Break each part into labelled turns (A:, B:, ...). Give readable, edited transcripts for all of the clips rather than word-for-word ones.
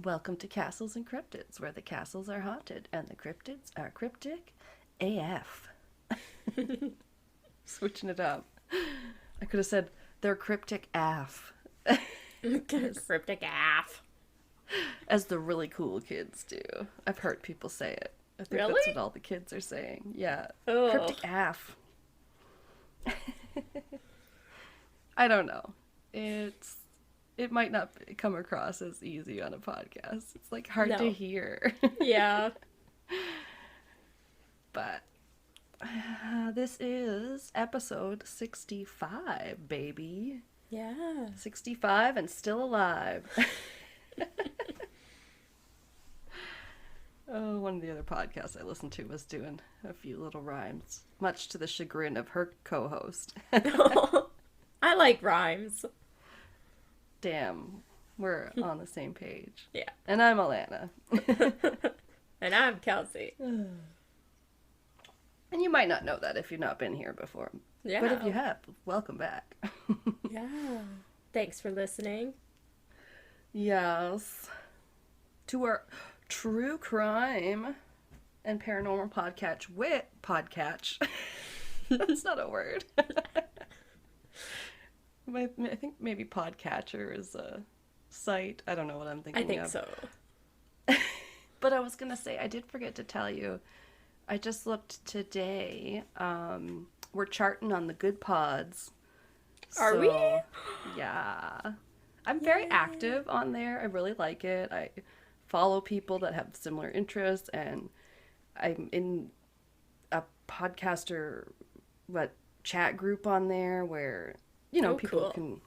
A: Welcome to Castles and Cryptids, where the castles are haunted and the cryptids are cryptic AF. Switching it up. I could have said they're cryptic AF.
B: Cryptic AF.
A: As the really cool kids do. I've heard people say it. I think
B: Really?
A: that's what all the kids are saying. Yeah.
B: Ugh.
A: Cryptic AF. I don't know. It might not come across as easy on a podcast. It's like hard to hear.
B: Yeah.
A: But this is episode 65, baby.
B: Yeah.
A: 65 and still alive. Oh, one of the other podcasts I listened to was doing a few little rhymes, much to the chagrin of her co-host.
B: I like rhymes.
A: Damn, we're on the same page.
B: Yeah.
A: And I'm Alanna.
B: And I'm Kelsey.
A: And you might not know that if you've not been here before.
B: Yeah.
A: But if you have, welcome back.
B: Yeah. Thanks for listening.
A: Yes. To our true crime and paranormal podcast. That's not a word. I think maybe Podcatcher is a site. I don't know what I'm thinking of.
B: I think so.
A: But I was going to say, I did forget to tell you, I just looked today. We're charting on the good pods.
B: Are we?
A: Yeah. I'm very active on there. I really like it. I follow people that have similar interests, and I'm in a podcaster chat group on there where people can.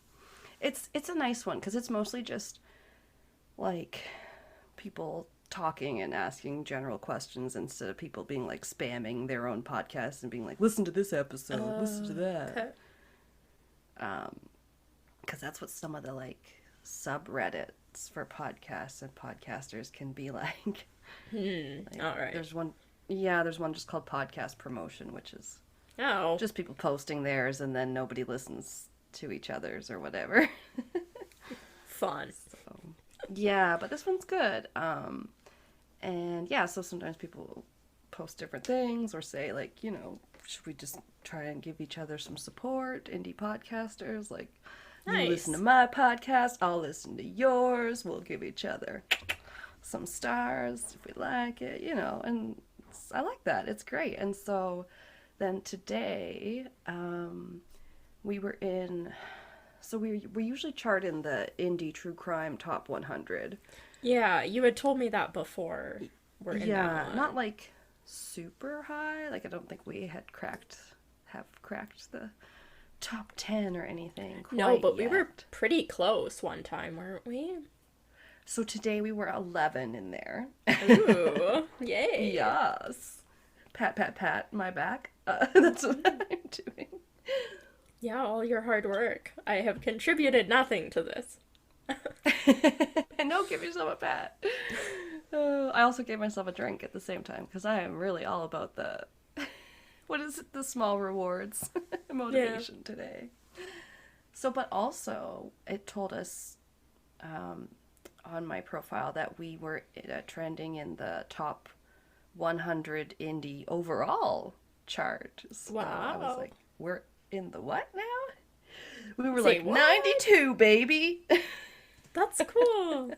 A: It's a nice one because it's mostly just like people talking and asking general questions instead of people being like spamming their own podcasts and being like, listen to this episode, listen to that.
B: Okay.
A: Because that's what some of the like subreddits for podcasts and podcasters can be like.
B: All right.
A: There's one just called podcast promotion, which is just people posting theirs and then nobody listens to each other's or whatever.
B: Fun.
A: So, yeah, but this one's good. And yeah, so sometimes people post different things or say like, should we just try and give each other some support, indie podcasters? Like,
B: nice.
A: You listen to my podcast, I'll listen to yours. We'll give each other some stars if we like it, and I like that. It's great. And so then today, we were in, so we usually chart in the indie true crime top 100.
B: Yeah, you had told me that before. We're in that one.
A: Not like super high. Like I don't think we have cracked the top 10 or anything.
B: No, but
A: yet.
B: We were pretty close one time, weren't we?
A: So today we were 11 in there.
B: Ooh, yay.
A: Yes. Pat, my back. That's what I'm doing.
B: Yeah, all your hard work. I have contributed nothing to this.
A: And no, give yourself a pat. I also gave myself a drink at the same time because I am really all about the, what is it, the small rewards motivation today. So, but also it told us on my profile that we were trending in the top 100 indie overall chart. So
B: wow.
A: I was like, we're in the what now? We were
B: Say
A: like,
B: what?
A: 92, baby.
B: That's cool.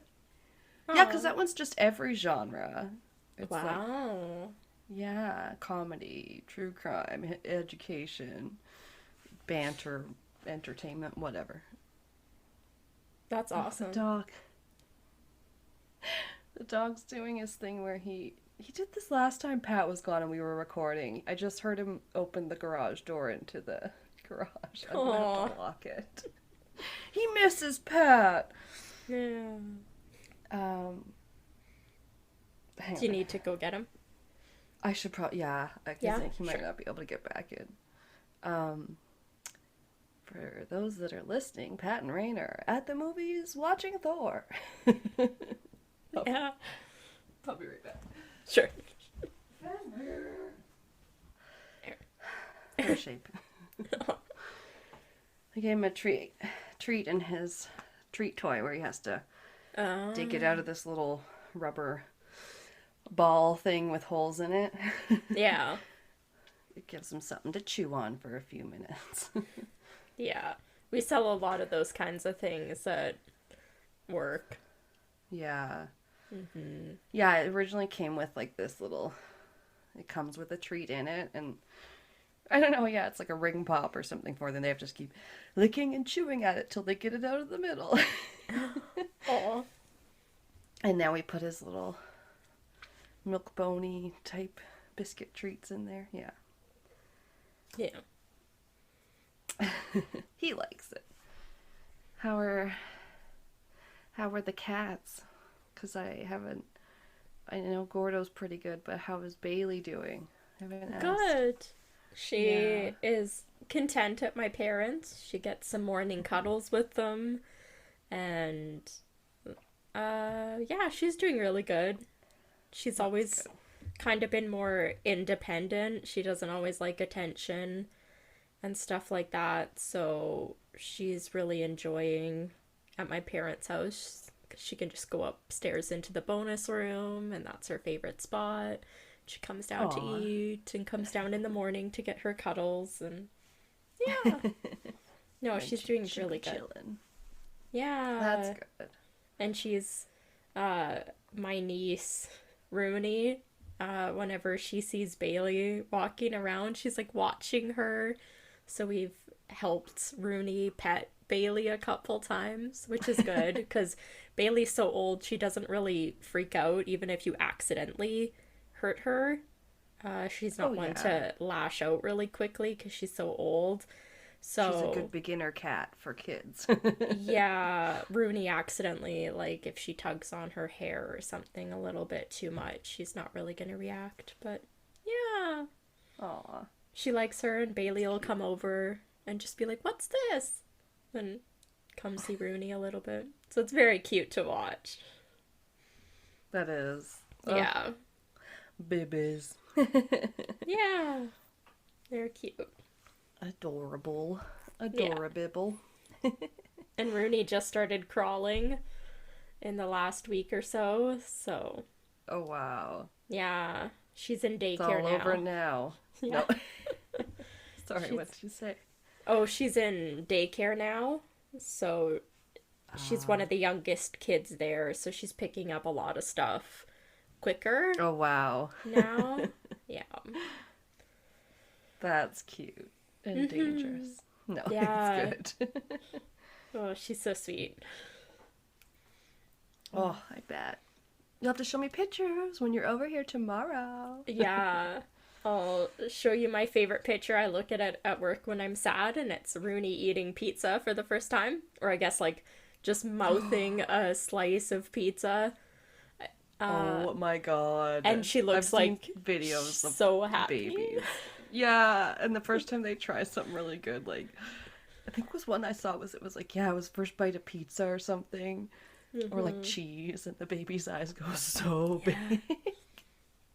A: Yeah, because that one's just every genre. It's
B: wow.
A: Like, comedy, true crime, education, banter, entertainment, whatever.
B: That's awesome.
A: The dog's doing his thing where he did this last time Pat was gone and we were recording. I just heard him open the garage door into the garage. I'm gonna have to lock it. He misses Pat.
B: Yeah. Do you need to go get him?
A: I should probably, I think he might not be able to get back in. For those that are listening, Pat and Rain are at the movies watching Thor.
B: Yeah.
A: I'll be right back.
B: Sure.
A: Hair shape. I gave him a treat in his treat toy where he has to dig it out of this little rubber ball thing with holes in it.
B: Yeah.
A: It gives them something to chew on for a few minutes.
B: Yeah. We sell a lot of those kinds of things at work.
A: Yeah.
B: Mm-hmm.
A: Yeah, it originally came with like this little, it comes with a treat in it, and I don't know, yeah, it's like a ring pop or something for them. They have to just keep licking and chewing at it till they get it out of the middle.
B: Aw.
A: And now we put his little milk bony type biscuit treats in there. Yeah.
B: Yeah.
A: He likes it. How are the cats? Because I know Gordo's pretty good, but how is Bailey doing? I haven't asked.
B: Good. She is content at my parents. She gets some morning cuddles with them. And yeah, she's doing really good. She's always kind of been more independent. She doesn't always like attention and stuff like that. So she's really enjoying at my parents' house. She can just go upstairs into the bonus room, and that's her favorite spot. She comes down to eat and comes down in the morning to get her cuddles, and yeah. No, she's doing really good.
A: Chilling.
B: Yeah.
A: That's good.
B: And she's my niece Rooney. Whenever she sees Bailey walking around, she's like watching her. So we've helped Rooney pet Bailey a couple times, which is good because Bailey's so old she doesn't really freak out even if you accidentally hurt her. She's not one to lash out really quickly because she's so old. So
A: she's a good beginner cat for kids.
B: yeah, Rooney accidentally, like if she tugs on her hair or something a little bit too much, she's not really gonna react. But yeah.
A: Aw.
B: She likes her, and Bailey will come over and just be like, "What's this?" And come see Rooney a little bit. So it's very cute to watch.
A: That is.
B: Yeah.
A: Babies.
B: Yeah. They're cute.
A: Adorable. Adorable.
B: Yeah. And Rooney just started crawling in the last week or so. So.
A: Oh, wow.
B: Yeah. She's in daycare
A: it's all
B: now.
A: over now.
B: Yeah.
A: No. Sorry, what did you say?
B: Oh, she's in daycare now. So she's one of the youngest kids there. So she's picking up a lot of stuff quicker.
A: Oh, wow.
B: Now. Yeah.
A: That's cute and dangerous. No,
B: yeah.
A: it's good.
B: Oh, she's so sweet.
A: Oh, I bet. You'll have to show me pictures when you're over here tomorrow.
B: Yeah. I'll show you my favorite picture. I look at it at work when I'm sad, and it's Rooney eating pizza for the first time. Or I guess, like, just mouthing a slice of pizza.
A: Oh my god.
B: And she looks like
A: videos of
B: so happy.
A: Babies. Yeah, and the first time they try something really good, like, I think was one I saw it was like, it was first bite of pizza or something. Or like cheese, and the baby's eyes go so big.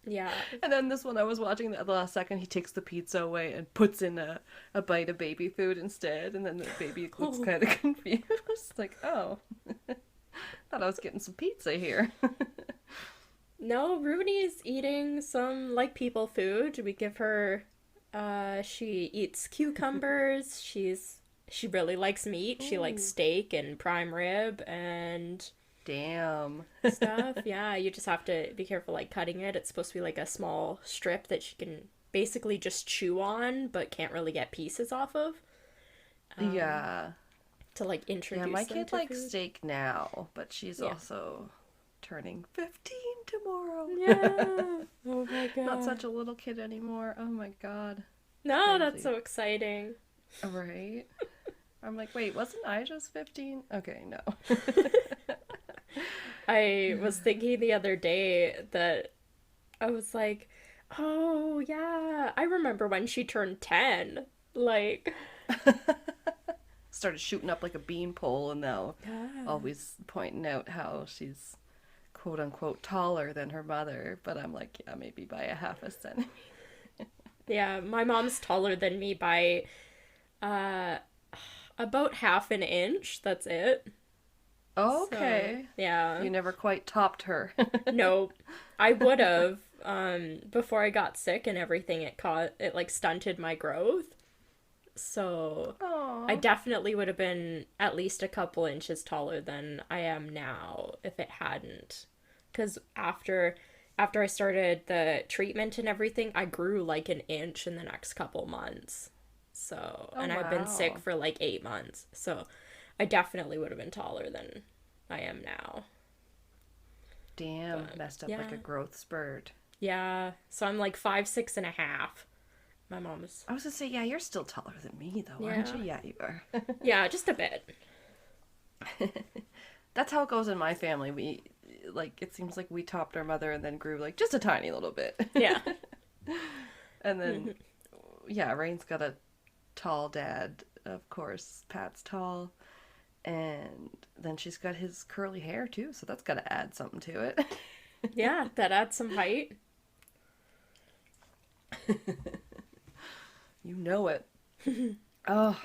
B: Yeah.
A: And then this one I was watching the last second, he takes the pizza away and puts in a bite of baby food instead, and then the baby looks kind of confused. Like, oh, thought I was getting some pizza here.
B: No, Rooney's eating some like people food. We give her, she eats cucumbers. She really likes meat. She likes steak and prime rib and
A: damn
B: stuff. Yeah, you just have to be careful like cutting it. It's supposed to be like a small strip that she can basically just chew on but can't really get pieces off of.
A: Yeah.
B: To like introduce
A: my
B: them
A: kid
B: to
A: likes
B: food.
A: steak now, but she's also turning 15 tomorrow.
B: Yeah. Oh my god.
A: Not such a little kid anymore. Oh my god.
B: No,
A: Crazy.
B: that's so exciting.
A: Right? I'm like, wait, wasn't I just 15? Okay, no.
B: I was thinking the other day that I was like, oh yeah, I remember when she turned 10. Like,
A: started shooting up like a beanpole, and now always pointing out how she's quote unquote taller than her mother. But I'm like, yeah, maybe by a half a centimeter.
B: Yeah, my mom's taller than me by about half an inch. That's it.
A: Okay.
B: So, yeah.
A: You never quite topped her.
B: Nope. I would have, before I got sick and everything, it like stunted my growth. So I
A: Oh.
B: definitely would have been at least a couple inches taller than I am now if it hadn't. Because after I started the treatment and everything, I grew like an inch in the next couple months. So,
A: Oh
B: and I've been sick
A: wow.
B: for like 8 months. So I definitely would have been taller than I am now.
A: Damn,
B: But
A: messed up like a
B: yeah,
A: growth spurt.
B: yeah. So I'm like 5'6.5". My mom's,
A: I was gonna say, yeah, you're still taller than me though, aren't
B: yeah,
A: you? Yeah, you are.
B: yeah, just a bit.
A: That's how it goes in my family. We like it seems like we topped our mother and then grew like just a tiny little bit.
B: Yeah.
A: And then yeah, Rain's got a tall dad, of course. Pat's tall. And then she's got his curly hair too, so that's got to add something to it.
B: Yeah, that adds some height.
A: You know it. Oh,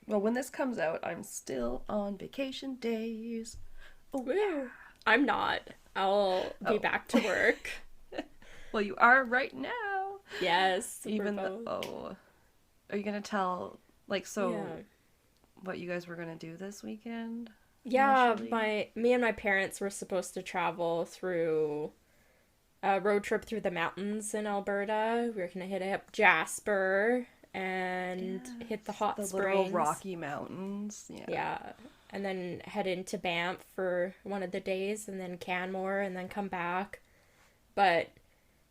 A: well, when this comes out, I'm still on vacation days. Oh,
B: Woo. I'm not. I'll be
A: oh.
B: back to work.
A: Well, you are right now.
B: Yes, we're
A: Even though,
B: both.
A: oh, are you gonna tell like so
B: Yeah.
A: what you guys were gonna do this weekend
B: Yeah,
A: initially?
B: me and my parents were supposed to travel through a road trip through the mountains in Alberta. We were gonna hit up Jasper and hit the
A: Yes,
B: hot
A: the literal
B: springs.
A: Rocky Mountains. Yeah.
B: Yeah. And then head into Banff for one of the days and then Canmore and then come back. But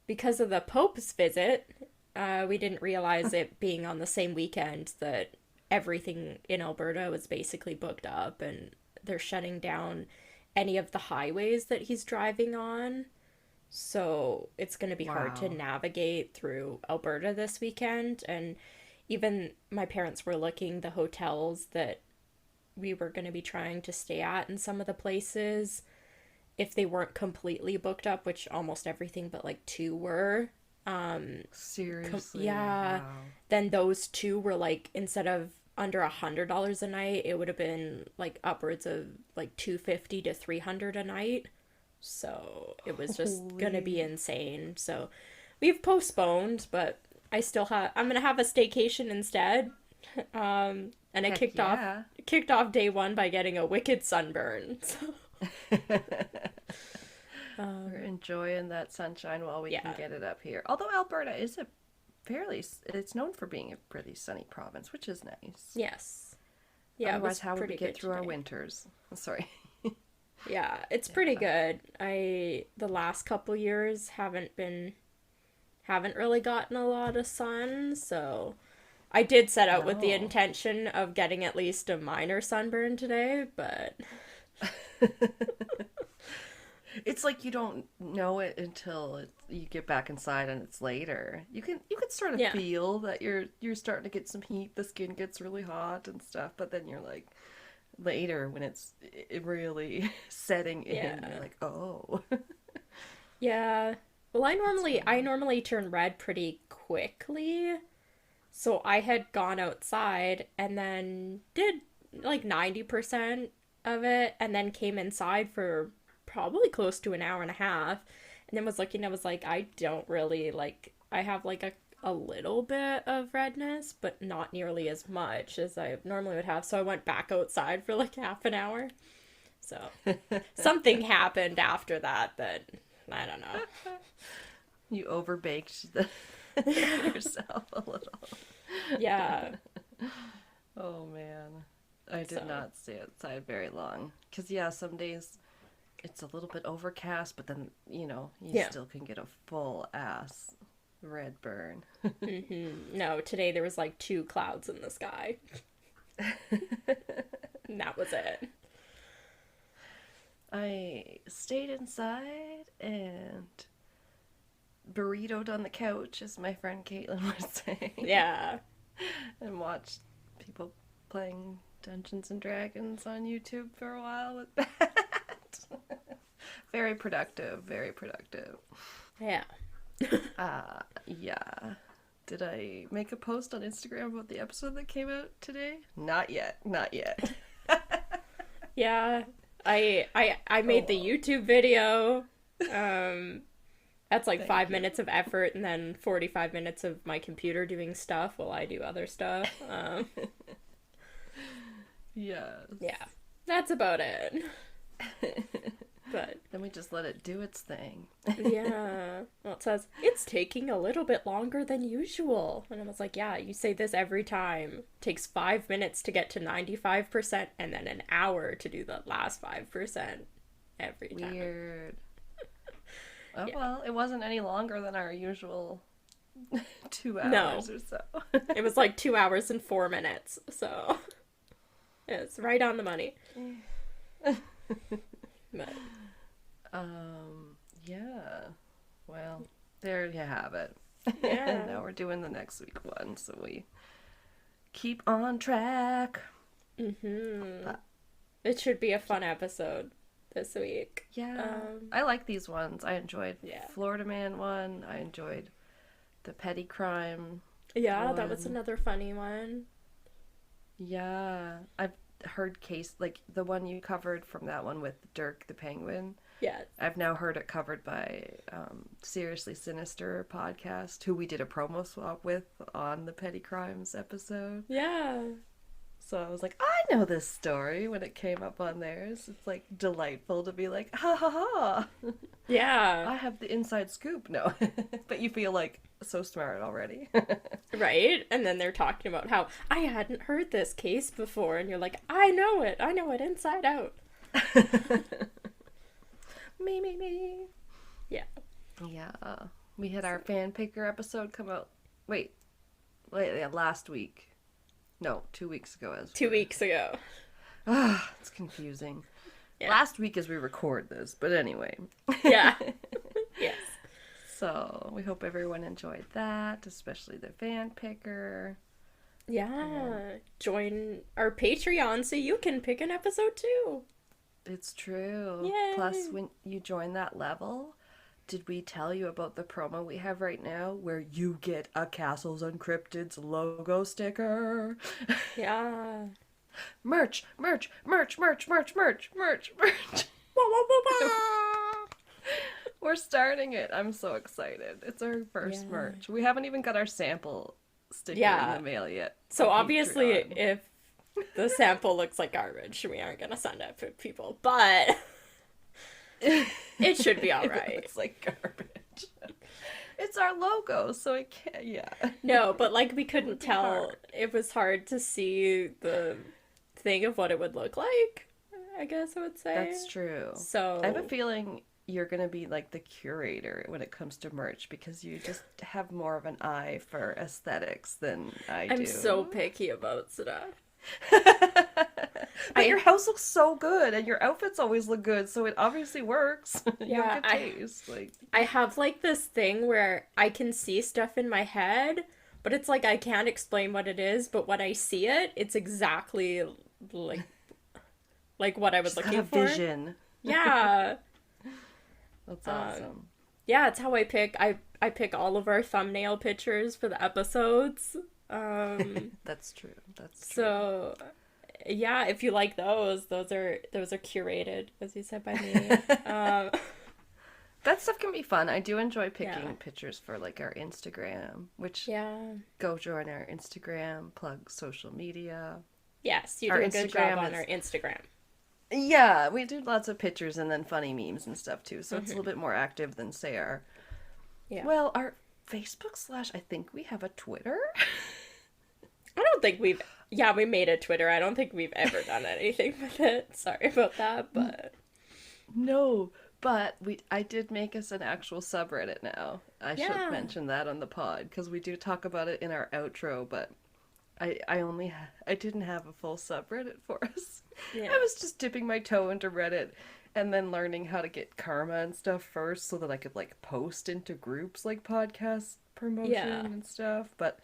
B: because of the Pope's visit, we didn't realize it being on the same weekend that everything in Alberta was basically booked up and they're shutting down any of the highways that he's driving on. So it's going to be hard to
A: Wow.
B: navigate through Alberta this weekend. And even my parents were looking the hotels that we were going to be trying to stay at in some of the places if they weren't completely booked up, which almost everything but like two were.
A: Seriously.
B: Yeah,
A: Wow.
B: then those two were like instead of under $100 a night, it would have been like upwards of like 250 to 300 a night. So it was just gonna be
A: Holy.
B: insane. So we've postponed, but I'm gonna have a staycation instead. And I
A: Heck yeah.
B: kicked off day one by getting a wicked sunburn.
A: We're enjoying that sunshine while we can
B: Yeah.
A: get it up here. Although Alberta is a it's known for being a pretty sunny province, which is nice.
B: Yes. Yeah, it
A: Otherwise,
B: was
A: how would we
B: pretty
A: get
B: good
A: through our
B: today.
A: winters? Sorry.
B: Yeah, it's pretty good. The last couple years haven't really gotten a lot of sun, so I did set out with the
A: No.
B: intention of getting at least a minor sunburn today, but
A: It's like you don't know it until you get back inside and it's later. You can sort of
B: yeah.
A: feel that you're starting to get some heat. The skin gets really hot and stuff, but then you're like later when it really setting in,
B: Yeah.
A: you're like, oh,
B: Yeah. Well,
A: that's
B: I
A: funny.
B: normally turn red pretty quickly. So I had gone outside and then did like 90% of it and then came inside for probably close to an hour and a half and then was looking, I was like, I don't really like, I have like a little bit of redness, but not nearly as much as I normally would have. So I went back outside for like half an hour. So something happened after that that I don't know.
A: You overbaked yourself a little.
B: Yeah.
A: Oh man. I did
B: So
A: not stay outside very long. Because, yeah, some days it's a little bit overcast, but then, you
B: yeah.
A: still can get a full ass red burn.
B: No, today there was like two clouds in the sky. And that was it.
A: I stayed inside and burritoed on the couch, as my friend Caitlin would say,
B: Yeah.
A: and watched people playing Dungeons and Dragons on YouTube for a while with that. Very productive, very productive.
B: Yeah.
A: Yeah. Did I make a post on Instagram about the episode that came out today? Not yet, not yet.
B: Yeah. I made the
A: well.
B: YouTube video. That's like
A: Thank
B: 5 minutes of effort and then 45 minutes of my computer doing stuff while I do other stuff.
A: Yes.
B: Yeah, that's about it. But
A: Then we just let it do its thing.
B: yeah, well, it says it's taking a little bit longer than usual, and I was like, yeah, you say this every time. It takes 5 minutes to get to 95%, and then an hour to do the last 5% every time.
A: Weird. Oh,
B: Yeah.
A: well, it wasn't any longer than our usual 2
B: No.
A: hours or so.
B: It was like 2 hours and 4 minutes, so it's right on the money. But
A: Yeah. Well, there you have it.
B: yeah.
A: And now we're doing the next week one, so we keep on track.
B: It should be a fun episode this week.
A: Yeah. I like these ones. I enjoyed
B: Yeah.
A: Florida Man one. I enjoyed the petty crime.
B: Yeah, that was
A: one.
B: another funny one.
A: Yeah. I've heard case like the one you covered from that one with Dirk the Penguin.
B: Yeah.
A: I've now heard it covered by Seriously Sinister podcast, who we did a promo swap with on the Petty Crimes episode.
B: Yeah.
A: So I was like, I know this story when it came up on theirs. It's like delightful to be like, ha ha ha.
B: Yeah.
A: I have the inside scoop. No, but you feel like so smart already.
B: Right? And then they're talking about how I hadn't heard this case before, and you're like, I know it inside out.
A: Me.
B: Yeah.
A: Yeah. We had our fan picker episode come out. Wait, yeah, last week. No, 2 weeks ago.
B: 2 weeks ago.
A: It's confusing.
B: Yeah.
A: Last week as we record this, but anyway.
B: Yeah. Yes.
A: So we hope everyone enjoyed that, especially the fan picker.
B: Yeah. Join our Patreon so you can pick an episode too.
A: It's true.
B: Yay.
A: Plus, when you join that level, did we tell you about the promo we have right now where you get a Castles Uncrypted's logo sticker?
B: Yeah.
A: Merch.
B: Wah, wah, wah, wah.
A: We're starting it. I'm so excited. It's our first
B: Yeah.
A: merch. We haven't even got our sample sticker
B: Yeah.
A: in the mail yet.
B: So
A: for
B: obviously,
A: Patreon.
B: if the sample looks like garbage, we aren't gonna send it to people, but it should be alright.
A: It looks like garbage. It's our logo, so it can't. Yeah.
B: No, but like we couldn't
A: be
B: tell.
A: hard.
B: It was hard to see the thing of what it would look like, I guess I would say.
A: That's true.
B: So
A: I have a feeling you're gonna be like the curator when it comes to merch because you just have more of an eye for aesthetics than I do.
B: I'm so picky about stuff.
A: But your house looks so good and your outfits always look good, so it obviously works. You
B: Yeah,
A: have good taste. Like
B: I have like this thing where I can see stuff in my head, but it's like I can't explain what it is, but when I see it, it's exactly like what I was
A: she's got
B: looking
A: a
B: for.
A: vision.
B: Yeah.
A: That's awesome.
B: Yeah, it's how I pick pick all of our thumbnail pictures for the episodes.
A: That's true. That's true.
B: So yeah, if you like those are curated, as you said by me.
A: That stuff can be fun. I do enjoy picking
B: Yeah.
A: pictures for like our Instagram, which
B: Yeah.
A: go join our Instagram, plug social media.
B: Yes, you
A: Our
B: do a good
A: Instagram
B: job on
A: is-
B: our Instagram.
A: Yeah, we do lots of pictures and then funny memes and stuff too. So it's a little bit more active than say our
B: Yeah.
A: well, our Facebook / I think we have a Twitter.
B: I don't think we made a Twitter. I don't think we've ever done anything with it. Sorry about that, but
A: No, but I did make us an actual subreddit now. I
B: Yeah.
A: should mention that on the pod because we do talk about it in our outro, but I didn't have a full subreddit for us.
B: Yeah.
A: I was just dipping my toe into Reddit and then learning how to get karma and stuff first so that I could like post into groups like podcast promotion
B: Yeah.
A: and stuff, but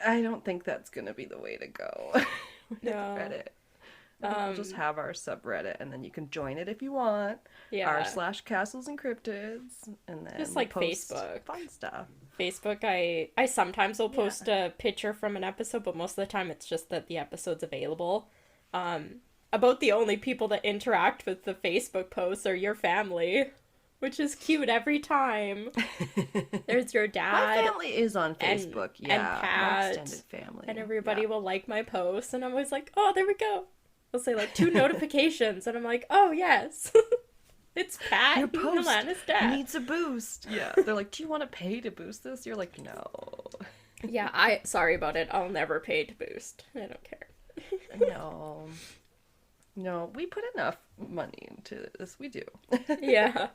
A: I don't think that's gonna be the way to go with
B: No.
A: Reddit. We'll just have our subreddit and then you can join it if you want.
B: Yeah.
A: r/Castles and Cryptids and then
B: Just
A: we'll
B: like
A: post
B: Facebook.
A: fun stuff.
B: Facebook, I sometimes will post a picture from an episode, but most of the time it's just that the episode's available. about the only people that interact with the Facebook posts are your family, which is cute every time. There's your
A: My
B: dad
A: family is on
B: and
A: Facebook.
B: and
A: Yeah, my
B: Pat,
A: extended family.
B: and everybody
A: Yeah.
B: will like my posts, and I'm always like, oh, there we go. They'll say like 2 notifications, and I'm like, oh yes, it's Pat
A: Your
B: and
A: post
B: Alanna's dad.
A: needs a boost. Yeah. They're like, do you want to pay to boost this? You're like, no.
B: Yeah, sorry about it. I'll never pay to boost. I don't care.
A: No. No, we put enough money into this. We do.
B: Yeah.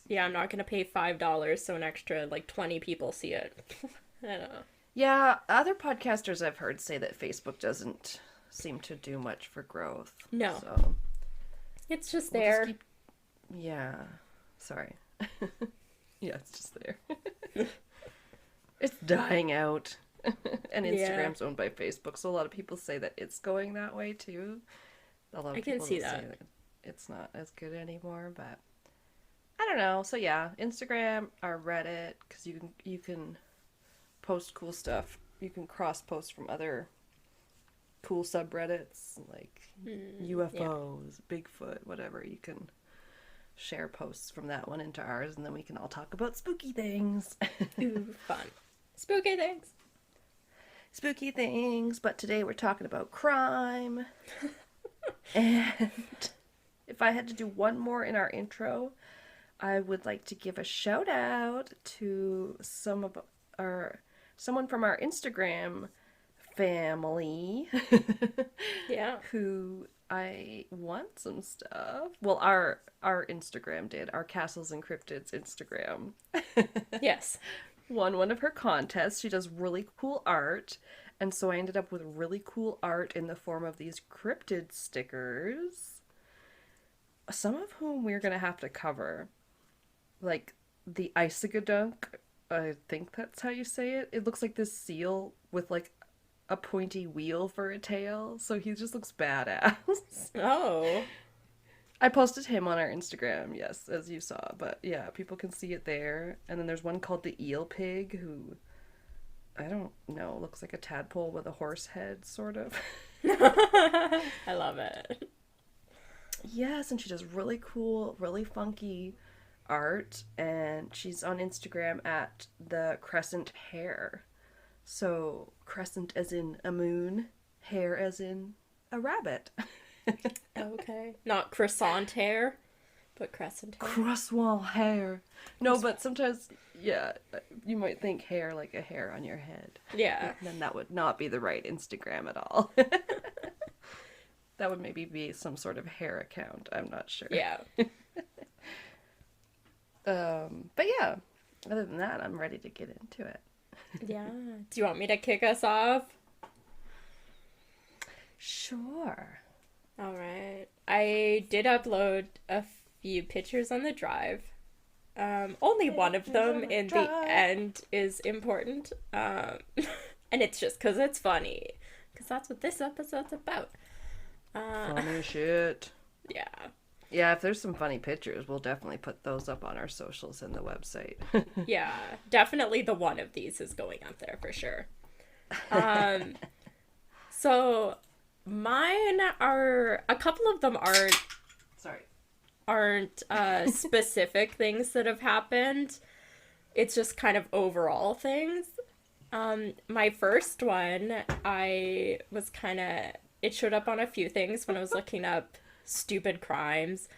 B: Yeah, I'm not gonna pay $5 so an extra like 20 people see it. I don't know.
A: Yeah, other podcasters I've heard say that Facebook doesn't seem to do much for growth.
B: No.
A: So
B: It's just
A: we'll
B: there.
A: Yeah. Sorry. Yeah, it's just there. It's dying out. And Instagram's owned by Facebook, so a lot of people say that it's going that way too. A lot of
B: I can
A: people
B: see
A: say
B: that.
A: it's not as good anymore, but I don't know. So yeah, Instagram or Reddit, because you can post cool stuff. You can cross post from other cool subreddits like UFOs, Bigfoot, whatever. You can share posts from that one into ours, and then we can all talk about spooky things.
B: Ooh, fun. Spooky things.
A: Spooky things, but today we're talking about crime. And if I had to do one more in our intro, I would like to give a shout out to someone from our Instagram family
B: Yeah.
A: who I want some stuff. Well, our Instagram did. Our Castles and Cryptids Instagram
B: Yes.
A: won one of her contests. She does really cool art, and so I ended up with really cool art in the form of these cryptid stickers, some of whom we're gonna have to cover, like the Isagadunk. I think that's how you say it. It looks like this seal with like a pointy wheel for a tail, so he just looks badass.
B: Oh.
A: I posted him on our Instagram, yes, as you saw, but yeah, people can see it there. And then there's one called the Eel Pig, who, I don't know, looks like a tadpole with a horse head, sort of.
B: I love it.
A: Yes, and she does really cool, really funky art, and she's on Instagram at the Crescent Hare. So, crescent as in a moon, hare as in a rabbit.
B: Okay. Not croissant hair, but crescent hair.
A: Croissant hair. No, but sometimes, yeah, you might think hair like a hair on your head.
B: Yeah.
A: Then that would not be the right Instagram at all. That would maybe be some sort of hair account. I'm not sure.
B: Yeah.
A: But yeah, other than that, I'm ready to get into it.
B: Yeah. Do you want me to kick us off?
A: Sure.
B: All right. I did upload a few pictures on the drive. Only one of them in the end is important. And it's just because it's funny. Because that's what this episode's about.
A: Funny shit.
B: Yeah.
A: Yeah, if there's some funny pictures, we'll definitely put those up on our socials and the website.
B: Yeah. Definitely the one of these is going up there for sure. So mine are, a couple of them aren't specific things that have happened. It's just kind of overall things. My first one, it showed up on a few things when I was looking up stupid crimes.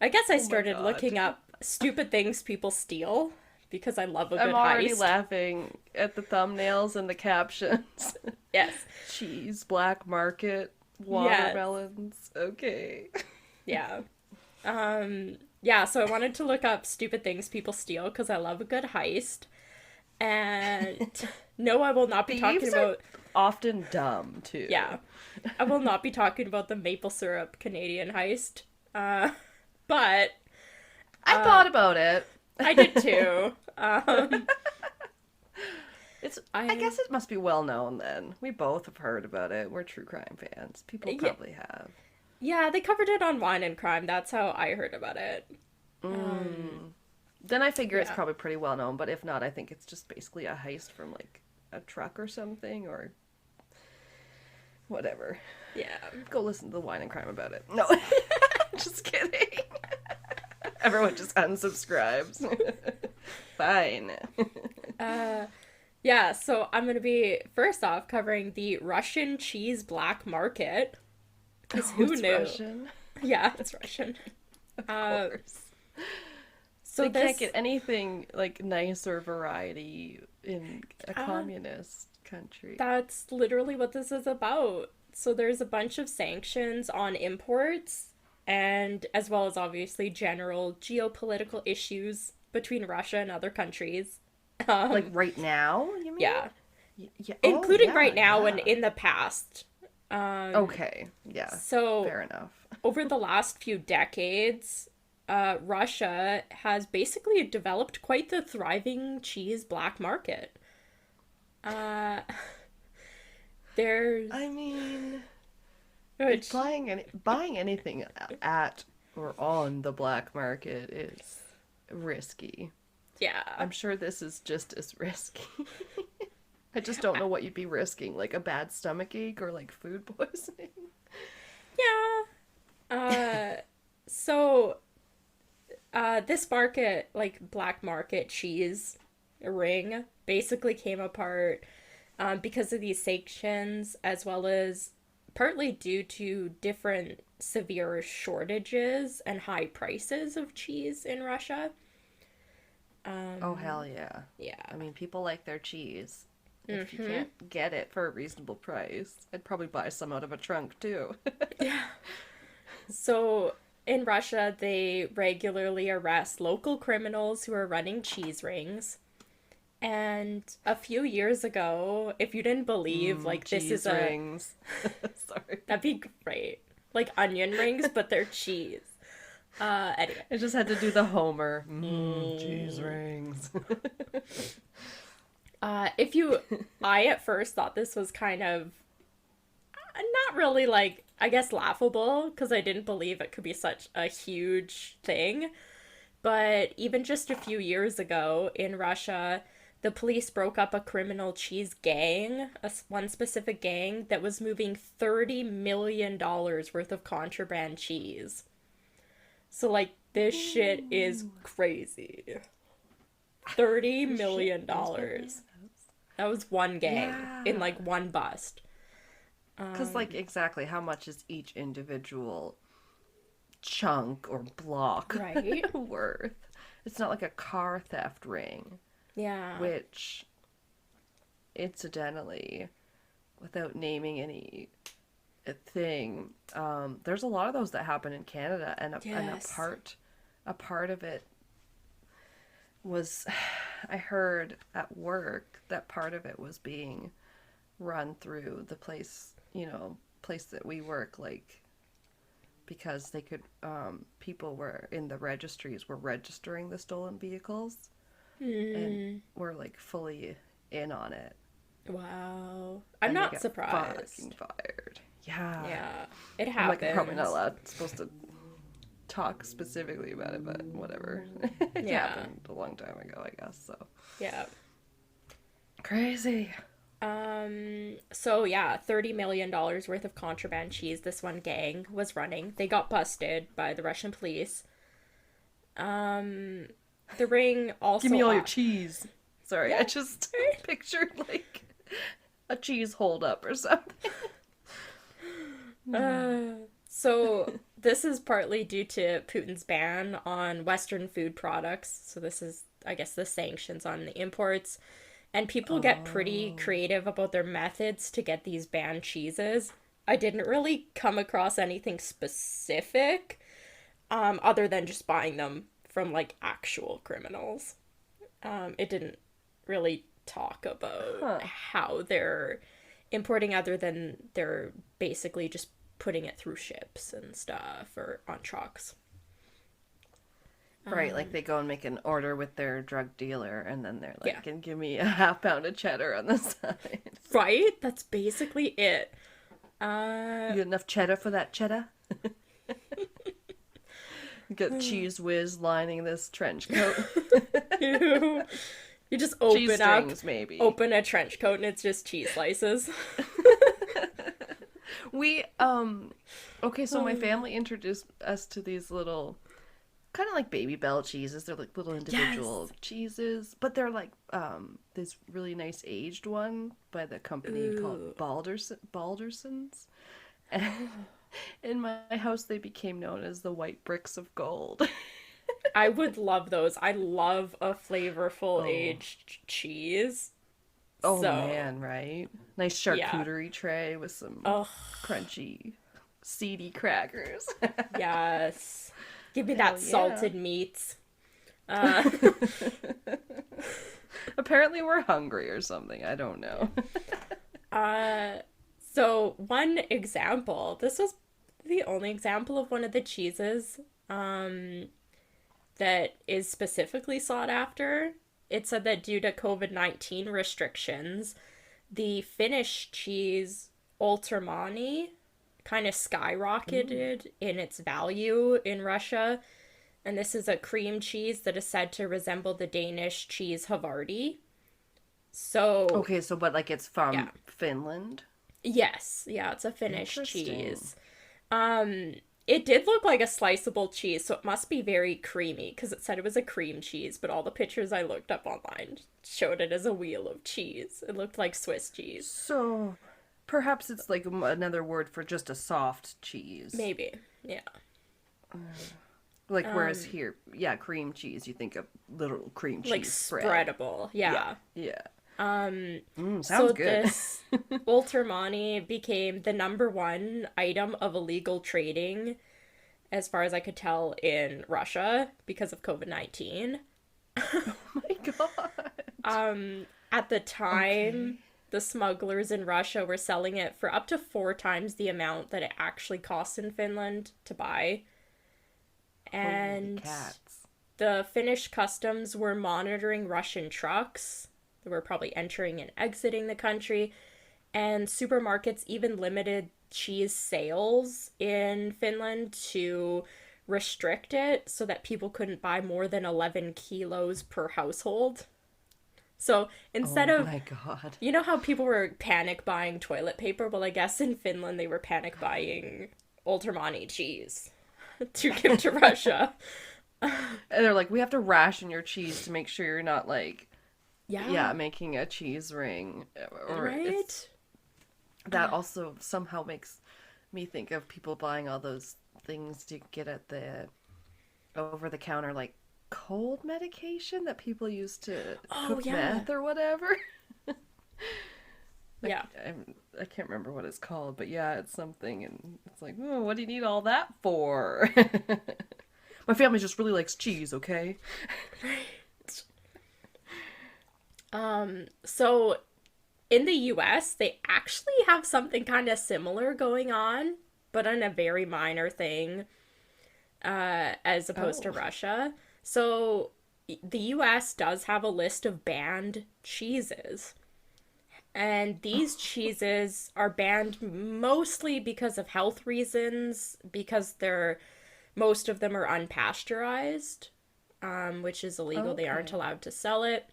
B: I guess I started looking up stupid things people steal because I love a good heist.
A: I'm already laughing at the thumbnails and the captions.
B: Yes.
A: Cheese, black market, watermelons. Yes. Okay.
B: Yeah. Yeah, so I wanted to look up stupid things people steal because I love a good heist. And no, I will not be talking about...
A: often dumb, too.
B: Yeah. I will not be talking about the maple syrup Canadian heist. But...
A: I thought about it.
B: I did too.
A: I guess it must be well known then. We both have heard about it. We're true crime fans. People probably have.
B: Yeah, they covered it on Wine and Crime. That's how I heard about it.
A: Then I figure it's probably pretty well known, but if not, I think it's just basically a heist from like a truck or something, or whatever.
B: Yeah.
A: Go listen to the Wine and Crime about it. No, just kidding. Everyone just unsubscribes. Fine.
B: Yeah, so I'm gonna be first off covering the Russian cheese black market. Because who
A: it's
B: knew?
A: Russian.
B: Yeah, it's Russian.
A: Of course.
B: So
A: they can't get anything like nicer variety in a communist country.
B: That's literally what this is about. So there's a bunch of sanctions on imports, and as well as obviously general geopolitical issues between Russia and other countries.
A: Like right now, you mean?
B: Yeah.
A: Yeah.
B: Including right now and in the past.
A: Okay. Yeah.
B: So
A: fair enough.
B: Over the last few decades, Russia has basically developed quite the thriving cheese black market. There's...
A: I mean,
B: Which...
A: buying anything at or on the black market is risky.
B: Yeah.
A: I'm sure this is just as risky. I just don't know what you'd be risking, like a bad stomachache or like food poisoning.
B: Yeah. So this market, like black market cheese ring, basically came apart because of these sanctions, as well as partly due to different severe shortages and high prices of cheese in Russia.
A: Oh, hell yeah.
B: Yeah.
A: I mean, people like their cheese. If you can't get it for a reasonable price, I'd probably buy some out of a trunk, too.
B: Yeah. So, in Russia, they regularly arrest local criminals who are running cheese rings. And a few years ago, if you didn't believe, like, this is
A: rings. Sorry.
B: That'd be great. Like onion rings, but they're cheese. Anyway.
A: I just had to do the Homer. Cheese rings.
B: I at first thought this was kind of not really like, I guess, laughable, because I didn't believe it could be such a huge thing. But even just a few years ago in Russia, the police broke up a criminal cheese gang, one specific gang that was moving $30 million worth of contraband cheese. So, like, this shit is crazy. $30 million. That was one gang in, like, one bust.
A: Because, like, exactly how much is each individual chunk or block worth? It's not like a car theft ring.
B: Yeah.
A: Which, incidentally, without naming any thing, there's a lot of those that happen in Canada, and a part of it was, I heard at work that part of it was being run through the place that we work, like, because they could, people were in the registries were registering the stolen vehicles, and were, like, fully in on it.
B: Wow. I'm not surprised.
A: Fucking fired. Yeah.
B: Yeah. It happens.
A: I'm, like, probably not supposed to talk specifically about it, but whatever. It happened a long time ago, I guess, so.
B: Yeah.
A: Crazy.
B: So yeah, $30 million worth of contraband cheese this one gang was running. They got busted by the Russian police. The ring also...
A: Give me all your cheese. Sorry, I just pictured, like, a cheese hold-up or something.
B: So this is partly due to Putin's ban on Western food products. So this is, I guess, the sanctions on the imports. And people get pretty creative about their methods to get these banned cheeses. I didn't really come across anything specific, other than just buying them from, like, actual criminals. It didn't really talk about how they're importing, other than they're basically just putting it through ships and stuff, or on trucks.
A: Right, like they go and make an order with their drug dealer, and then they're like, "Can give me a half pound of cheddar on the side."
B: Right? That's basically it.
A: You got enough cheddar for that cheddar? Got cheese whiz lining this trench coat.
B: You just open
A: cheese
B: up,
A: strings, maybe.
B: Open a trench coat, and it's just cheese slices.
A: We okay, so my family introduced us to these little kind of like baby bell cheeses. They're like little individual
B: Yes.
A: cheeses, but they're like this really nice aged one by the company called
B: Ooh.
A: Baldersons. And in my house they became known as the white bricks of gold.
B: I would love those. I love a flavorful
A: Oh.
B: aged cheese.
A: Oh
B: So,
A: man, right? Nice
B: yeah.
A: charcuterie tray with some
B: Oh,
A: crunchy seedy crackers.
B: yes. Give me
A: Hell
B: that
A: yeah.
B: salted meats. Uh,
A: Apparently we're hungry or something. I don't know.
B: uh, so one example, this was the only example of one of the cheeses um, that is specifically sought after. It said that due to COVID-19 restrictions, the Finnish cheese Oltermani kind of
A: Ooh.
B: skyrocketed in its value in Russia. And this is a cream cheese that is said to resemble the Danish cheese Havarti. So,
A: Okay, so but like it's
B: yeah.
A: from Finland.
B: Yes, yeah, it's a Finnish
A: Interesting.
B: cheese. Um, it did look like a sliceable cheese, so it must be very creamy because it said it was a cream cheese, but all the pictures I looked up online showed it as a wheel of cheese. It looked like Swiss cheese.
A: So perhaps it's like another word for just a soft cheese.
B: Maybe. Yeah.
A: Like whereas
B: Um,
A: here, yeah, cream cheese, you think of little cream
B: like
A: cheese spread.
B: spreadable.
A: Yeah,
B: Yeah.
A: yeah.
B: Um,
A: Sounds
B: so
A: good.
B: this Ultramani became the number one item of illegal trading, as far as I could tell, in Russia because of COVID-19.
A: Oh my god.
B: At the time,
A: Okay.
B: the smugglers in Russia were selling it for up to four times the amount that it actually costs in Finland to buy.
A: Holy
B: And
A: cats.
B: the Finnish customs were monitoring Russian trucks that were probably entering and exiting the country, and supermarkets even limited cheese sales in Finland to restrict it so that people couldn't buy more than 11 kilos per household. So instead
A: Oh
B: of,
A: my god.
B: you know how people were panic buying toilet paper? Well, I guess in Finland they were panic buying Ultramonti cheese to give to Russia.
A: And they're like, we have to ration your cheese to make sure you're not like,
B: Yeah,
A: yeah, making a cheese ring. Or it's
B: right?
A: that also somehow makes me think of people buying all those things to get at the over the counter like cold medication that people use to
B: Oh,
A: cook
B: yeah.
A: meth or whatever. Like
B: Yeah.
A: I can't remember what it's called, but yeah, it's something, and it's like, oh, what do you need all that for? My family just really likes cheese, okay?
B: So in the US, they actually have something kind of similar going on, but on a very minor thing, as opposed to
A: Oh,
B: Russia. So the US does have a list of banned cheeses. And these cheeses are banned mostly because of health reasons, because they're most of them are unpasteurized, which is illegal. They aren't
A: okay.
B: allowed to sell it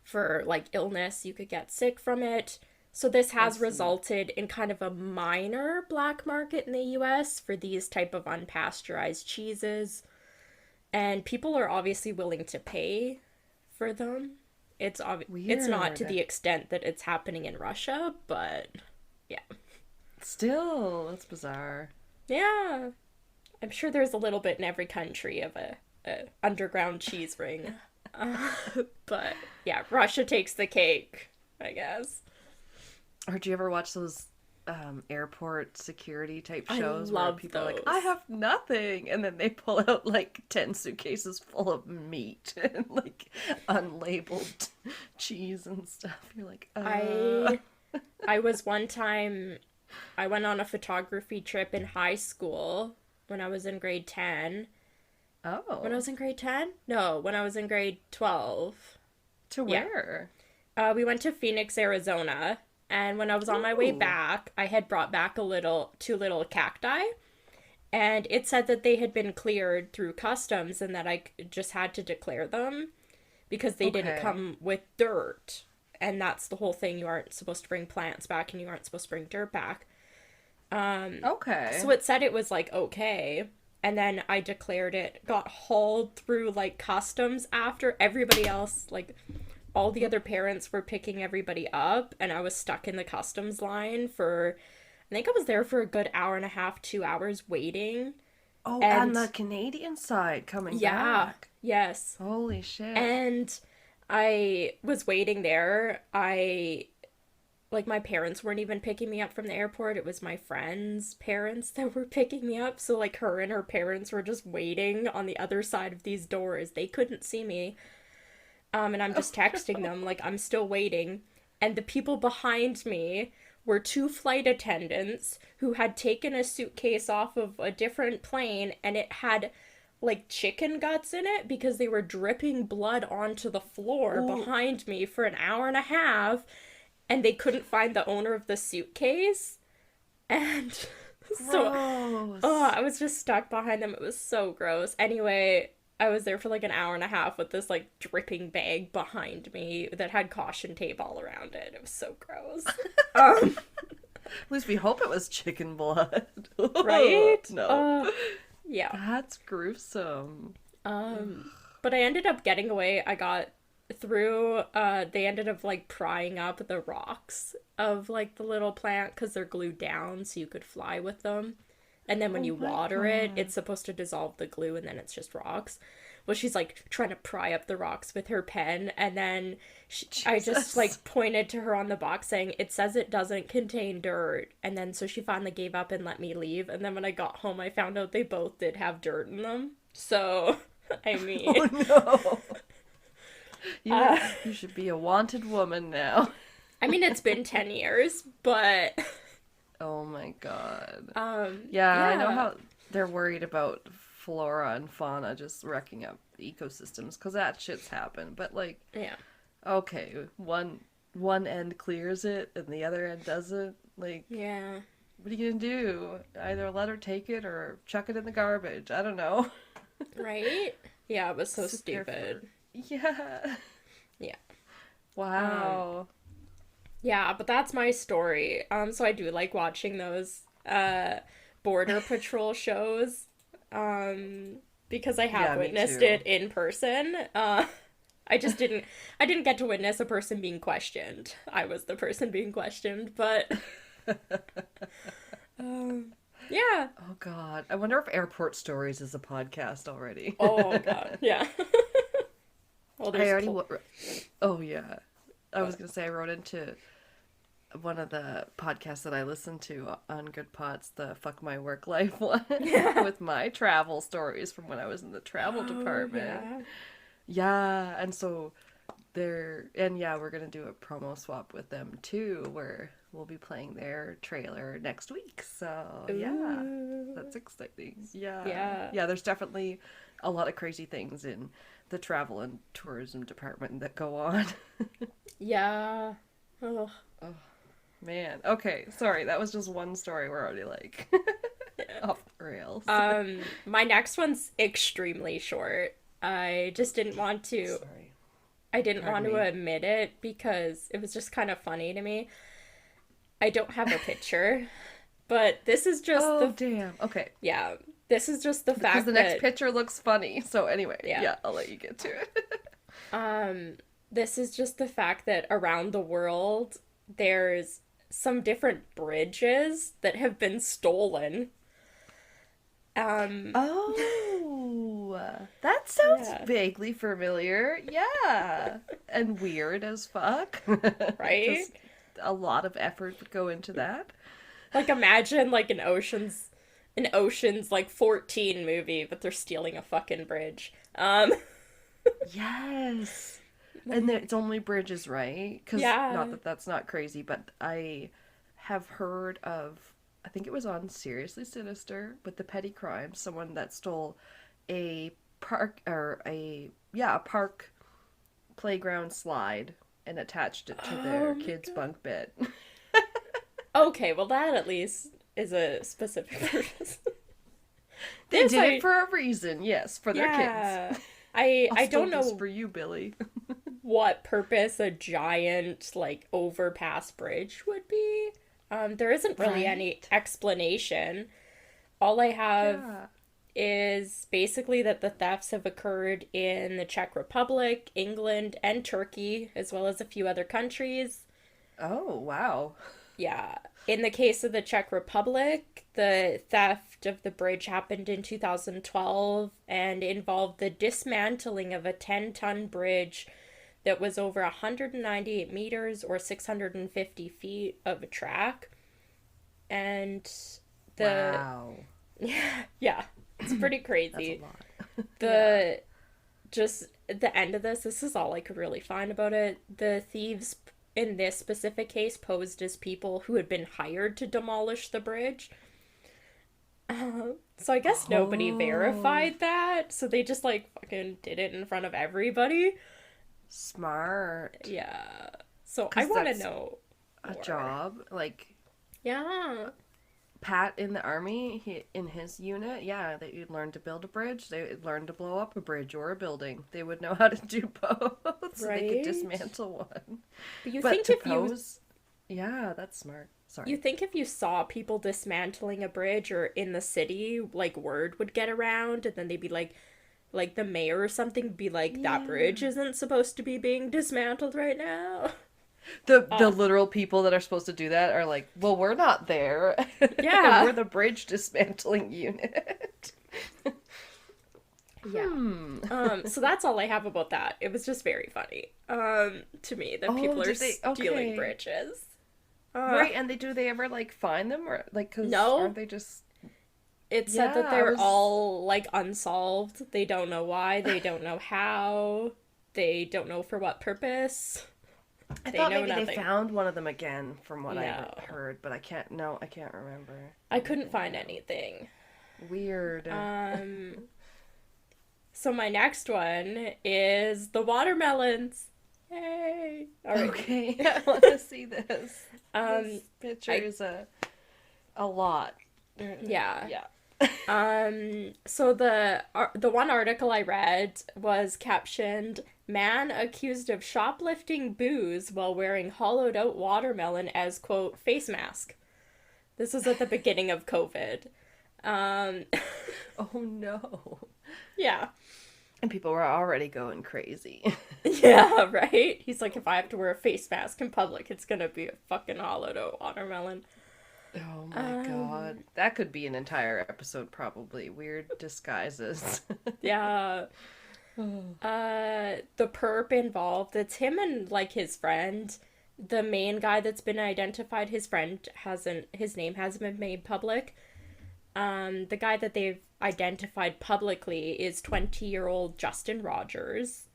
B: for like illness. You could get sick from it. So this
A: I
B: has
A: see.
B: resulted in kind of a minor black market in the US for these type of unpasteurized cheeses, and people are obviously willing to pay for them. It's not to
A: Weird.
B: the extent that it's happening in Russia, but yeah.
A: Still, that's bizarre.
B: Yeah. I'm sure there's a little bit in every country of a underground cheese ring. Uh, but yeah, Russia takes the cake, I guess.
A: Or do you ever watch those airport security type
B: I
A: shows where
B: love
A: people are like, I
B: those.
A: have nothing, and then they pull out like 10 suitcases full of meat and like unlabeled cheese and stuff. You're like,
B: I I was one time I went on a photography trip in high school when I was in grade 10. When I
A: oh,
B: was in grade 10? No, when I was in grade 12.
A: to
B: Yeah.
A: where?
B: We went to Phoenix, Arizona, and when I was on my way
A: Ooh,
B: back, I had brought back two little cacti, and it said that they had been cleared through customs and that just had to declare them because they didn't
A: okay.
B: come with dirt. And that's the whole thing. You aren't supposed to bring plants back and you aren't supposed to bring dirt back.
A: Okay.
B: So it said it was, like, okay. And then I declared it, got hauled through, like, customs after everybody else, like, all the other parents were picking everybody up, and I was stuck in the customs line for, I think I was there for a good hour and a half, 2 hours waiting.
A: Oh, and
B: And
A: the Canadian side coming
B: yeah,
A: back.
B: yes.
A: Holy shit.
B: And I was waiting there. Like, my parents weren't even picking me up from the airport. It was my friend's parents that were picking me up. So, like, her and her parents were just waiting on the other side of these doors. They couldn't see me. And I'm just texting them, like, I'm still waiting. And the people behind me were two flight attendants who had taken a suitcase off of a different plane, and it had, like, chicken guts in it because they were dripping blood onto the floor behind me for an hour and a half, and they couldn't find the owner of the suitcase. And so, I was just stuck behind them. It was so gross. Anyway, I was there for like an hour and a half with this like dripping bag behind me that had caution tape all around it. It was so gross.
A: At least we hope it was chicken blood.
B: Right?
A: No.
B: Yeah.
A: That's gruesome.
B: But I ended up getting away. I got through, they ended up like prying up the rocks of like the little plant because they're glued down so you could fly with them. And then when you water it, it's supposed to dissolve the glue, and then it's just rocks. Well, she's, like, trying to pry up the rocks with her pen, and then I just, like, pointed to her on the box saying, it says it doesn't contain dirt. And then so she finally gave up and let me leave. And then when I got home, I found out they both did have dirt in them. So, I mean...
A: Oh, no. You should be a wanted woman now.
B: I mean, it's been 10 years, but...
A: Oh my god.
B: Yeah,
A: I know how they're worried about flora and fauna just wrecking up ecosystems, because that shit's happened. But like,
B: yeah,
A: okay, one end clears it and the other end doesn't. Like,
B: yeah,
A: what are you gonna do? Either let her take it or chuck it in the garbage. I don't know.
B: Right? Yeah, it was so stupid.
A: Yeah.
B: Yeah.
A: Wow.
B: Yeah, but that's my story. So I do like watching those border patrol shows. Because I have witnessed it in person. I didn't get to witness a person being questioned. I was the person being questioned, but yeah.
A: Oh god. I wonder if Airport Stories is a podcast already.
B: Oh god. Yeah. Well,
A: I already oh yeah. I was gonna say I wrote into one of the podcasts that I listen to on Good Pods, the Fuck My Work Life one, with my travel stories from when I was in the travel department. Yeah, and so we're gonna do a promo swap with them too, where we'll be playing their trailer next week. So yeah, that's exciting. Yeah, there's definitely a lot of crazy things in the travel and tourism department that go on.
B: Yeah. Oh.
A: Man, okay, sorry, that was just one story. We're already like off the rails.
B: My next one's extremely short. I just didn't want to.
A: Sorry.
B: I didn't want to admit it because it was just kind of funny to me. I don't have a picture, but this is just
A: damn. Okay.
B: Yeah, this is just the fact
A: because the next picture looks funny. So anyway, yeah, I'll let you get to
B: it. This is just the fact that around the world there's some different bridges that have been stolen.
A: That sounds vaguely familiar. Yeah. And weird as fuck.
B: Right?
A: Just a lot of effort would go into that.
B: Like, imagine like an Ocean's like 14 movie, but they're stealing a fucking bridge.
A: Yes. And it's only bridges, right? Because not that that's not crazy, but I have heard of, I think it was on Seriously Sinister, with the petty crimes, someone that stole a park playground slide and attached it to their kid's bunk bed.
B: Okay, well that at least is a specific purpose.
A: They did it for a reason, yes, for their kids.
B: I don't know
A: for you, Billy.
B: What purpose a giant like overpass bridge would be. There isn't really any explanation. All I have
A: Yeah.
B: is basically that the thefts have occurred in the Czech Republic, England, and Turkey, as well as a few other countries.
A: Oh, wow.
B: Yeah. In the case of the Czech Republic, the theft of the bridge happened in 2012 and involved the dismantling of a 10-ton bridge that was over 198 meters or 650 feet of a track. And the
A: Wow.
B: yeah, it's pretty
A: That's
B: crazy.
A: a lot.
B: The just at the end of this is all I could really find about it. The thieves in this specific case posed as people who had been hired to demolish the bridge. So I guess nobody verified that, so they just like fucking did it in front of everybody.
A: Smart.
B: Yeah. So I
A: 'Cause
B: want to
A: that's
B: know
A: a
B: more.
A: job. Like,
B: Yeah.
A: Pat in the army, in his unit, yeah, they learned to build a bridge. They learned to blow up a bridge or a building. They would know how to do both, so they could
B: Right?
A: dismantle one.
B: But you
A: But
B: think
A: to
B: if you
A: pose, yeah, that's smart. Sorry.
B: You think if you saw people dismantling a bridge or in the city, like word would get around, and then they'd be like the mayor or something be like, that bridge isn't supposed to be being dismantled right now.
A: The literal people that are supposed to do that are like, well, we're not there.
B: Yeah.
A: We're the bridge dismantling unit.
B: Yeah. So that's all I have about that. It was just very funny. To me that people are
A: did they?
B: stealing
A: Okay.
B: bridges.
A: Right, and do they ever like find them or like? Cause
B: No.
A: aren't they just?
B: It said that
A: Yeah,
B: they're
A: I was-
B: all like unsolved. They don't know why. They don't know how. They don't know for what purpose.
A: I
B: They
A: thought
B: know
A: maybe they
B: nothing.
A: found one of them again from what I
B: No.
A: heard, but I can't. No, I can't remember.
B: I couldn't find anything.
A: Weird.
B: So my next one is the watermelons. Yay! All right.
A: Okay, I want to see this.
B: Um,
A: This picture is a lot.
B: yeah.
A: Yeah.
B: So the one article I read was captioned "Man accused of shoplifting booze while wearing hollowed out watermelon as quote face mask." This was at the beginning of COVID.
A: Oh no.
B: Yeah.
A: And people were already going crazy.
B: Yeah, right? He's like, if I have to wear a face mask in public, it's gonna be a fucking hollowed out watermelon.
A: Oh my god. That could be an entire episode, probably. Weird disguises.
B: Yeah. The perp involved, it's him and like his friend. The main guy that's been identified, his name hasn't been made public. The guy that they've identified publicly is 20-year-old Justin Rogers.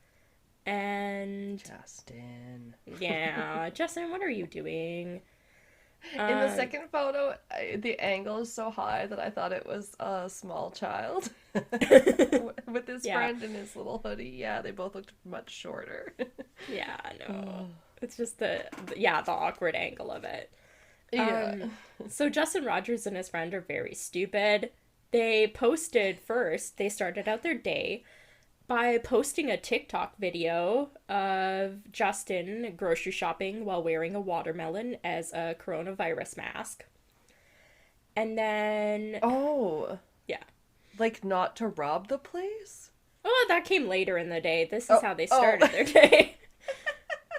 B: And
A: Justin.
B: yeah, Justin, what are you doing?
A: In the second photo, the angle is so high that I thought it was a small child. With his
B: Yeah.
A: friend in his little hoodie. Yeah, they both looked much shorter.
B: Yeah, no. It's just the awkward angle of it.
A: Yeah.
B: So Justin Rogers and his friend are very stupid. They started out their day by posting a TikTok video of Justin grocery shopping while wearing a watermelon as a coronavirus mask. And then...
A: Oh.
B: Yeah.
A: Like, not to rob the place?
B: Oh, that came later in the day. This is how they started their day.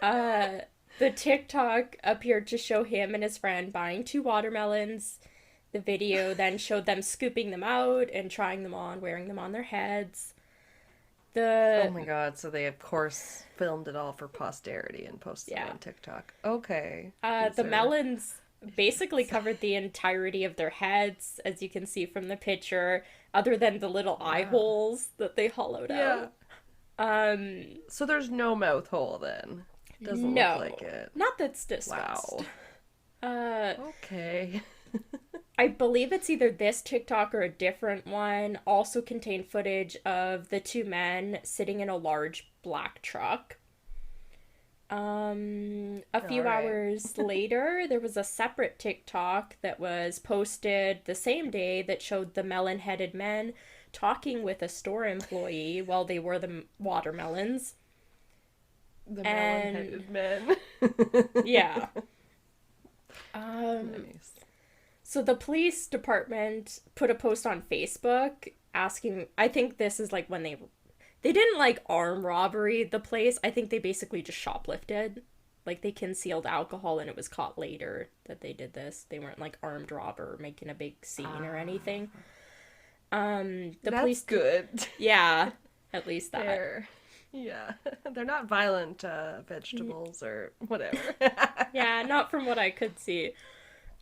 B: The TikTok appeared to show him and his friend buying 2 watermelons. The video then showed them scooping them out and trying them on, wearing them on their heads.
A: Oh my god, so they of course filmed it all for posterity and posted it on TikTok. Okay.
B: The melons basically covered the entirety of their heads, as you can see from the picture, other than the little eye holes that they hollowed out.
A: So there's no mouth hole then? Doesn't look like it.
B: Not that's discussed.
A: Wow. Okay.
B: I believe it's either this TikTok or a different one also contained footage of the 2 men sitting in a large black truck. A few hours later, there was a separate TikTok that was posted the same day that showed the melon-headed men talking with a store employee while they were the watermelons.
A: The melon-headed men.
B: Yeah.
A: Nice.
B: So the police department put a post on Facebook asking, I think this is like when they didn't like arm robbery the place. I think they basically just shoplifted. Like they concealed alcohol and it was caught later that they did this. They weren't like armed robber making a big scene or anything.
A: That's police good.
B: Yeah, at least that.
A: Yeah, they're not violent vegetables or whatever.
B: Yeah, not from what I could see.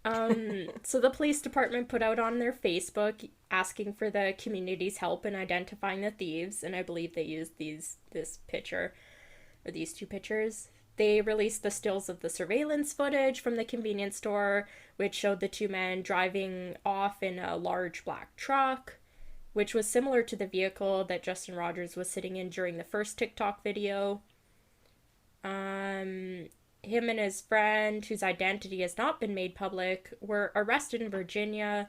B: So the police department put out on their Facebook asking for the community's help in identifying the thieves, and I believe they used these two pictures. They released the stills of the surveillance footage from the convenience store, which showed the two men driving off in a large black truck, which was similar to the vehicle that Justin Rogers was sitting in during the first TikTok video. Him and his friend, whose identity has not been made public, were arrested in Virginia.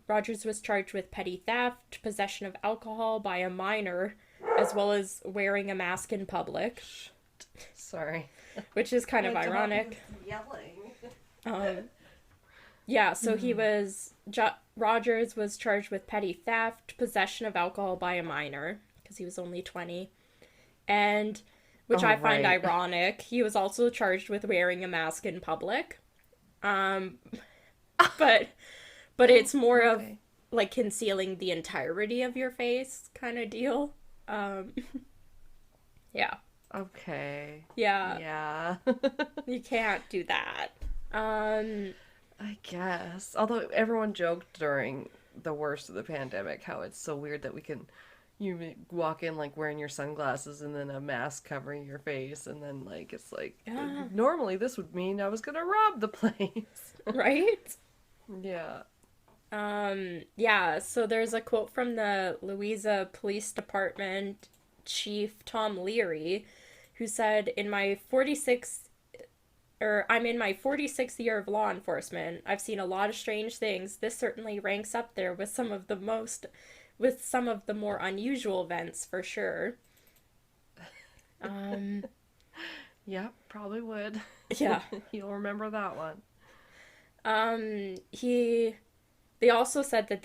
B: Rogers was charged with petty theft, possession of alcohol by a minor, as well as wearing a mask in public.
A: Sorry.
B: Which is kind of ironic.
A: Yelling.
B: Yeah, so Rogers was charged with petty theft, possession of alcohol by a minor, because he was only 20, and, which I find ironic, he was also charged with wearing a mask in public. But it's more of, like, concealing the entirety of your face kind of deal. Yeah.
A: Okay.
B: Yeah.
A: Yeah.
B: You can't do that.
A: I guess. Although everyone joked during the worst of the pandemic how it's so weird that you walk in like wearing your sunglasses and then a mask covering your face, and then like it's like normally this would mean I was gonna rob the place.
B: Right?
A: Yeah.
B: Yeah, so there's a quote from the Louisa Police Department Chief Tom Leary, who said, I'm in my 46th year of law enforcement. I've seen a lot of strange things. This certainly ranks up there with some of the more unusual events, for sure.
A: Yeah, probably would.
B: Yeah.
A: You'll remember that one.
B: They also said that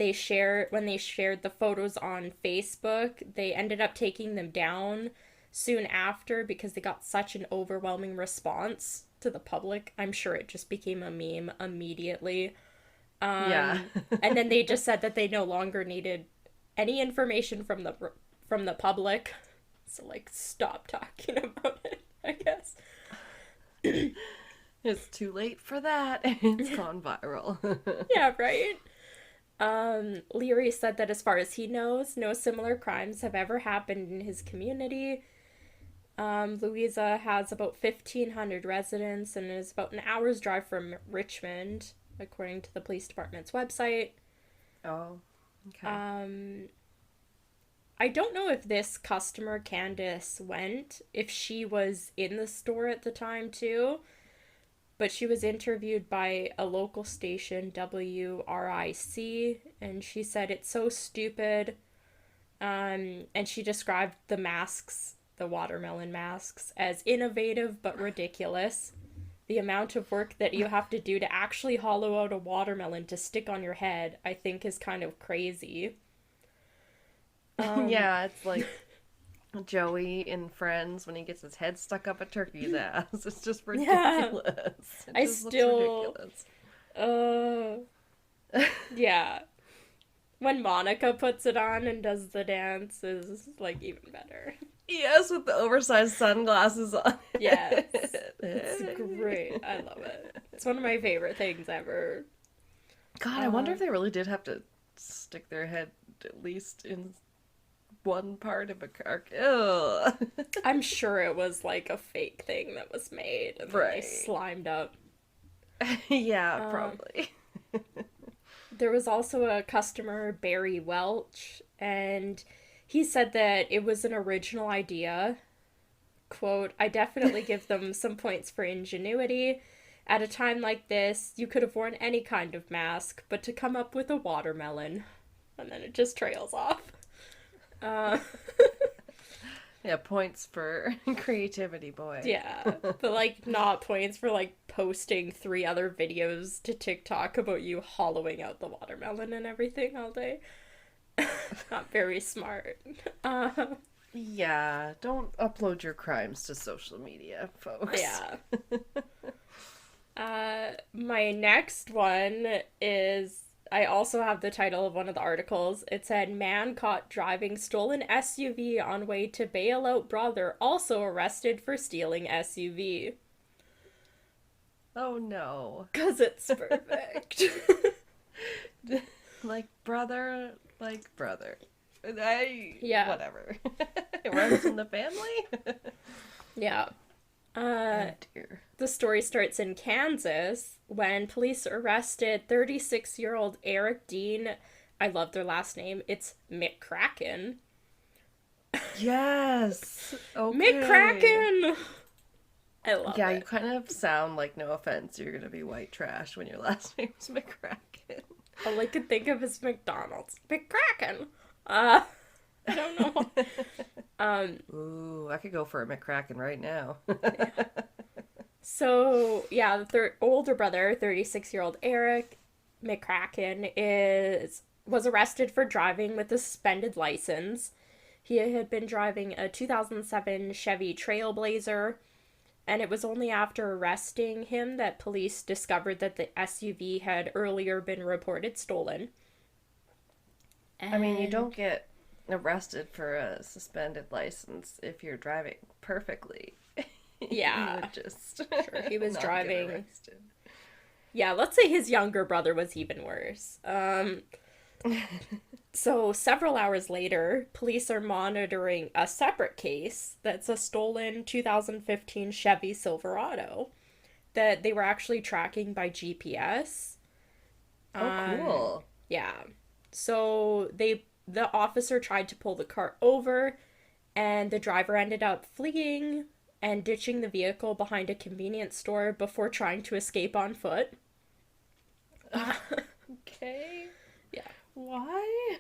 B: when they shared the photos on Facebook, they ended up taking them down soon after because they got such an overwhelming response to the public. I'm sure it just became a meme immediately.
A: Yeah.
B: And then they just said that they no longer needed any information from the public. So, like, stop talking about it, I guess.
A: It's too late for that. It's gone viral.
B: Yeah, right? Leary said that as far as he knows, no similar crimes have ever happened in his community. Louisa has about 1,500 residents and is about an hour's drive from Richmond, according to the police department's website.
A: Oh, okay.
B: I don't know if this customer, Candace, went, if she was in the store at the time, too. But she was interviewed by a local station, WRIC, and she said it's so stupid. And she described the masks, the watermelon masks, as innovative but ridiculous. The amount of work that you have to do to actually hollow out a watermelon to stick on your head, I think, is kind of crazy.
A: Yeah, it's like Joey in Friends when he gets his head stuck up a turkey's ass. It's just ridiculous.
B: Yeah. When Monica puts it on and does the dance is, like, even better.
A: Yes, with the oversized sunglasses on.
B: Yes. It's great. I love it. It's one of my favorite things ever.
A: God, I wonder if they really did have to stick their head at least in one part of a car. Ugh.
B: I'm sure it was like a fake thing that was made and then they slimed up.
A: Yeah, probably.
B: There was also a customer, Barry Welch, and he said that it was an original idea. Quote, I definitely give them some points for ingenuity. At a time like this, you could have worn any kind of mask, but to come up with a watermelon. And then it just trails off.
A: Yeah, points for creativity, boy.
B: Yeah, but like not points for like posting 3 other videos to TikTok about you hollowing out the watermelon and everything all day. Not very smart.
A: Yeah, don't upload your crimes to social media, folks.
B: Yeah. My next one is, I also have the title of one of the articles. It said, "Man caught driving stolen SUV on way to bail out brother, also arrested for stealing SUV."
A: Oh no.
B: Because it's perfect.
A: Like brother.
B: Yeah.
A: Whatever. It runs in the family?
B: Yeah.
A: Oh dear.
B: The story starts in Kansas when police arrested 36-year-old Eric Dean. I love their last name. It's McCracken.
A: Yes. Okay.
B: McCracken! I love
A: Yeah,
B: it.
A: you kind of sound like, no offense, you're gonna be white trash when your last name's McCracken.
B: All I could think of is McDonald's. McCracken! I don't know.
A: Ooh, I could go for a McCracken right now.
B: So, yeah, the older brother, 36-year-old Eric McCracken, was arrested for driving with a suspended license. He had been driving a 2007 Chevy Trailblazer, and it was only after arresting him that police discovered that the SUV had earlier been reported stolen.
A: I mean, you don't get arrested for a suspended license if you're driving perfectly.
B: Yeah.
A: You would just
B: Sure, he was
A: not
B: driving.
A: get arrested.
B: Yeah, let's say his younger brother was even worse. So several hours later, police are monitoring a separate case that's a stolen 2015 Chevy Silverado that they were actually tracking by GPS.
A: Oh, cool.
B: Yeah. So the officer tried to pull the car over, and the driver ended up fleeing and ditching the vehicle behind a convenience store before trying to escape on foot.
A: Okay.
B: Yeah.
A: Why?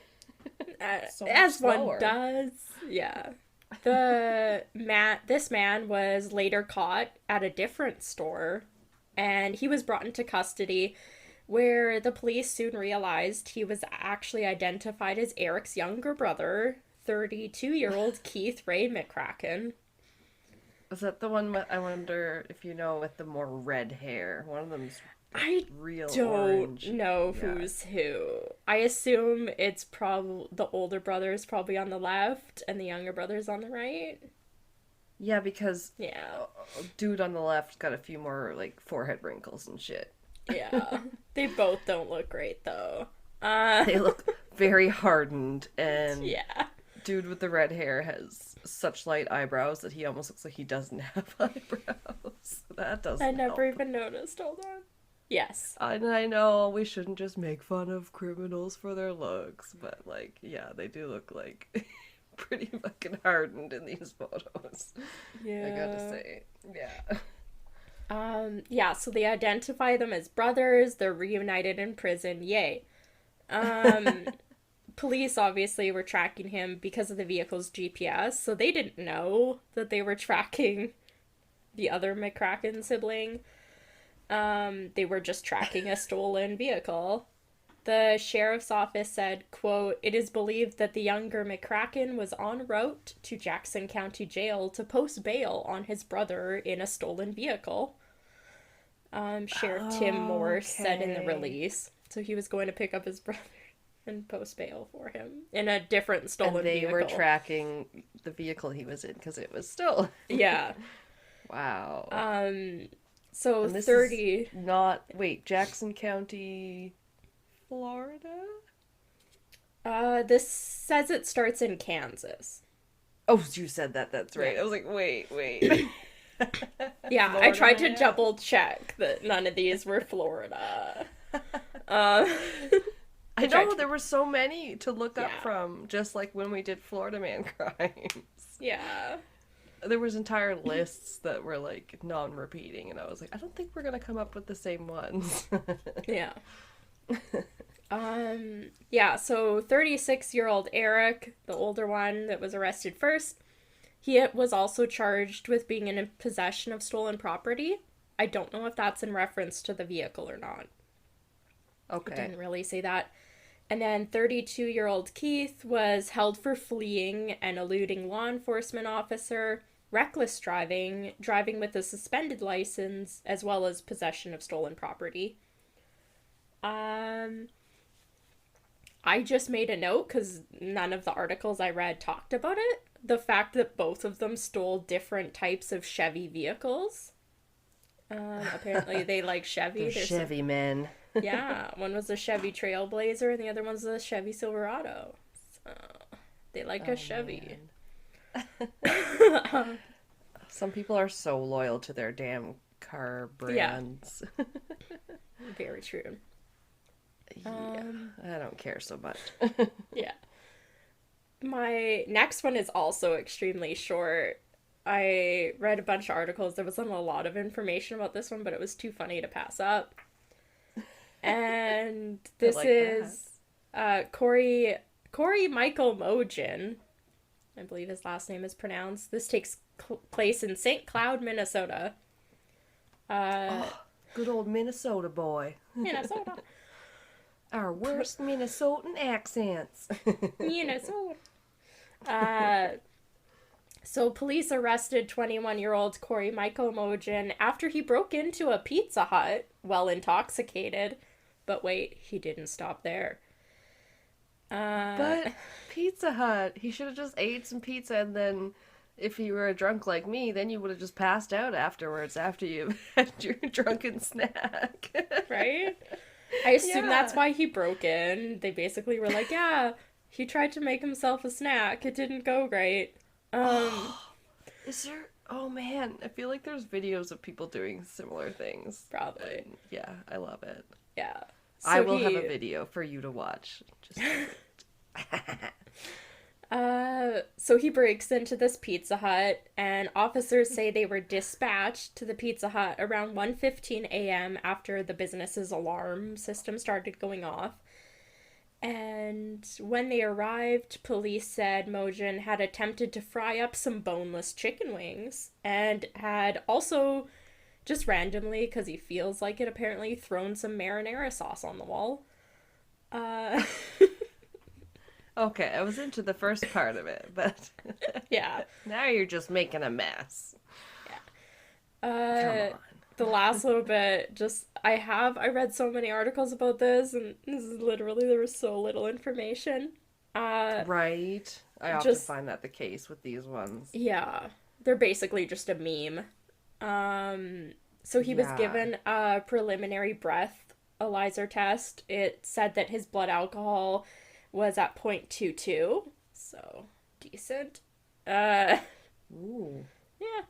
A: So
B: As
A: slower.
B: one does. Yeah. This man was later caught at a different store, and he was brought into custody, where the police soon realized he was actually identified as Eric's younger brother, 32-year-old Keith Ray McCracken.
A: Is that the one, I wonder if you know, with the more red hair? One of them's real orange.
B: Don't know who's who. I assume it's probably the older brother is probably on the left and the younger brother's on the right.
A: Yeah, because
B: Yeah.
A: dude on the left got a few more, like, forehead wrinkles and shit.
B: Yeah. They both don't look great, though.
A: They look very hardened, and
B: Yeah.
A: dude with the red hair has such light eyebrows that he almost looks like he doesn't have eyebrows. That doesn't
B: I never
A: help.
B: even noticed. Hold on. Yes.
A: And I know we shouldn't just make fun of criminals for their looks, but, like, yeah, they do look like pretty fucking hardened in these photos.
B: Yeah.
A: I gotta say. Yeah.
B: Yeah, so they identify them as brothers. They're reunited in prison. Yay. Police obviously were tracking him because of the vehicle's GPS, so they didn't know that they were tracking the other McCracken sibling. They were just tracking a stolen vehicle. The sheriff's office said, quote, "It is believed that the younger McCracken was en route to Jackson County Jail to post bail on his brother in a stolen vehicle." Sheriff Tim Moore said in the release. So he was going to pick up his brother and post bail for him in a different stolen
A: And they
B: vehicle.
A: were tracking the vehicle he was in because it was stolen.
B: Yeah.
A: Wow.
B: So
A: And this
B: 30...
A: Wait, Jackson County, Florida?
B: This says it starts in Kansas.
A: Oh, you said that. That's right.
B: Yeah.
A: I was like, wait.
B: Yeah, I
A: Florida
B: tried to
A: man?
B: double check that none of these were Florida.
A: I know there were so many to look up
B: Yeah.
A: from, just like when we did Florida Man crimes.
B: Yeah.
A: There was entire lists that were like non-repeating, and I was like, I don't think we're gonna come up with the same ones.
B: Yeah. Yeah, so 36-year-old Eric, the older one that was arrested first, He was also charged with being in possession of stolen property. I don't know if that's in reference to the vehicle or not.
A: Okay.
B: It didn't really say that. And then 32-year-old Keith was held for fleeing and eluding law enforcement officer, reckless driving, driving with a suspended license, as well as possession of stolen property. I just made a note because none of the articles I read talked about it. The fact that both of them stole different types of Chevy vehicles. Apparently they like Chevy.
A: They're Chevy men.
B: Yeah, one was a Chevy Trailblazer and the other one's a Chevy Silverado. So they like a Chevy.
A: Some people are so loyal to their damn car brands.
B: Yeah. Very true.
A: Yeah, I don't care so much.
B: Yeah. My next one is also extremely short. I read a bunch of articles. There wasn't a lot of information about this one, but it was too funny to pass up. And this
A: like
B: is Corey Michael Mojin. I believe his last name is pronounced. This takes place in St. Cloud, Minnesota.
A: Good old Minnesota boy.
B: Minnesota.
A: Our worst Minnesotan accents.
B: Minnesota. So police arrested 21-year-old Corey Michael Mojin after he broke into a Pizza Hut while intoxicated. But wait, he didn't stop there.
A: But Pizza Hut, he should have just ate some pizza, and then if you were a drunk like me, then you would have just passed out afterwards after you had your drunken snack.
B: Right? I assume that's why he broke in. They basically were like, yeah, he tried to make himself a snack. It didn't go great.
A: Is there... Oh, man. I feel like there's videos of people doing similar things.
B: Probably.
A: And yeah, I love it.
B: Yeah. So
A: I will have a video for you to watch. Just
B: so he breaks into this Pizza Hut, and officers say they were dispatched to the Pizza Hut around 1:15 a.m. after the business's alarm system started going off. And when they arrived, police said Mojin had attempted to fry up some boneless chicken wings and had also, just randomly, because he feels like it, apparently thrown some marinara sauce on the wall.
A: Okay, I was into the first part of it, but
B: yeah.
A: Now you're just making a mess.
B: Yeah.
A: Come on.
B: The last little bit, just, I read so many articles about this, and this is literally, there was so little information.
A: Right. I often find that the case with these ones.
B: Yeah. They're basically just a meme. So he was given a preliminary breath ELISA test. It said that his blood alcohol was at 0.22, so decent.
A: Ooh.
B: Yeah.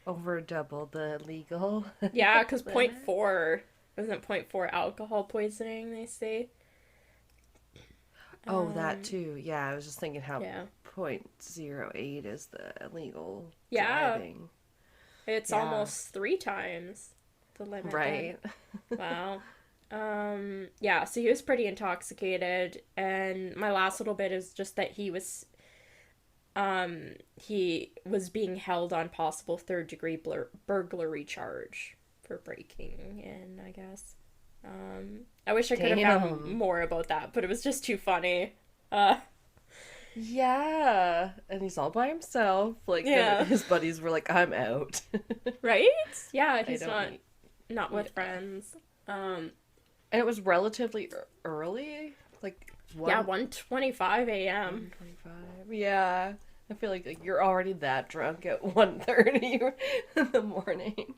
A: Over double the legal.
B: Yeah, because 0.4 isn't 0.4 alcohol poisoning, they say.
A: Oh, that too. Yeah, I was just thinking how 0.08 is the illegal driving.
B: It's almost 3 times the limit.
A: Right.
B: Wow. Yeah, so he was pretty intoxicated, and my last little bit is just that he was being held on possible third-degree burglary charge for breaking in, I guess. I wish I could have found more about that, but it was just too funny.
A: Yeah, and he's all by himself. Like, his buddies were like, I'm out.
B: Right? Yeah, he's not with friends.
A: And it was relatively early, like
B: 1:25 a.m.
A: 1:25. Yeah, I feel like you're already that drunk at 1:30 in the morning.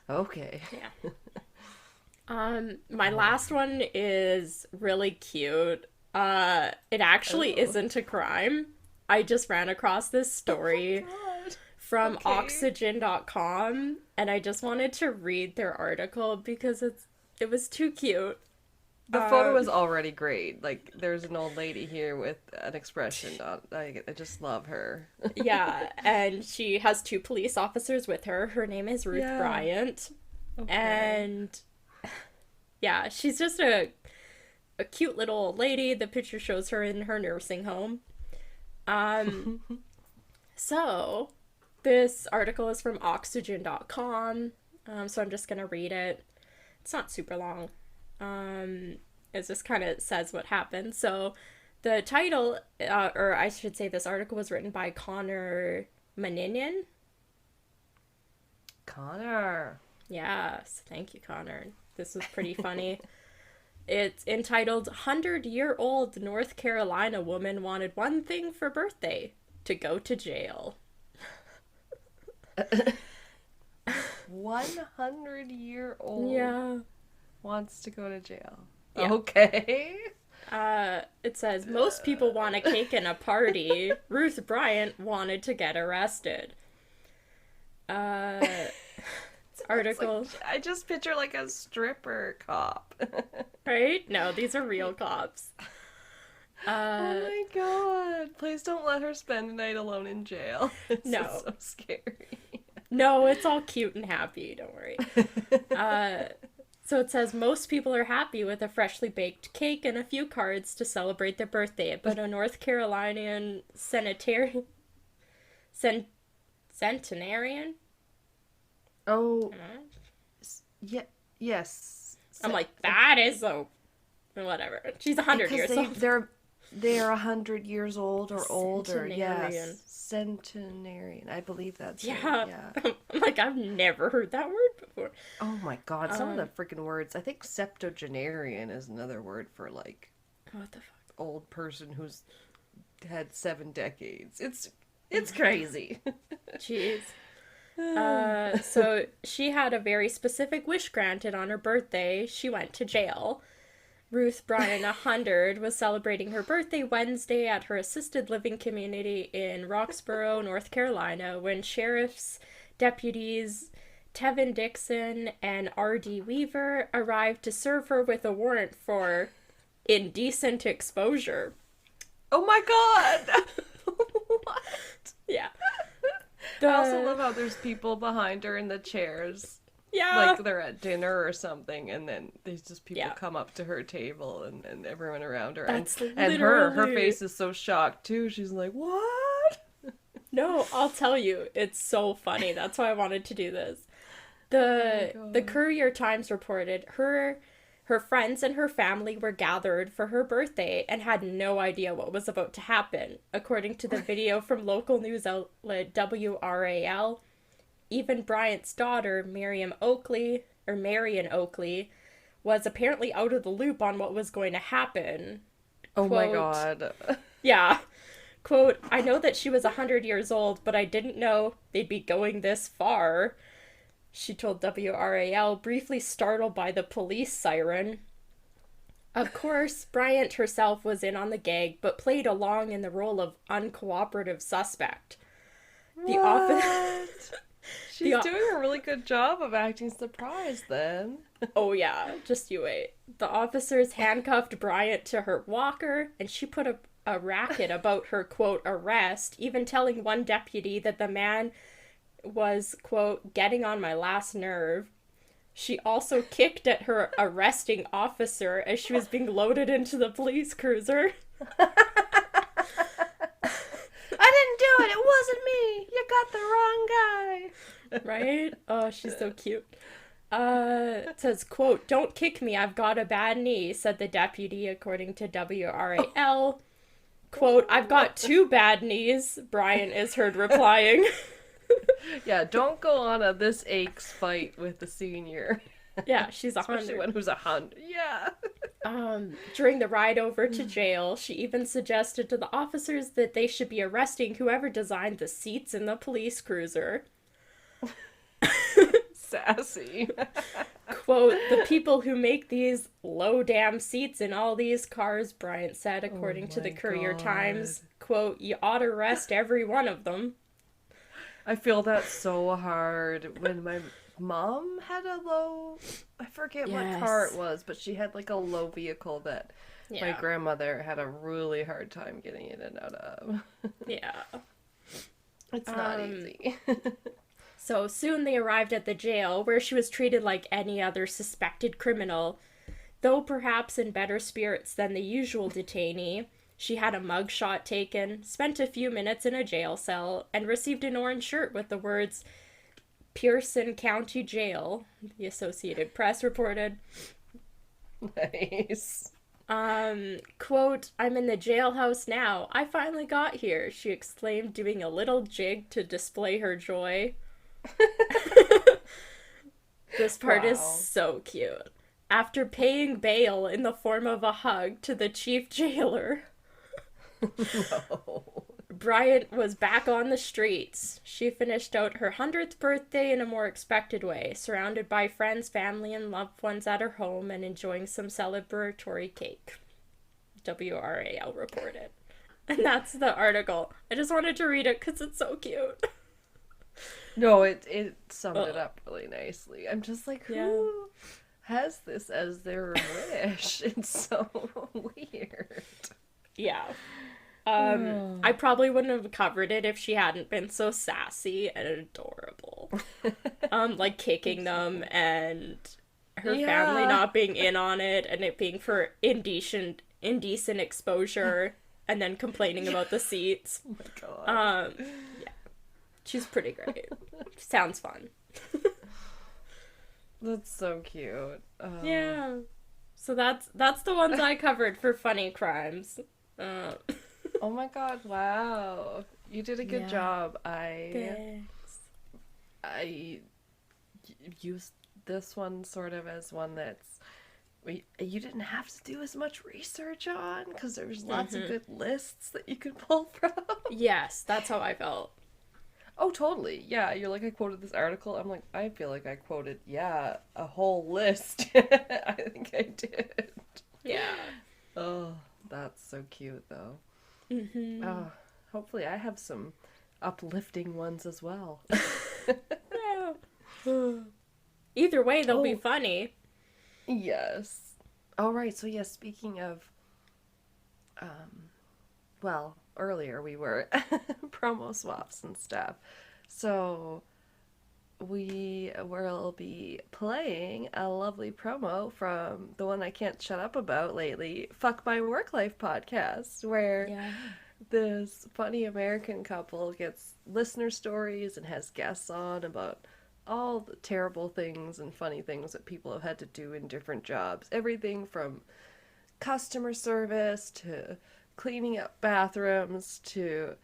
A: Okay.
B: Yeah. My last one is really cute. It actually isn't a crime. I just ran across this story from Oxygen.com, and I just wanted to read their article because it was too cute.
A: The photo is already great. Like, there's an old lady here with an expression on. I just love her.
B: Yeah, and she has 2 police officers with her. Her name is Ruth Bryant. Okay. And yeah, she's just a cute little old lady. The picture shows her in her nursing home. So, this article is from oxygen.com, so I'm just going to read it. It's not super long. It just kind of says what happened. So, the title, or I should say this article was written by Connor Maninian.
A: Connor.
B: Yes, thank you, Connor. This was pretty funny. It's entitled 100-Year-Old North Carolina Woman Wanted One Thing for Birthday, to go to jail.
A: 100-year-old
B: Yeah.
A: wants to go to jail.
B: Yeah.
A: Okay.
B: It says, most people want a cake and a party. Ruth Bryant wanted to get arrested. Article.
A: Like, I just picture like a stripper cop.
B: Right? No, these are real cops.
A: Oh my god. Please don't let her spend a night alone in jail. It's
B: No.
A: just so scary.
B: No, it's all cute and happy, don't worry. So it says, most people are happy with a freshly baked cake and a few cards to celebrate their birthday, but a North Carolinian centenarian?
A: Oh. Yeah. Yes.
B: I'm like, that is so... Whatever. She's 100 years old.
A: They're 100 years old or older.
B: Centenarian.
A: Yes. Centenarian. I believe that's it.
B: Yeah.
A: Yeah.
B: I'm like, I've never heard that word before.
A: Oh my god, some of the freaking words. I think septuagenarian is another word for like
B: What the fuck?
A: old person who's had 7 decades. It's crazy.
B: Jeez. So she had a very specific wish granted on her birthday. She went to jail. Ruth Bryan, 100, was celebrating her birthday Wednesday at her assisted living community in Roxborough, North Carolina, when sheriff's deputies Tevin Dixon and R.D. Weaver arrived to serve her with a warrant for indecent exposure.
A: Oh my god! What?
B: Yeah.
A: I also love how there's people behind her in the chairs.
B: Yeah.
A: Like they're at dinner or something, and then there's just people
B: Yeah.
A: come up to her table and everyone around her.
B: That's
A: and her
B: literally-
A: face is so shocked too. She's like, what?
B: No, I'll tell you, it's so funny. That's why I wanted to do this.
A: Oh
B: The Courier Times reported her friends and her family were gathered for her birthday and had no idea what was about to happen. According to the video from local news outlet WRAL, even Bryant's daughter, Marion Oakley, was apparently out of the loop on what was going to happen.
A: Oh my
B: Quote,
A: god.
B: Yeah. Quote, I know that she was 100 years old, but I didn't know they'd be going this far, she told WRAL, briefly startled by the police siren. Of course, Bryant herself was in on the gag, but played along in the role of uncooperative suspect.
A: She's doing a really good job of acting surprised then.
B: Oh yeah, just you wait. The officers handcuffed Bryant to her walker, and she put a racket about her, quote, arrest, even telling one deputy that the man was, quote, getting on my last nerve. She also kicked at her arresting officer as she was being loaded into the police cruiser.
A: I didn't do it! It wasn't me! You got the wrong guy!
B: Right? Oh, she's so cute. It says, quote, don't kick me, I've got a bad knee, said the deputy, according to WRAL. Quote, I've got 2 bad knees, Brian is heard replying.
A: Yeah, don't go on a this aches fight with the senior.
B: Yeah, she's 100.
A: Especially one who's 100. Yeah.
B: During the ride over to jail, she even suggested to the officers that they should be arresting whoever designed the seats in the police cruiser.
A: Sassy.
B: Quote, the people who make these low damn seats in all these cars, Bryant said, according to the Courier Times. Quote, you ought to arrest every one of them.
A: I feel that so hard. When my mom had a low, I forget what car it was, but she had like a low vehicle that my grandmother had a really hard time getting in and out of.
B: Yeah.
A: It's not easy.
B: So soon they arrived at the jail, where she was treated like any other suspected criminal. Though perhaps in better spirits than the usual detainee, She had a mugshot taken, spent a few minutes in a jail cell, and received an orange shirt with the words Pearson County Jail, the Associated Press reported.
A: Nice.
B: Quote, I'm in the jailhouse now. I finally got here, she exclaimed, doing a little jig to display her joy. This part is so cute. After paying bail in the form of a hug to the chief jailer,
A: No.
B: Bryant was back on the streets. She finished out her 100th birthday in a more expected way, surrounded by friends, family, and loved ones at her home and enjoying some celebratory cake. WRAL reported. And that's the article. I just wanted to read it because it's so cute.
A: No, it summed it up really nicely. I'm just like, who has this as their wish? It's so weird.
B: Yeah. I probably wouldn't have covered it if she hadn't been so sassy and adorable. Like kicking them and her family not being in on it and it being for indecent exposure and then complaining about the seats.
A: Oh my god.
B: Yeah. She's pretty great. Sounds fun.
A: That's so cute.
B: Yeah. So that's the ones I covered for funny crimes.
A: Oh my god, wow. You did a good job.
B: Thanks.
A: I used this one sort of as one that's you didn't have to do as much research on because there's lots of good lists that you could pull from.
B: Yes, that's how I felt.
A: Oh, totally. Yeah, you're like, I quoted this article. I'm like, I feel like I quoted, a whole list. I think I did.
B: Yeah.
A: Oh, that's so cute, though.
B: Mm-hmm.
A: Oh, hopefully I have some uplifting ones as well.
B: Yeah. Either way, they'll be funny.
A: Yes. All right. So, yes, speaking of, well, earlier we were promo swaps and stuff. So we will be playing a lovely promo from the one I can't shut up about lately, Fuck My Work Life podcast, where this funny American couple gets listener stories and has guests on about all the terrible things and funny things that people have had to do in different jobs. Everything from customer service to cleaning up bathrooms to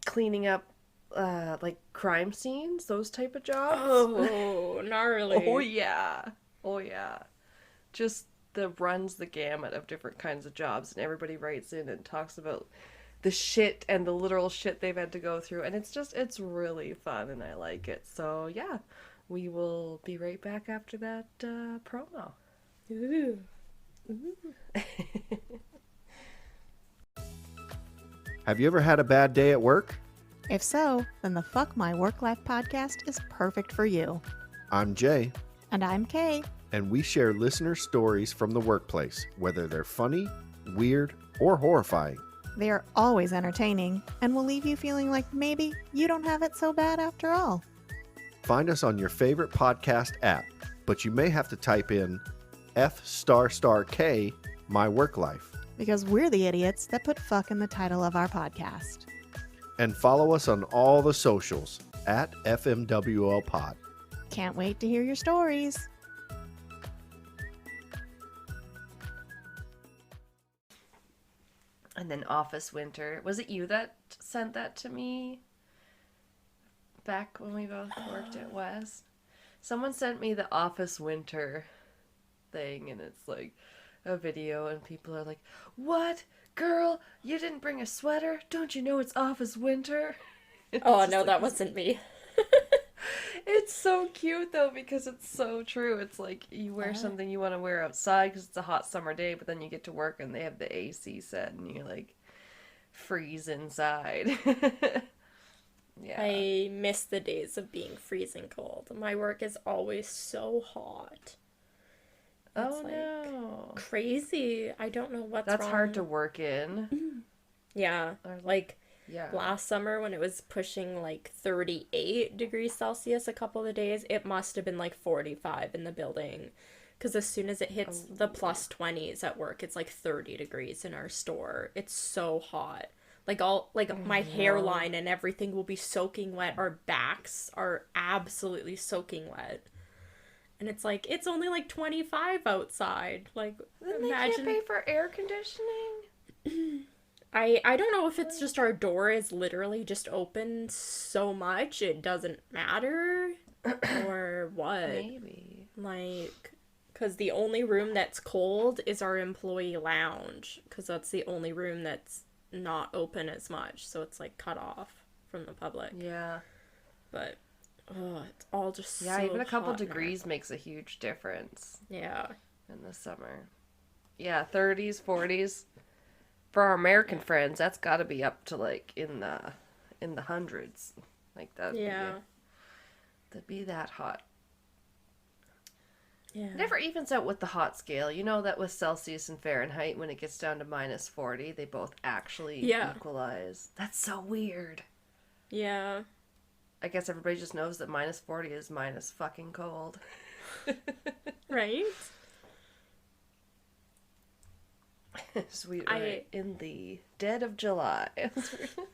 A: cleaning up like crime scenes, those type of jobs.
B: Oh, gnarly.
A: Oh yeah. Just runs the gamut of different kinds of jobs, and everybody writes in and talks about the shit and the literal shit they've had to go through, and it's really fun and I like it. So yeah, we will be right back after that promo.
B: Ooh.
C: Have you ever had a bad day at work?
D: If so, then the Fuck My Work Life podcast is perfect for you.
C: I'm Jay,
D: And I'm Kay.
C: and we share listener stories from the workplace, whether they're funny, weird, or horrifying.
D: They are always entertaining and will leave you feeling like maybe you don't have it so bad after all.
C: Find us on your favorite podcast app, but you may have to type in F***K My Work Life.
D: Because we're the idiots that put fuck in the title of our podcast.
C: And follow us on all the socials at FMWL Pod.
D: Can't wait to hear your stories.
A: And then Office Winter. Was it you that sent that to me back when we both worked at West? Someone sent me the Office Winter thing, and it's like a video, and people are like, "What? Girl, you didn't bring a sweater? Don't you know it's Office Winter?"
B: Oh, no, that wasn't me.
A: It's so cute, though, because it's so true. It's like you wear something you want to wear outside because it's a hot summer day, but then you get to work and they have the AC set and you like freeze inside. Yeah.
B: I miss the days of being freezing cold. My work is always so hot.
A: Oh,
B: like
A: no.
B: Crazy. I don't know what's
A: That's
B: wrong.
A: hard to work in.
B: Yeah. Like
A: Yeah.
B: last summer when it was pushing like 38 degrees Celsius a couple of days, it must have been like 45 in the building Because as soon as it hits the plus 20s at work, it's like 30 degrees in our store. It's so hot. My hairline and everything will be soaking wet. Our backs are absolutely soaking wet. And it's like, it's only like 25 outside. Like,
A: Then
B: imagine...
A: they can't pay for air conditioning?
B: I don't know if it's just our door is literally just open so much it doesn't matter. Or what.
A: Maybe.
B: Like... Because the only room that's cold is our employee lounge. Because that's the only room that's not open as much. So it's, like, cut off from the public.
A: Yeah.
B: But, it's all just so
A: Yeah, even a couple
B: hot
A: degrees
B: now.
A: makes a huge difference
B: Yeah.
A: in the summer. Yeah, 30s, 40s. For our American friends, that's got to be up to, like, in the hundreds. Like, that'd be that hot.
B: Yeah.
A: It never evens out with the hot scale. You know that with Celsius and Fahrenheit, when it gets down to minus 40, they both actually equalize. That's so weird.
B: Yeah.
A: I guess everybody just knows that minus 40 is minus fucking cold.
B: Right?
A: Sweet, right? In the dead of July. As we're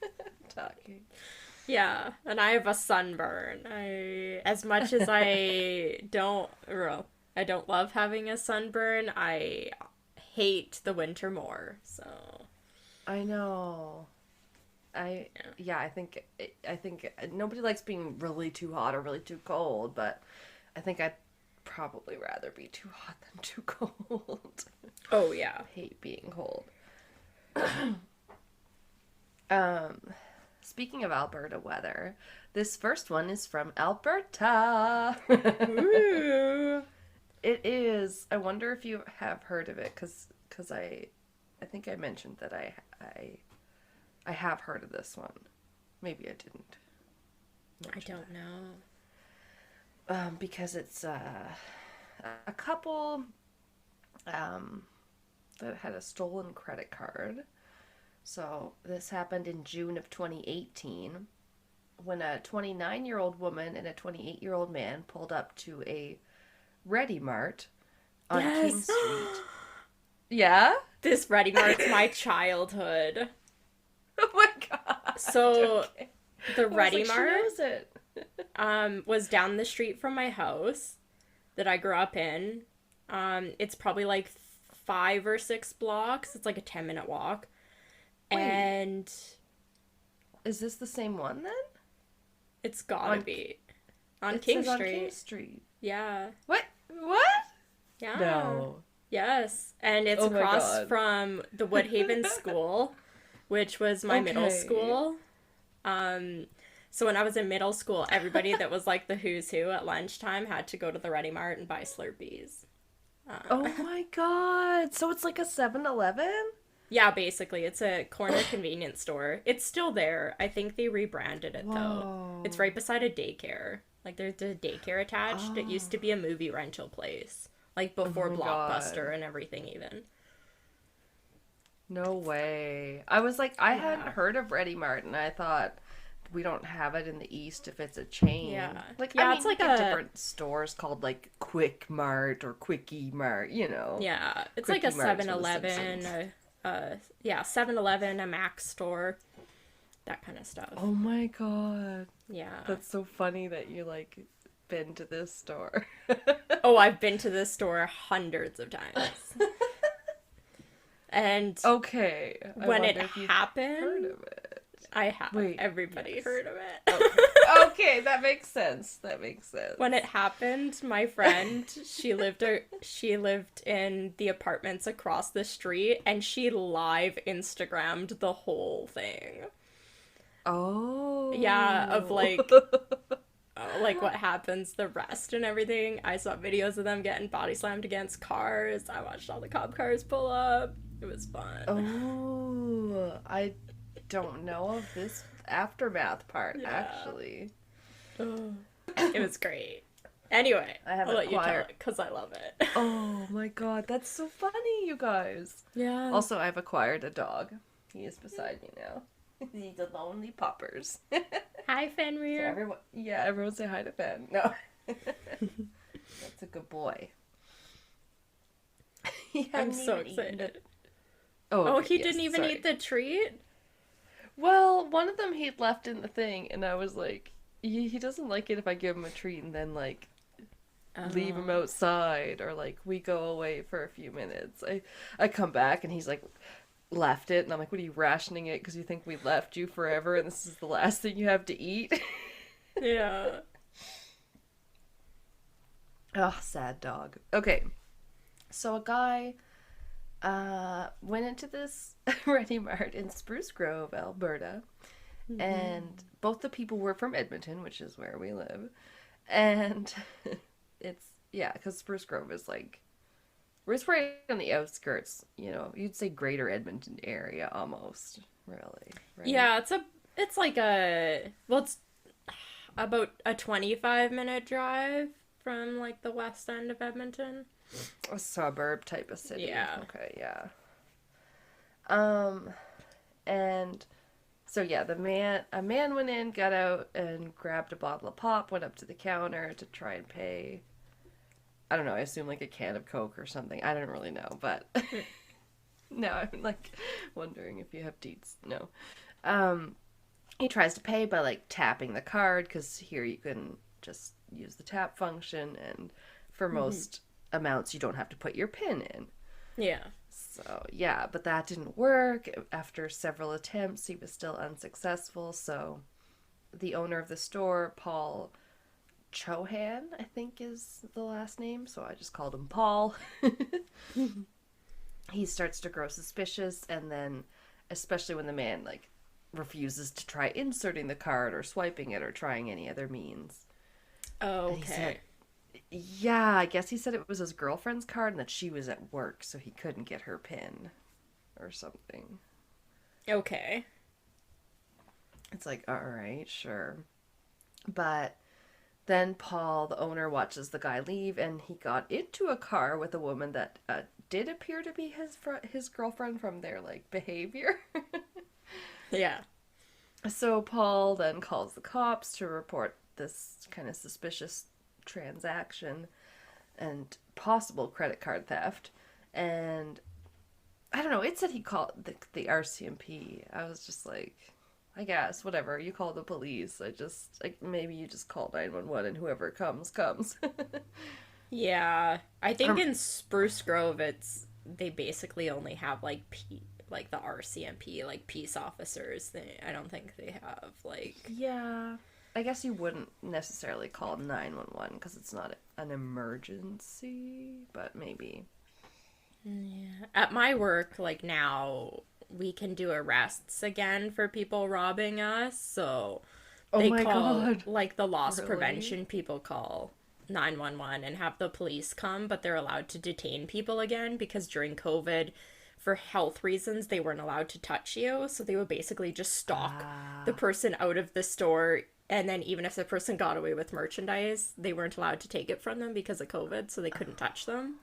A: talking.
B: Yeah, and I have a sunburn. As much as I don't love having a sunburn, I hate the winter more, so.
A: I know. I think nobody likes being really too hot or really too cold, but I think I'd probably rather be too hot than too cold.
B: Oh, yeah.
A: I hate being cold. Speaking of Alberta weather, this first one is from Alberta.
B: Ooh.
A: It is. I wonder if you have heard of it, because I think I mentioned that I have heard of this one. Maybe I didn't.
B: I don't know.
A: Because it's a couple that had a stolen credit card. So this happened in June of 2018 when a 29-year-old woman and a 28-year-old man pulled up to a Ready Mart on King Street. Yeah?
B: This Ready Mart's my childhood.
A: Oh my god.
B: So
A: Okay.
B: the Ready
A: She
B: Mart
A: knows it.
B: was down the street from my house that I grew up in. It's probably like 5 or 6 blocks. It's like a 10-minute walk.
A: Wait.
B: And
A: Is this the same one then?
B: it's gotta be. On
A: It
B: King
A: says
B: Street.
A: on King Street.
B: Yeah.
A: What?
B: Yeah.
A: No.
B: Yes. And it's
A: Oh my
B: across
A: God.
B: from the Woodhaven School, which was my middle
A: Okay.
B: school. So when I was in middle school, everybody that was like the who's who at lunchtime had to go to the Ready Mart and buy Slurpees.
A: Oh my god. So it's like a 7-Eleven?
B: Yeah, basically. It's a corner convenience store. It's still there. I think they rebranded it, though.
A: Whoa.
B: It's right beside a daycare. Like, there's a daycare attached. It used to be a movie rental place. Like, before
A: my
B: Blockbuster
A: God.
B: and everything, even.
A: No way. I was like, I hadn't heard of Ready Mart, and I thought we don't have it in the East if it's a chain.
B: Yeah.
A: Like,
B: Yeah,
A: I mean,
B: it's like
A: we get
B: a-
A: different stores called, like, Quick Mart or Quickie Mart, you know.
B: Yeah, it's like a
A: Quickie Marts for the
B: 7-Eleven,
A: Simpsons.
B: 7-Eleven, a Mac store, that kind of stuff.
A: Oh my god.
B: Yeah.
A: That's so funny that you, like, been to this store.
B: Oh, I've been to this store hundreds of times. And
A: Okay. I
B: when it
A: wonder if you've
B: happened,
A: heard of it.
B: I have.
A: Wait,
B: Everybody
A: yes.
B: heard of it.
A: Okay, that makes sense. That makes sense.
B: When it happened, my friend, she lived in the apartments across the street, and she live Instagrammed the whole thing.
A: Oh.
B: Yeah, of like what happens, the rest and everything. I saw videos of them getting body slammed against cars. I watched all the cop cars pull up. It was fun.
A: Oh, I don't know of this aftermath part,
B: Yeah.
A: actually.
B: It was great. Anyway,
A: I haven't
B: I'll let you tell
A: acquired-
B: it because I love it.
A: Oh my god, that's so funny, you guys.
B: Yeah.
A: Also, I've acquired a dog. He is beside me now. He's a lonely poppers.
B: Hi,
A: So
B: Fenrir.
A: everyone say hi to Ben. No. That's a good boy. He
B: I'm
A: hadn't
B: so
A: even eaten
B: excited.
A: it.
B: Oh,
A: okay,
B: he
A: yes,
B: didn't even
A: sorry.
B: eat the treat?
A: Well, one of them he'd left in the thing, and I was like, he doesn't like it if I give him a treat and then, like, leave him outside, or, like, we go away for a few minutes. I come back, and he's like, left it, and I'm like, what are you rationing it because you think we left you forever and this is the last thing you have to eat?
B: Yeah.
A: Oh, sad dog. Okay, so a guy went into this Ready Mart in Spruce Grove, Alberta, and both the people were from Edmonton, which is where we live, and it's, yeah, because Spruce Grove is like, we're just right on the outskirts, you know, you'd say greater Edmonton area almost, really, right?
B: Yeah, it's like it's about a 25-minute drive from, like, the west end of Edmonton.
A: A suburb type of city.
B: Yeah.
A: Okay, yeah. And so yeah, a man went in, got out, and grabbed a bottle of pop, went up to the counter to try and pay. I don't know, I assume like a can of Coke or something. I don't really know, but now I'm like wondering if you have deets. No. He tries to pay by like tapping the card, because here you can just use the tap function, and for most amounts you don't have to put your PIN in.
B: Yeah.
A: So, yeah, but that didn't work. After several attempts, he was still unsuccessful. So, the owner of the store, Paul Chohan, I think is the last name. So, I just called him Paul. He starts to grow suspicious. And then, especially when the man, like, refuses to try inserting the card or swiping it or trying any other means.
B: Oh,
A: And he
B: okay.
A: said, yeah, I guess he said it was his girlfriend's card and that she was at work, so he couldn't get her PIN or something.
B: Okay.
A: It's like, all right, sure. But then Paul, the owner, watches the guy leave, and he got into a car with a woman that did appear to be his girlfriend from their, like, behavior.
B: Yeah.
A: So Paul then calls the cops to report this kind of suspicious transaction and possible credit card theft. And I don't know, it said he called the RCMP. I was just like, I guess, whatever, you call the police. Maybe you just call 911 and whoever comes.
B: Yeah. I think in Spruce Grove they basically only have like the RCMP, like peace officers. I don't think they have like.
A: Yeah. I guess you wouldn't necessarily call 911 because it's not an emergency, but maybe.
B: Yeah. At my work, like now, we can do arrests again for people robbing us. So
A: Oh
B: they
A: my
B: call,
A: God.
B: like the loss
A: Really?
B: prevention people call 911 and have the police come, but they're allowed to detain people again because during COVID, for health reasons, they weren't allowed to touch you. So they would basically just stalk the person out of the store. And then even if the person got away with merchandise, they weren't allowed to take it from them because of COVID, so they couldn't touch them.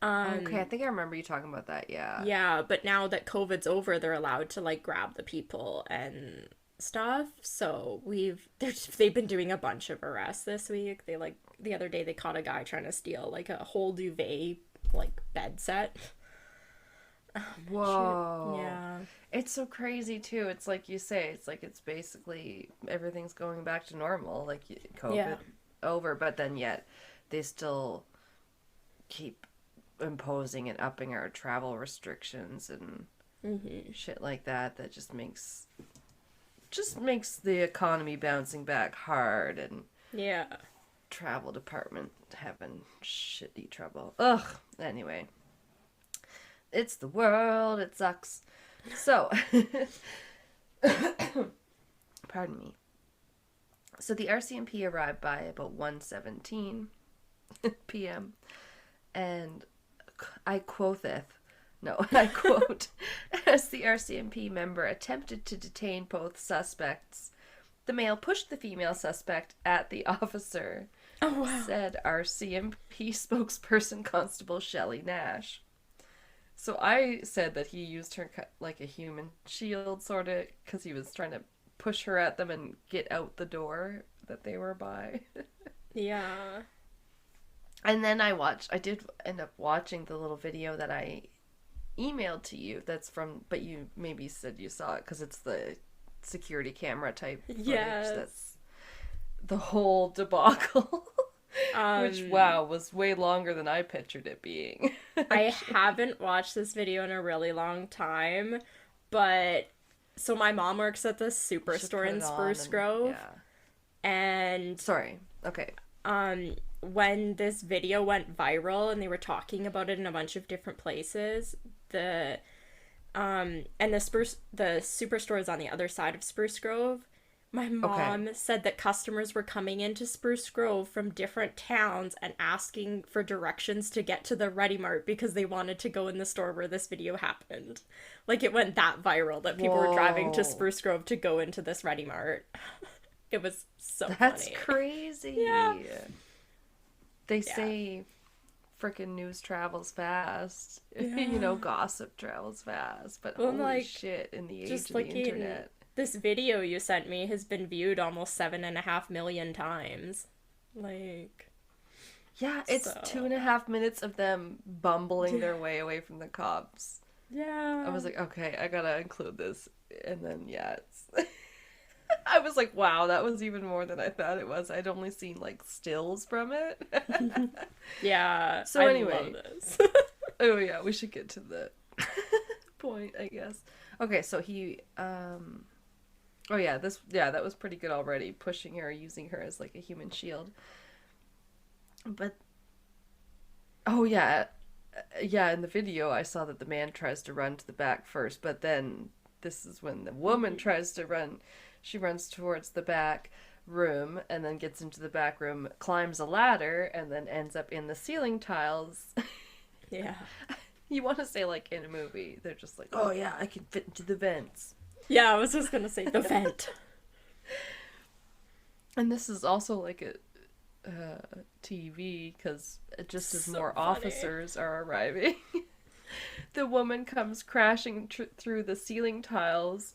A: Okay, I think I remember you talking about that, yeah.
B: Yeah, but now that COVID's over, they're allowed to like grab the people and stuff. So they've been doing a bunch of arrests this week. They like the other day they caught a guy trying to steal like a whole duvet like bed set.
A: Whoa.
B: Yeah.
A: It's so crazy, too. It's like you say, it's like it's basically everything's going back to normal, like COVID over, but then yet they still keep imposing and upping our travel restrictions and shit like that just makes the economy bouncing back hard, and
B: Yeah.
A: travel department having shitty trouble. Ugh. Anyway. It's the world. It sucks. So, pardon me. So the RCMP arrived by about 1:17 p.m. and I quoth, as the RCMP member attempted to detain both suspects, the male pushed the female suspect at the officer,
B: Oh, wow.
A: said RCMP spokesperson Constable Shelley Nash. So I said that he used her like a human shield, sort of, because he was trying to push her at them and get out the door that they were by.
B: Yeah.
A: And then I did end up watching the little video that I emailed to you. That's from, but you maybe said you saw it because it's the security camera type footage.
B: Yes.
A: That's the whole debacle. Which, wow, was way longer than I pictured it being.
B: I haven't watched this video in a really long time, but so my mom works at this superstore in Spruce Grove.
A: Yeah.
B: And
A: Sorry. Okay.
B: when this video went viral and they were talking about it in a bunch of different places, the superstore is on the other side of Spruce Grove. My mom said that customers were coming into Spruce Grove from different towns and asking for directions to get to the Ready Mart because they wanted to go in the store where this video happened. Like, it went that viral that people were driving to Spruce Grove to go into this Ready Mart. It was so
A: That's
B: funny.
A: crazy.
B: Yeah.
A: They say freaking news travels fast.
B: Yeah.
A: You know, gossip travels fast. But
B: Well,
A: holy
B: like,
A: shit, in the age
B: just
A: of the
B: looking-
A: internet.
B: This video you sent me has been viewed almost 7.5 million times. Like,
A: Yeah, it's
B: So-
A: 2.5 minutes of them bumbling their way away from the cops.
B: yeah.
A: I was like, okay, I gotta include this. And then, yeah, it's... I was like, wow, that was even more than I thought it was. I'd only seen, like, stills from it.
B: Yeah.
A: So
B: I
A: anyway.
B: love this.
A: Oh, yeah, we should get to the point, I guess. Okay, so he, Oh, yeah, that was pretty good already, pushing her, using her as, like, a human shield. But... Oh, yeah. Yeah, in the video, I saw that the man tries to run to the back first, but then this is when the woman tries to run. She runs towards the back room and then gets into the back room, climbs a ladder, and then ends up in the ceiling tiles.
B: Yeah.
A: You want to say, like, in a movie, they're just like, oh, yeah, I can fit into the vents.
B: Yeah, I was just gonna say the vent.
A: And this is also, like, a TV, because just as
B: So
A: more
B: funny.
A: officers are arriving, the woman comes crashing through the ceiling tiles.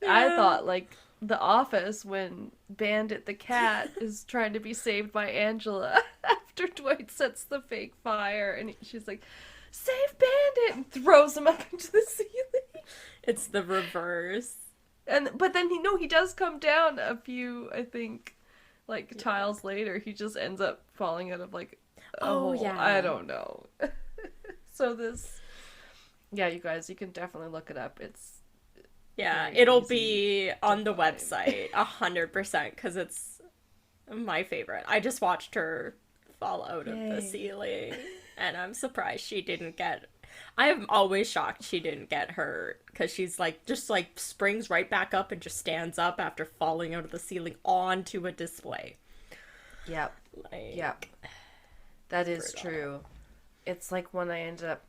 A: I
B: Yeah.
A: thought, like, The Office when Bandit the cat is trying to be saved by Angela after Dwight sets the fake fire, and she's like, save Bandit, and throws him up into the ceiling.
B: It's the reverse.
A: But then he does come down a few, I think, like, tiles later. He just ends up falling out of, like, a hole.
B: yeah.
A: I don't know. So this, yeah, you guys, you can definitely look it up. It's
B: Yeah,
A: very
B: it'll
A: easy
B: be on the
A: find.
B: website 100% because it's my favorite. I just watched her fall out of
A: Yay.
B: the ceiling, and I'm surprised she didn't get. I am always shocked she didn't get hurt because she's like just like springs right back up and just stands up after falling out of the ceiling onto a display.
A: Yep.
B: Like,
A: Yep. That is
B: Brutal.
A: true. It's like when I ended up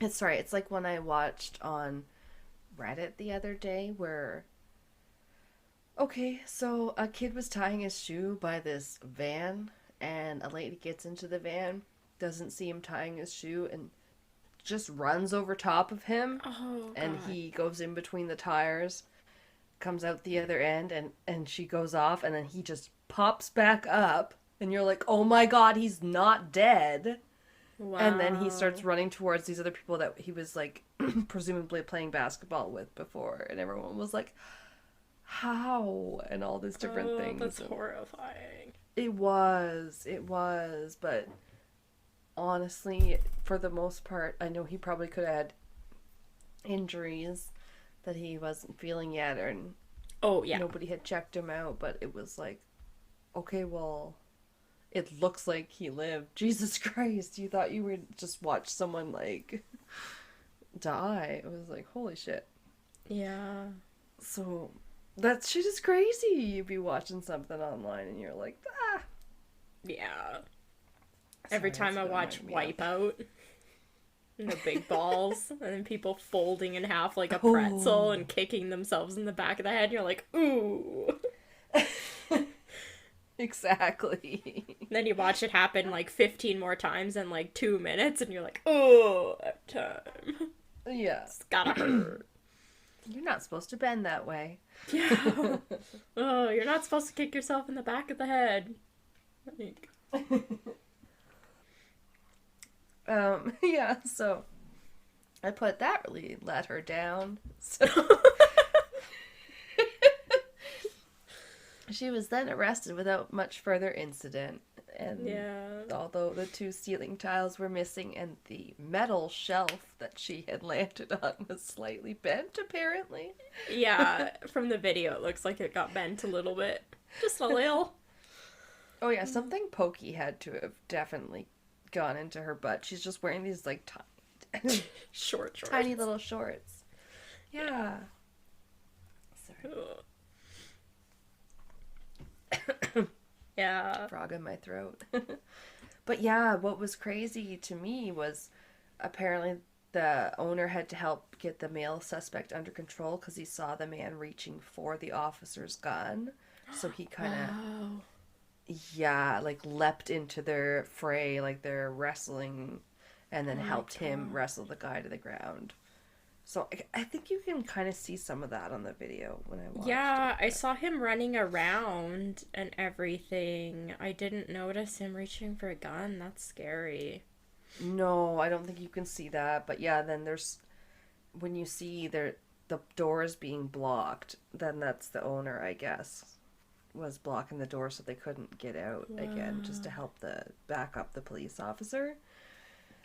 A: it's like when I watched on Reddit the other day where so a kid was tying his shoe by this van and a lady gets into the van, doesn't see him tying his shoe and just runs over top of him.
B: Oh,
A: And
B: God.
A: he goes in between the tires, comes out the other end, and she goes off, and then he just pops back up, and you're like, oh my god, he's not dead.
B: Wow.
A: And then he starts running towards these other people that he was, like, presumably playing basketball with before, and everyone was like, how? And all these different things.
B: That's
A: And
B: horrifying.
A: it was, but honestly, for the most part, I know he probably could have had injuries that he wasn't feeling yet, or
B: Oh, yeah.
A: nobody had checked him out, but it was like, okay, well, it looks like he lived. Jesus Christ, you thought you would just watch someone, like, die. It was like, holy shit.
B: Yeah.
A: So, that shit is crazy. You'd be watching something online and you're like, ah.
B: Yeah. Every
A: Sorry,
B: time I
A: that's
B: watch
A: gonna wind me up.
B: Wipeout, and the big balls, and then people folding in half like a pretzel and kicking themselves in the back of the head, you're like, ooh.
A: Exactly.
B: Then you watch it happen like 15 more times in like 2 minutes, and you're like, oh, that time.
A: Yeah.
B: It's gotta hurt.
A: You're not supposed to bend that way.
B: Yeah. Oh, you're not supposed to kick yourself in the back of the head. Like,
A: Yeah, so I put that really let her down. So she was then arrested without much further incident. And although the 2 ceiling tiles were missing and the metal shelf that she had landed on was slightly bent, apparently.
B: Yeah, from the video it looks like it got bent a little bit. Just a little.
A: Oh yeah, something pokey had to have definitely gone into her butt. She's just wearing these like
B: shorts.
A: Tiny little shorts. Yeah. Sorry.
B: Yeah.
A: Frog in my throat. But yeah, what was crazy to me was apparently the owner had to help get the male suspect under control because he saw the man reaching for the officer's gun. So he kind of, like leapt into their fray, like they're wrestling, and then helped him wrestle the guy to the ground. So I think you can kind of see some of that on the video when I watched it.
B: Yeah, I saw him running around and everything. I didn't notice him reaching for a gun. That's scary.
A: No, I don't think you can see that. But yeah, then when you see the doors being blocked, then that's the owner, I guess, was blocking the door so they couldn't get out again, just to help back up the police officer.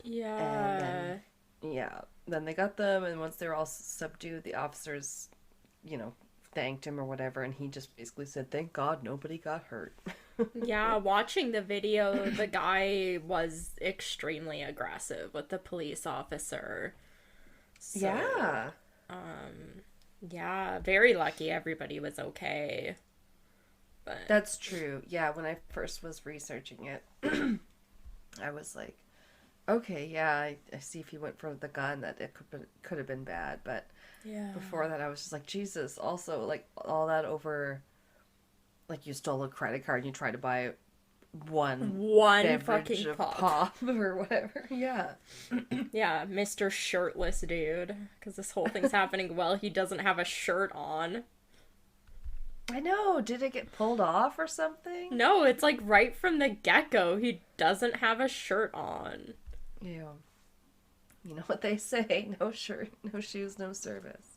B: Yeah.
A: And then they got them, and once they were all subdued, the officers, thanked him or whatever, and he just basically said, "Thank God nobody got hurt."
B: Yeah, watching the video, the guy was extremely aggressive with the police officer. So,
A: yeah.
B: Yeah, very lucky everybody was okay. But
A: That's true. Yeah, when I first was researching it, I was like, okay, yeah, I see if he went for the gun that it could have been bad, but before that I was just like, Jesus, also, like, all that over, like, you stole a credit card and you tried to buy one
B: fucking
A: pop or whatever. Yeah.
B: Yeah, Mr. Shirtless dude, because this whole thing's happening while he doesn't have a shirt on.
A: I know. Did it get pulled off or something?
B: No, it's like right from the get-go, he doesn't have a shirt on.
A: Yeah. You know what they say, no shirt, no shoes, no service.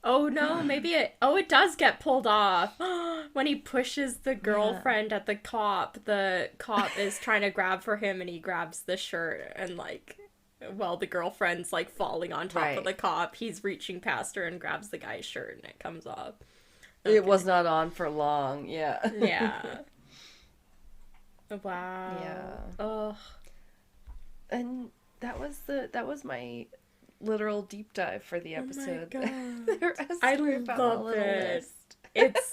B: Oh no, maybe it does get pulled off. When he pushes the girlfriend at the cop is trying to grab for him and he grabs the shirt and like, while the girlfriend's like falling on top of the cop, he's reaching past her and grabs the guy's shirt and it comes off. Okay.
A: It was not on for long, yeah.
B: Yeah. Wow.
A: Yeah.
B: Ugh.
A: And that was my literal deep dive for the episode.
B: Oh my God.
A: The rest
B: I
A: were about a
B: love
A: little
B: it.
A: list.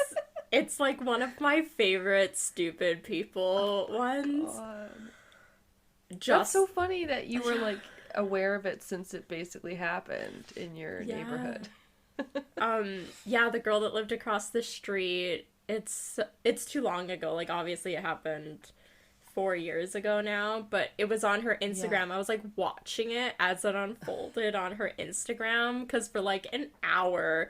B: It's like one of my favorite stupid people ones.
A: That's so funny that you were like aware of it since it basically happened in your neighborhood.
B: Yeah, the girl that lived across the street. It's too long ago. Like, obviously it happened 4 years ago now, but it was on her Instagram. Yeah. I was like watching it as it unfolded on her Instagram, because for like an hour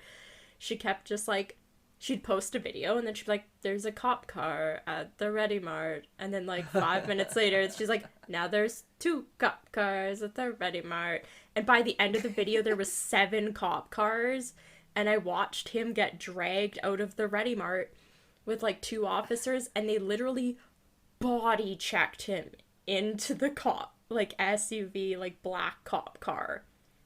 B: she kept just like, she'd post a video and then she'd be like, there's a cop car at the Ready Mart, and then like 5 minutes later she's like, now there's 2 cop cars at the Ready Mart, and by the end of the video there was 7 cop cars, and I watched him get dragged out of the Ready Mart with like 2 officers, and they literally body checked him into the cop, like SUV, like black cop car.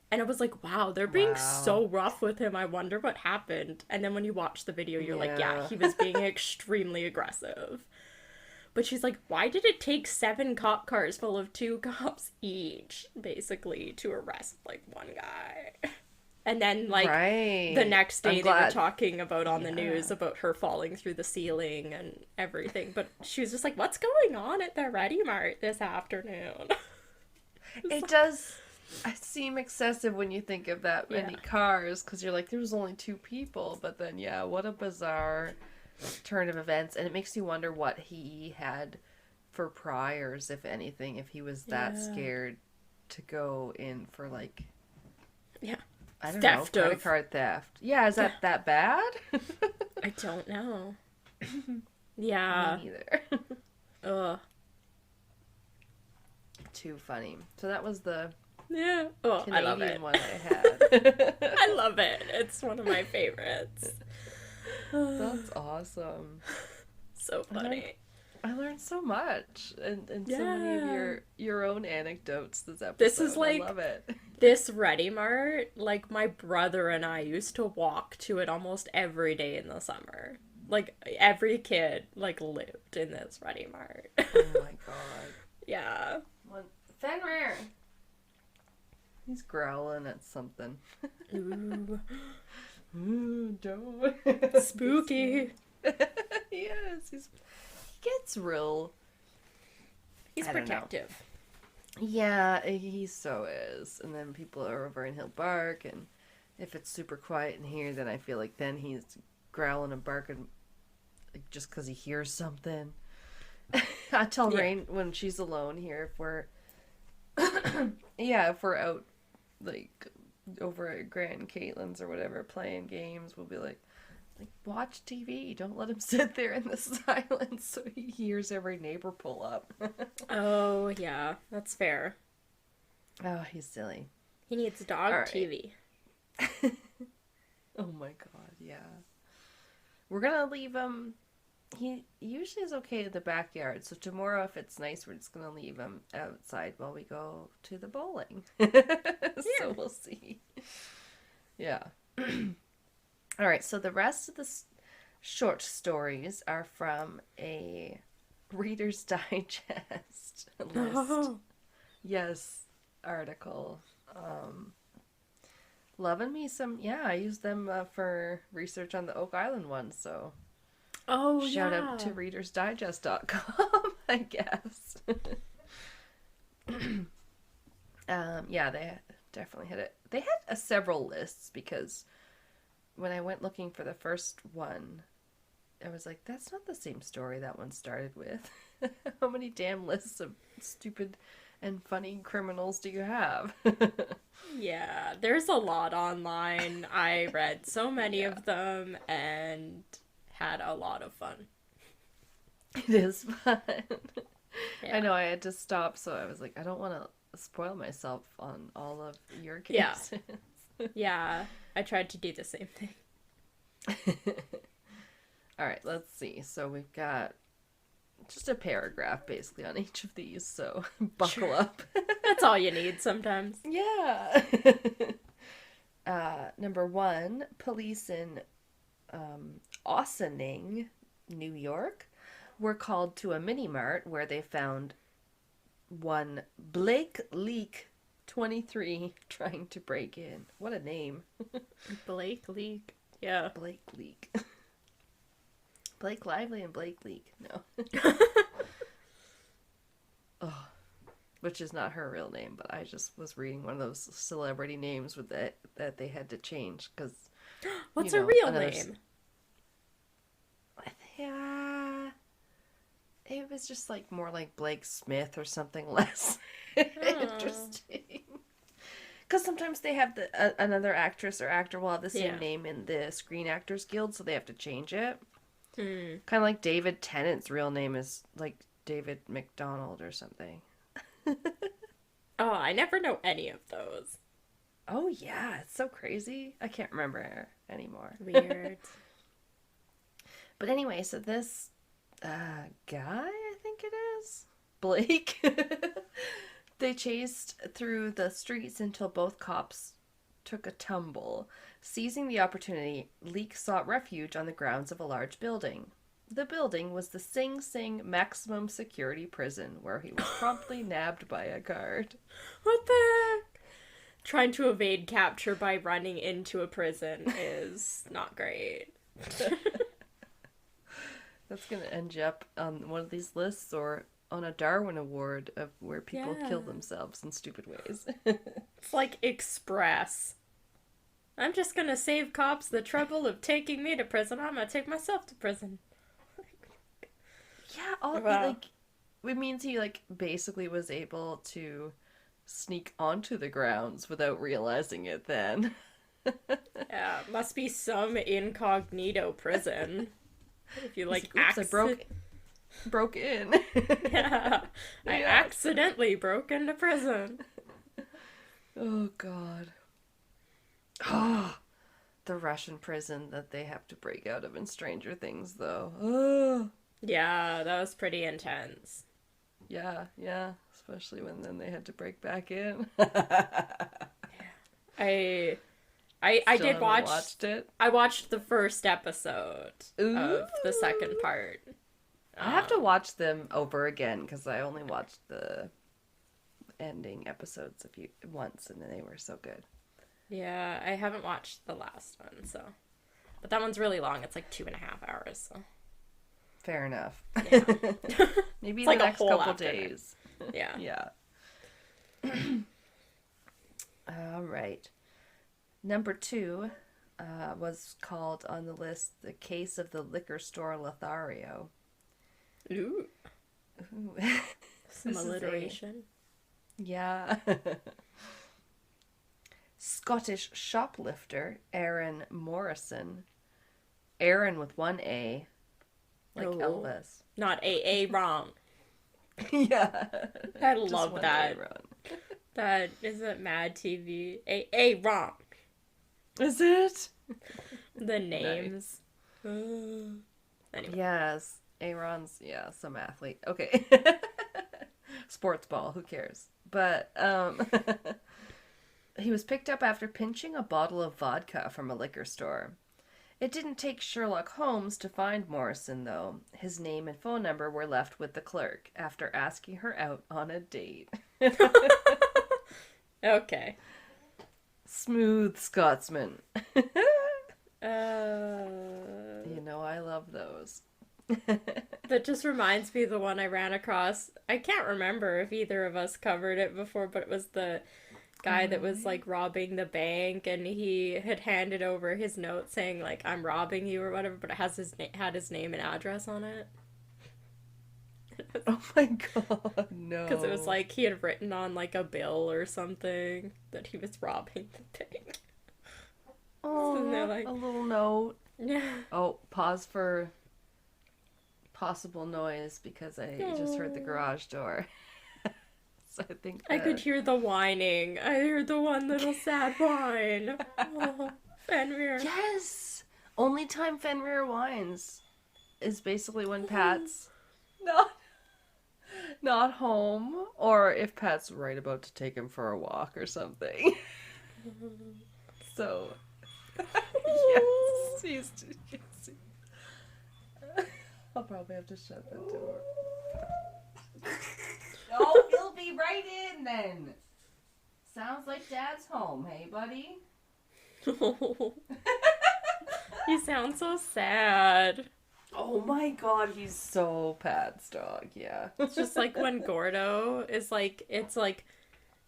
B: And I was like, wow, they're being so rough with him. I wonder what happened. And then when you watch the video, you're like, yeah, he was being extremely aggressive. But she's like, why did it take 7 cop cars full of 2 cops each, basically, to arrest like one guy? And then, like, the next day they were talking about on the news about her falling through the ceiling and everything. But she was just like, what's going on at the Ready Mart this afternoon?
A: It does seem excessive when you think of that many cars, because you're like, there was only 2 people. But then, what a bizarre turn of events. And it makes you wonder what he had for priors, if anything, if he was that scared to go in for, like...
B: Yeah.
A: I don't know, credit card theft. Yeah, is that bad?
B: I don't know. Yeah.
A: Me neither.
B: Ugh.
A: Too funny. So that was the
B: Yeah. Oh, I love
A: Canadian
B: it.
A: one I had.
B: I love it. It's one of my favorites.
A: That's awesome.
B: So funny.
A: I learned so much and so many of your own anecdotes this episode.
B: This is like
A: I love it.
B: This Ready Mart, like my brother and I used to walk to it almost every day in the summer. Like every kid like lived in this Ready Mart.
A: Oh my god.
B: Yeah.
A: Fenrir. He's growling at something.
B: Ooh.
A: Ooh, don't.
B: Spooky.
A: Yes, he gets real.
B: He's
A: I don't know.
B: protective.
A: Yeah, he so is. And then people are over and he'll bark, and if it's super quiet in here, then I feel like then he's growling and barking like, just because he hears something. I tell Rain when she's alone here, if we're if we're out like over at Grand Caitlin's or whatever playing games, we'll be like watch TV. Don't let him sit there in the silence so he hears every neighbor pull up.
B: Oh, yeah. That's fair.
A: Oh, he's silly.
B: He needs dog
A: All right.
B: TV.
A: Oh my god, yeah. We're gonna leave him. He usually is okay in the backyard, so tomorrow, if it's nice, we're just gonna leave him outside while we go to the bowling. So we'll see. Yeah. All right, so the rest of the short stories are from a Reader's Digest list. Yes, article. Loving me some, I used them for research on the Oak Island one, so shout out to readersdigest.com, I guess. They definitely had it. They had several lists because when I went looking for the first one, I was like, that's not the same story that one started with. How many damn lists of stupid and funny criminals do you have?
B: Yeah, there's a lot online. I read so many of them and had a lot of fun.
A: It is fun.
B: Yeah.
A: I know I had to stop, so I was like, I don't want to spoil myself on all of your cases.
B: Yeah, I tried to do the same thing.
A: All right, let's see. So we've got just a paragraph basically on each of these, so buckle up.
B: That's all you need sometimes.
A: Yeah. Number 1, police in Ossining, New York, were called to a mini-mart where they found one Blake Leak, 23, trying to break in. What a name.
B: Blake Leak. Yeah.
A: Blake Leak. Blake Lively and Blake Leak. No. Oh, which is not her real name, but I just was reading one of those celebrity names with that they had to change because.
B: What's her real name?
A: Yeah, it was just like more like Blake Smith or something less interesting. Because sometimes they have another actress or actor will have the same name in the Screen Actors Guild, so they have to change it. Kind of like David Tennant's real name is like David McDonald or something.
B: Oh, I never know any of those.
A: Oh yeah, it's so crazy. I can't remember anymore.
B: Weird.
A: But anyway, so this guy, I think it is, Blake, they chased through the streets until both cops took a tumble. Seizing the opportunity, Leak sought refuge on the grounds of a large building. The building was the Sing Sing maximum security prison, where he was promptly nabbed by a guard.
B: What the heck? Trying to evade capture by running into a prison is not great.
A: That's going to end you up on one of these lists or on a Darwin Award of where people kill themselves in stupid ways.
B: It's like Express. I'm just gonna save cops the trouble of taking me to prison. I'm gonna take myself to prison.
A: Yeah, it means he basically was able to sneak onto the grounds without realizing it then.
B: Yeah, must be some incognito prison. If you
A: He's
B: like,
A: oops, I broke in.
B: Yeah, I
A: Yeah.
B: accidentally broke into prison.
A: Oh God. Oh, the Russian prison that they have to break out of in Stranger Things, though. Oh.
B: Yeah, that was pretty intense.
A: Yeah, yeah. Especially when then they had to break back in.
B: I
A: Still
B: did
A: haven't
B: watch.
A: watched it.
B: I watched the first episode of the second part.
A: I have to watch them over again because I only watched the ending episodes once, and they were so good.
B: Yeah, I haven't watched the last one, so. But that one's really long. It's like 2.5 hours, so.
A: Fair enough.
B: Yeah.
A: Maybe
B: It's
A: the
B: like a
A: next
B: whole
A: couple
B: afternoon.
A: days.
B: Yeah.
A: Yeah. All right. Number 2 was called on the list The Case of the Liquor Store Lothario.
B: Ooh.
A: Ooh.
B: Some
A: This is
B: alliteration.
A: Yeah. Scottish shoplifter Aaron Morrison. Aaron with one A. Like
B: Oh.
A: Elvis.
B: Not AA wrong.
A: Yeah.
B: I
A: Just
B: love
A: one
B: that.
A: A wrong.
B: That isn't Mad TV. AA wrong.
A: Is it?
B: The names. Anyway.
A: Yes. Aaron's, yeah, some athlete. Okay. Sports ball, who cares? But, he was picked up after pinching a bottle of vodka from a liquor store. It didn't take Sherlock Holmes to find Morrison, though. His name and phone number were left with the clerk after asking her out on a date.
B: Okay.
A: Smooth Scotsman.
B: Uh,
A: You know, I love those.
B: that just reminds me of the one I ran across. I can't remember if either of us covered it before, but it was the guy that was like robbing the bank, and he had handed over his note saying like "I'm robbing you" or whatever, but it has had his name and address on it.
A: Oh my god, no.
B: Because it was like he had written on like a bill or something that he was robbing the bank.
A: Oh,
B: And they're like-
A: a little note.
B: Yeah.
A: Oh, pause for possible noise because I just heard the garage door. So I think
B: I could hear the whining. I heard the one little sad whine. Oh, Fenrir.
A: Yes! Only time Fenrir whines is basically when Pat's not home, or if Pat's right about to take him for a walk or something. So, yes, he's. I'll probably have to shut the door. No, he'll be right in then. Sounds like Dad's home, hey, buddy?
B: You sound so sad.
A: Oh my god, he's so Pat's dog, yeah.
B: It's just like when Gordo is like, it's like,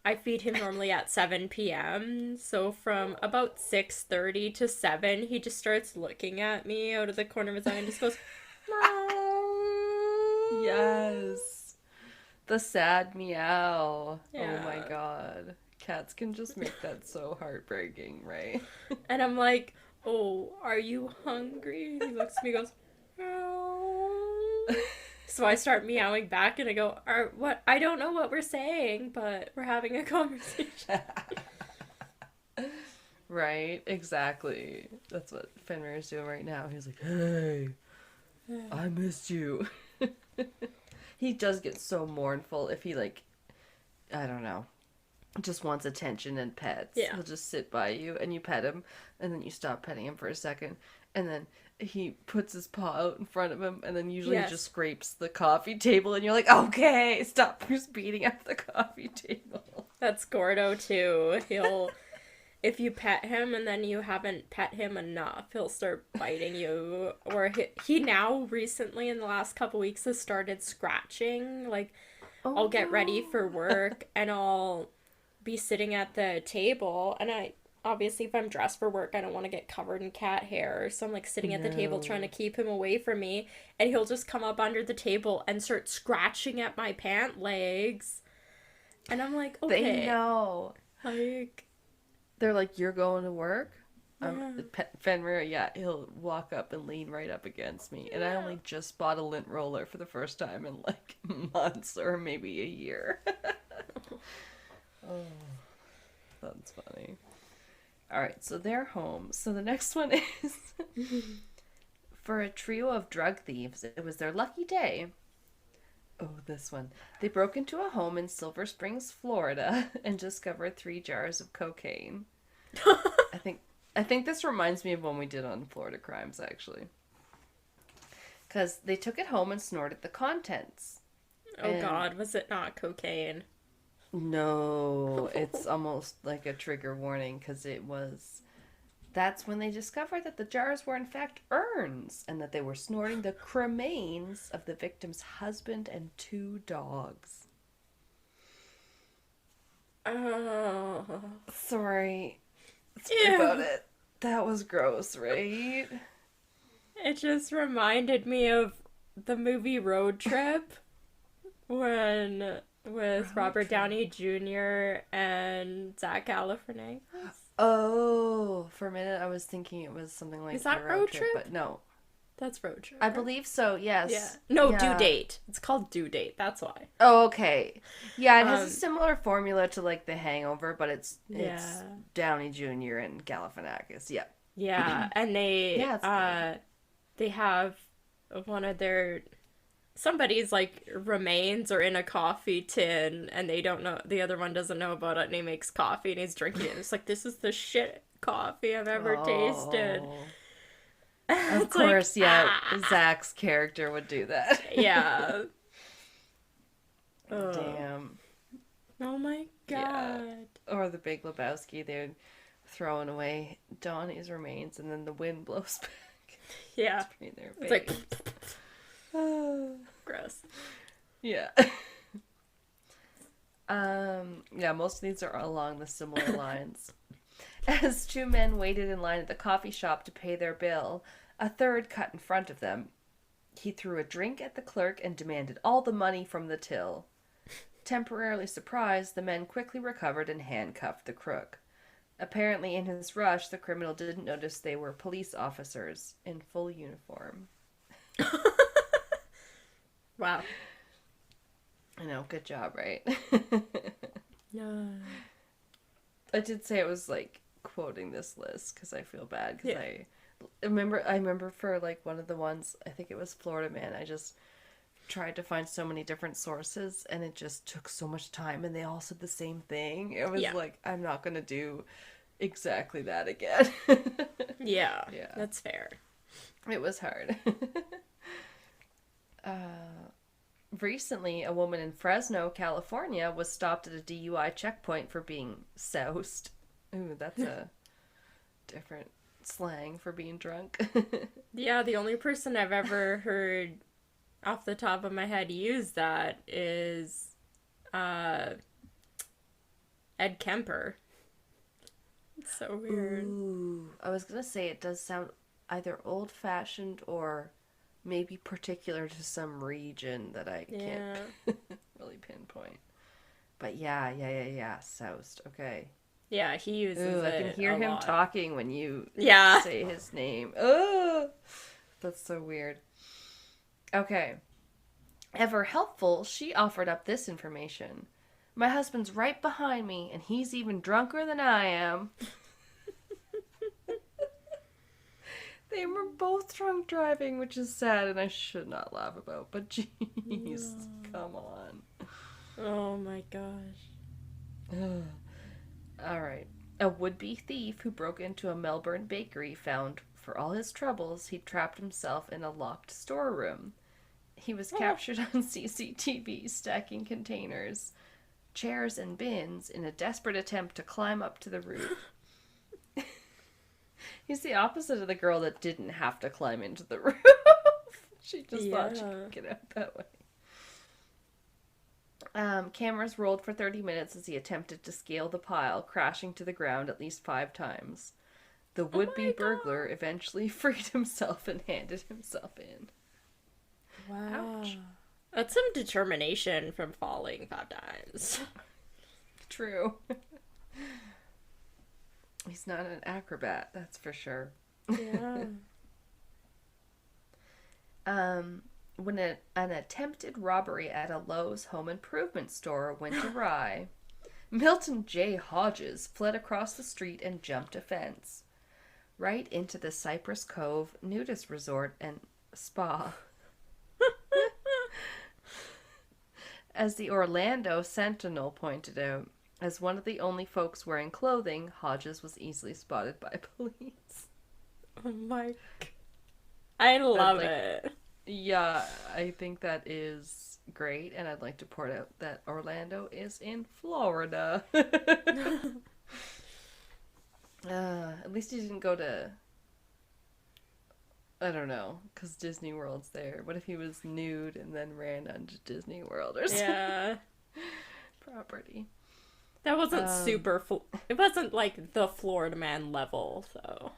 B: I feed him normally at 7 p.m. So from about 6:30 to 7, he just starts looking at me out of the corner of his eye and just goes, meow.
A: Yes. The sad meow.
B: Yeah.
A: Oh my god. Cats can just make that so heartbreaking, right?
B: And I'm like, oh, are you hungry? He looks at me and goes, meow. So I start meowing back and I go, what? I don't know what we're saying, but we're having a conversation.
A: Right? Exactly. That's what Fenrir's doing right now. He's like, hey, I missed you. He does get so mournful if he, like, I don't know, just wants attention and pets.
B: Yeah.
A: He'll just sit by you and you pet him and then you stop petting him for a second and then he puts his paw out in front of him and then usually
B: Yes.
A: he just scrapes the coffee table and you're like, okay, stop just beating up the coffee table.
B: That's Gordo too. He'll, if you pet him and then you haven't pet him enough, he'll start biting you. Or he now recently in the last couple weeks has started scratching. Like, I'll get ready for work and I'll be sitting at the table and obviously if I'm dressed for work I don't want to get covered in cat hair, so I'm like sitting at the table trying to keep him away from me, and he'll just come up under the table and start scratching at my pant legs, and I'm like, okay,
A: They know.
B: like,
A: They're like, you're going to work? Fenrir, yeah, he'll walk up and lean right up against me. And I only just bought a lint roller for the first time in like months or maybe a year. Oh, that's funny. All right, so they're home. So the next one is for a trio of drug thieves. It was their lucky day. Oh, this one. They broke into a home in Silver Springs, Florida, and discovered 3 jars of cocaine. I think this reminds me of one we did on Florida Crimes, actually. Because they took it home and snorted the contents.
B: Oh, God, was it not cocaine?
A: No, it's almost like a trigger warning, because it was... That's when they discovered that the jars were in fact urns, and that they were snorting the cremains of the victim's husband and 2 dogs.
B: Oh.
A: Sorry. Sorry about it. That was gross, right?
B: It just reminded me of the movie Road Trip with Robert Downey Jr. and Zach Galifianakis.
A: Oh, for a minute I was thinking it was something like
B: Is that
A: the
B: Road Trip?
A: But no.
B: That's Road Trip.
A: I believe so, yes.
B: Yeah. No,
A: yeah.
B: Due Date. It's called Due Date. That's why.
A: Oh, okay. Yeah, it has a similar formula to like The Hangover, but it's Downey Jr. and Galifianakis. Yeah.
B: Yeah, and they have one of their somebody's like remains are in a coffee tin, and they don't know, the other one doesn't know about it, and he makes coffee and he's drinking it. It's like, this is the shit coffee I've ever tasted.
A: Of course, Zach's character would do that.
B: Yeah.
A: Damn.
B: Oh my God.
A: Yeah. Or The Big Lebowski, they're throwing away Donnie's remains, and then the wind blows back.
B: Yeah.
A: It's like...
B: Gross.
A: Yeah. Yeah, most of these are along the similar lines. As 2 men waited in line at the coffee shop to pay their bill, a third cut in front of them. He threw a drink at the clerk and demanded all the money from the till. Temporarily surprised, the men quickly recovered and handcuffed the crook. Apparently, in his rush, the criminal didn't notice they were police officers in full uniform.
B: Wow.
A: I know, good job, right?
B: No.
A: I did say it was like quoting this list because I feel bad because I remember for like one of the ones, I think it was Florida Man, I just tried to find so many different sources and it just took so much time and they all said the same thing. It was like, I'm not gonna do exactly that again.
B: Yeah, that's fair.
A: It was hard. Recently, a woman in Fresno, California, was stopped at a DUI checkpoint for being soused. Ooh, that's a different slang for being drunk.
B: Yeah, the only person I've ever heard off the top of my head use that is Ed Kemper. It's so weird.
A: Ooh, I was gonna say it does sound either old-fashioned or maybe particular to some region that I can't really pinpoint. But yeah, soused. Okay.
B: Yeah, he uses it.
A: I can hear him
B: lot.
A: talking when you say his name. Oh, that's so weird. Okay. Ever helpful, she offered up this information. My husband's right behind me, and he's even drunker than I am. They were both drunk driving, which is sad, and I should not laugh about, but jeez, come on.
B: Oh my gosh.
A: All right. A would-be thief who broke into a Melbourne bakery found, for all his troubles, he'd trapped himself in a locked storeroom. He was captured on CCTV stacking containers, chairs, and bins in a desperate attempt to climb up to the roof. He's the opposite of the girl that didn't have to climb into the roof. She just thought she could get out that way. Cameras rolled for 30 minutes as he attempted to scale the pile, crashing to the ground at least 5 times. The would-be burglar eventually freed himself and handed himself in.
B: Wow.
A: Ouch.
B: That's some determination from falling 5 times.
A: True. He's not an acrobat, that's for sure.
B: Yeah.
A: When an attempted robbery at a Lowe's home improvement store went awry, Milton J. Hodges fled across the street and jumped a fence, right into the Cypress Cove nudist resort and spa. As the Orlando Sentinel pointed out, as one of the only folks wearing clothing, Hodges was easily spotted by police.
B: Oh my... I love
A: like-
B: it.
A: Yeah, I think that is great, and I'd like to point out that Orlando is in Florida. At least he didn't go to... I don't know, because Disney World's there. What if he was nude and then ran onto Disney World or something?
B: Yeah.
A: Property.
B: That wasn't it wasn't like the Florida Man level, so.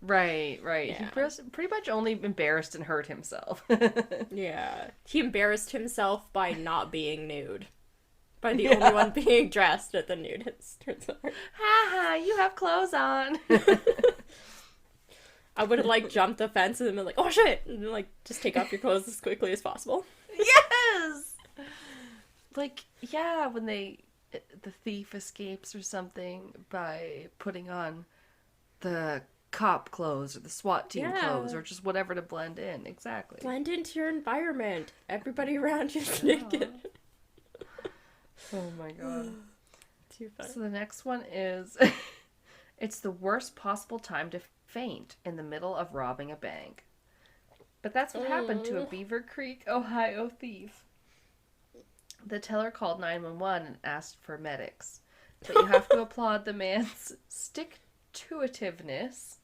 A: Right.
B: Yeah.
A: He pretty much only embarrassed and hurt himself.
B: Yeah. He embarrassed himself by not being nude. By the only one being dressed at the nudist resort.
A: Ha, you have clothes on.
B: I would have, like, jumped the fence and been like, oh shit! And then, like, just take off your clothes as quickly as possible.
A: Yes! Like, yeah, when the thief escapes or something by putting on the cop clothes or the SWAT team clothes or just whatever to blend in. Exactly.
B: Blend into your environment. Everybody around you's naked.
A: Oh my god.
B: Too funny.
A: So the next one is it's the worst possible time to faint in the middle of robbing a bank. But that's what happened to a Beaver Creek, Ohio thief. The teller called 911 and asked for medics. But you have to applaud the man's stick-to-itiveness.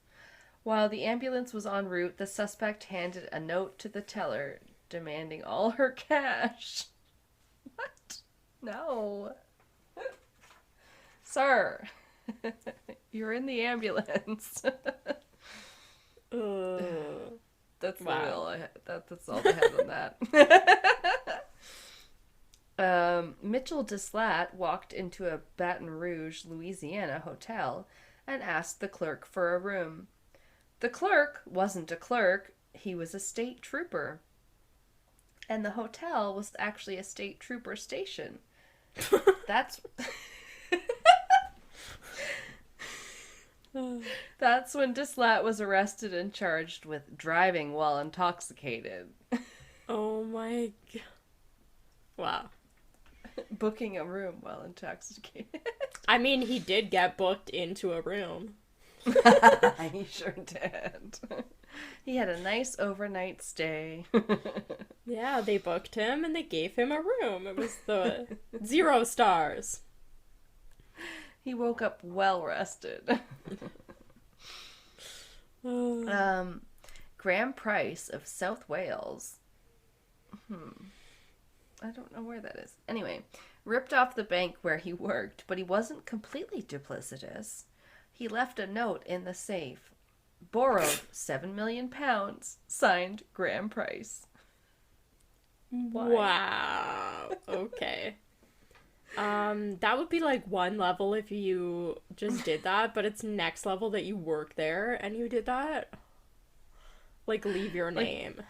A: While the ambulance was en route, the suspect handed a note to the teller demanding all her cash. What? No. Sir, you're in the ambulance. That's
B: Wow.
A: that's all I had on that. Mitchell Slatt walked into a Baton Rouge, Louisiana hotel and asked the clerk for a room. The clerk wasn't a clerk, he was a state trooper. And the hotel was actually a state trooper station. That's That's when Slatt was arrested and charged with driving while intoxicated.
B: Oh my god. Wow.
A: Booking a room while intoxicated.
B: I mean, he did get booked into a room.
A: He sure did. He had a nice overnight stay.
B: Yeah, they booked him and they gave him a room. It was the 0 stars.
A: He woke up well rested. Graham Price of South Wales. I don't know where that is. Anyway, ripped off the bank where he worked, but he wasn't completely duplicitous. He left a note in the safe. Borrowed £7 million. Signed Graham Price. Why?
B: Wow. Okay. That would be like one level if you just did that, but it's next level that you work there and you did that. Like, leave your name.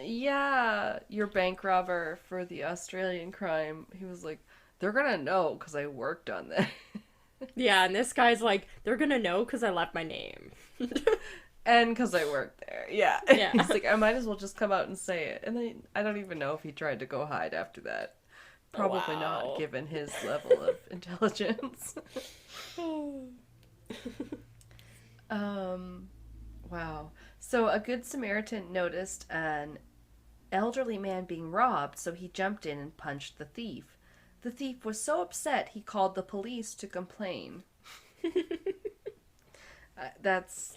A: Yeah, your bank robber for the Australian crime. He was like, they're gonna know because I worked on that.
B: Yeah, and this guy's like, they're gonna know because I left my name.
A: And because I worked there. Yeah.
B: Yeah.
A: He's like, I might as well just come out and say it. And then I don't even know if he tried to go hide after that. Probably
B: Wow.
A: not, given his level of intelligence. Wow. So a good Samaritan noticed an elderly man being robbed, so he jumped in and punched the thief. The thief was so upset he called the police to complain. That's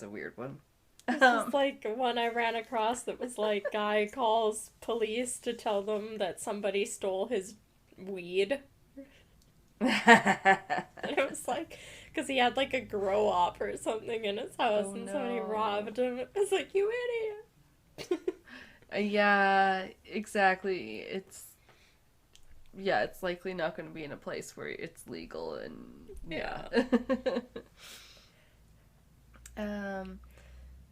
A: a weird one.
B: This is like one I ran across that was like, guy calls police to tell them that somebody stole his weed. And it was like, because he had like a grow op or something in his house and somebody robbed him. It was like, you idiot.
A: Yeah, exactly. yeah, it's likely not going to be in a place where it's legal and
B: Yeah.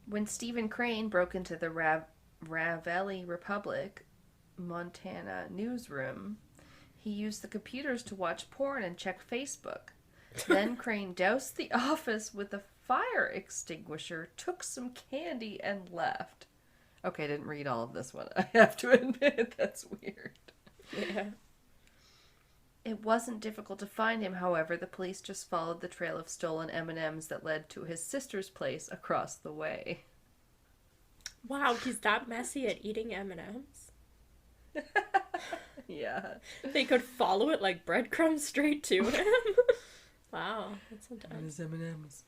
A: When Stephen Crane broke into the Ravelli Republic, Montana newsroom, he used the computers to watch porn and check Facebook. Then Crane doused the office with a fire extinguisher, took some candy, and left. Okay, I didn't read all of this one. I have to admit, that's weird.
B: Yeah.
A: It wasn't difficult to find him, however. The police just followed the trail of stolen M&Ms that led to his sister's place across the way.
B: Wow, he's that messy at eating M&Ms?
A: Yeah.
B: They could follow it like breadcrumbs straight to him. Wow, that's intense.
A: M&Ms.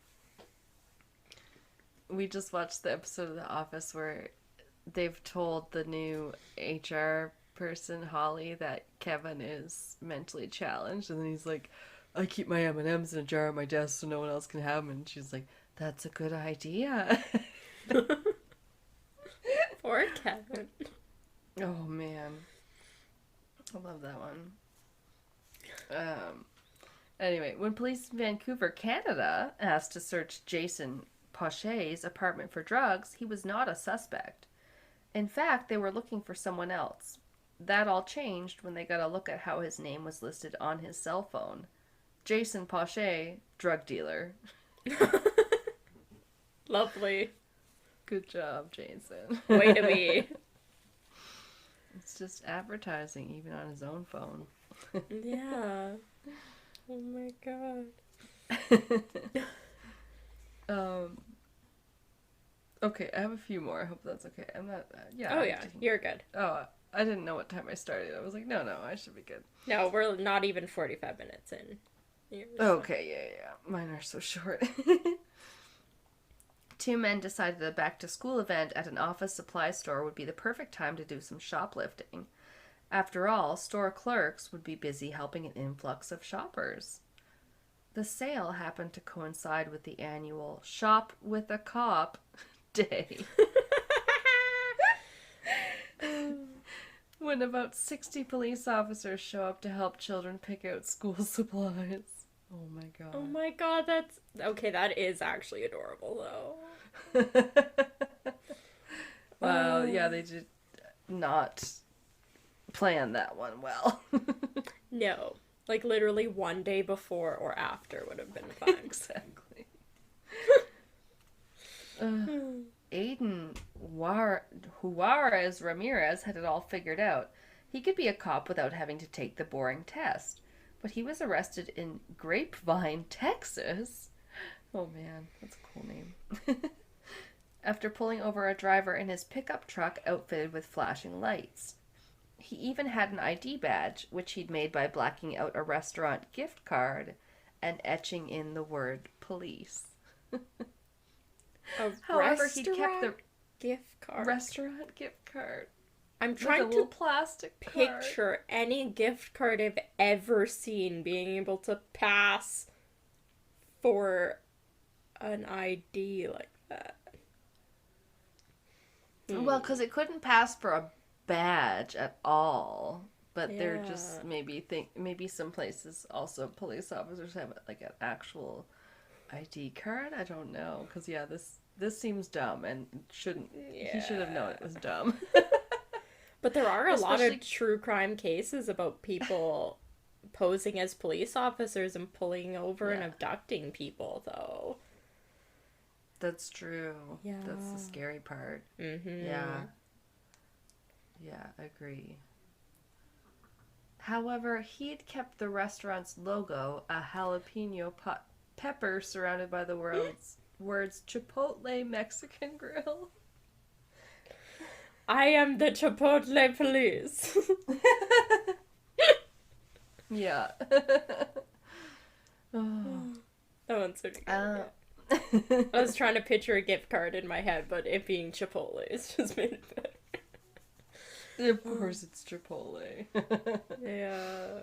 A: We just watched the episode of The Office where they've told the new HR person, Holly, that Kevin is mentally challenged, and then he's like, I keep my M&Ms in a jar on my desk so no one else can have them, and she's like, that's a good idea.
B: Poor Kevin.
A: Oh man, I love that one. Anyway, when police in Vancouver, Canada asked to search Jason Pochet's apartment for drugs, he was not a suspect. In fact, they were looking for someone else. That all changed when they got a look at how his name was listed on his cell phone. Jason Pochet, drug dealer.
B: Lovely.
A: Good job, Jason.
B: Way to be.
A: It's just advertising, even on his own phone.
B: Yeah. Oh my god.
A: Okay, I have a few more. I hope that's okay. I'm not. Yeah.
B: Oh yeah, you're good.
A: Oh, I didn't know what time I started. I was like, no, I should be good.
B: No, we're not even 45 minutes in.
A: Okay, yeah. Mine are so short. Two men decided a back-to-school event at an office supply store would be the perfect time to do some shoplifting. After all, store clerks would be busy helping an influx of shoppers. The sale happened to coincide with the annual Shop with a Cop Day. When about 60 police officers show up to help children pick out school supplies. Oh my god.
B: Oh my god, that's... Okay, that is actually adorable, though.
A: Wow, yeah, they did not plan that one well.
B: No. Like, literally one day before or after would have been fine.
A: Exactly. Aiden Juarez Ramirez had it all figured out. He could be a cop without having to take the boring test. But he was arrested in Grapevine, Texas. Oh man, that's a cool name. After pulling over a driver in his pickup truck outfitted with flashing lights. He even had an ID badge, which he'd made by blacking out a restaurant gift card and etching in the word police. However, he kept the
B: gift card.
A: Restaurant gift card.
B: I'm trying to
A: plastic
B: picture any gift card I've ever seen being able to pass for an ID like that.
A: Well, because it couldn't pass for a badge at all. But they're just maybe some places also police officers have like an actual ID card. I don't know, because this seems dumb and shouldn't. Yeah. He should have known it was dumb.
B: But there are a lot of true crime cases about people posing as police officers and pulling over and abducting people, though.
A: That's true.
B: Yeah.
A: That's the scary part.
B: Mm-hmm.
A: Yeah. Yeah, agree. However, he'd kept the restaurant's logo, a jalapeno pepper surrounded by the words Chipotle Mexican Grill.
B: I am the Chipotle police.
A: Yeah.
B: That one's pretty good. I was trying to picture a gift card in my head, but it being Chipotle is just made it better.
A: Of course it's Chipotle.
B: Yeah.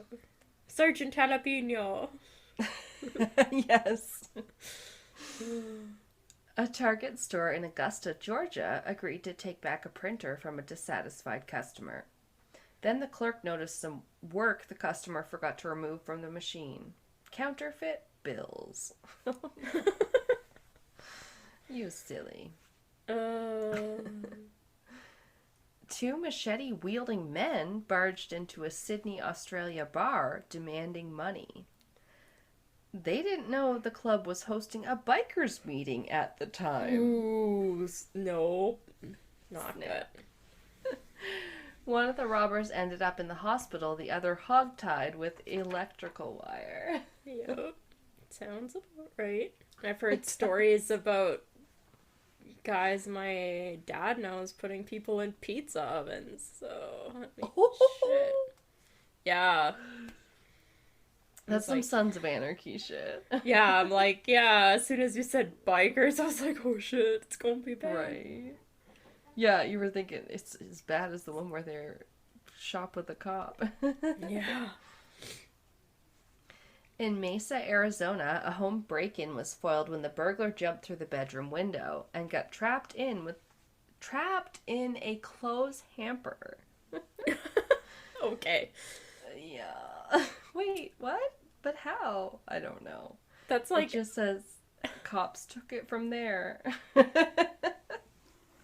B: Sergeant Jalapeno.
A: Yes. A Target store in Augusta, Georgia, agreed to take back a printer from a dissatisfied customer. Then the clerk noticed some work the customer forgot to remove from the machine. Counterfeit bills. You silly. Two machete-wielding men barged into a Sydney, Australia bar demanding money. They didn't know the club was hosting a bikers meeting at the time.
B: Ooh, nope. Not
A: Snap.
B: good.
A: One of the robbers ended up in the hospital, the other hogtied with electrical wire.
B: Yep. Sounds about right. I've heard stories about guys my dad knows putting people in pizza ovens, so I mean, shit. Yeah.
A: That's some
B: like,
A: Sons of Anarchy shit.
B: yeah, I'm like, yeah, as soon as you said bikers, I was like, oh shit, it's gonna be bad.
A: Right. Yeah, you were thinking it's as bad as the one where they're shop with a cop.
B: Yeah.
A: In Mesa, Arizona, a home break-in was foiled when the burglar jumped through the bedroom window and got trapped in a clothes hamper.
B: Okay.
A: Yeah. Wait, what? But how? I don't know.
B: That's like,
A: it just says cops took it from there.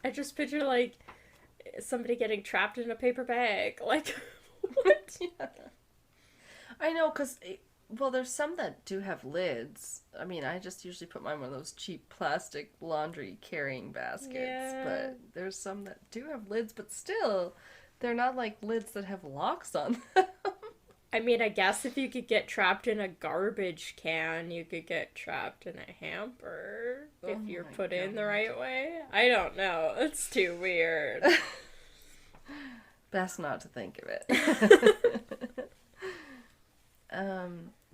B: I just picture like somebody getting trapped in a paper bag. Like, what?
A: Yeah. I know, because, well, there's some that do have lids. I mean, I just usually put mine in one of those cheap plastic laundry carrying baskets.
B: Yeah.
A: But there's some that do have lids, but still, they're not like lids that have locks on them.
B: I mean, I guess if you could get trapped in a garbage can, you could get trapped in a hamper if
A: Oh
B: you're
A: my
B: put in the
A: God.
B: right way. I don't know. It's too weird.
A: Best not to think of it.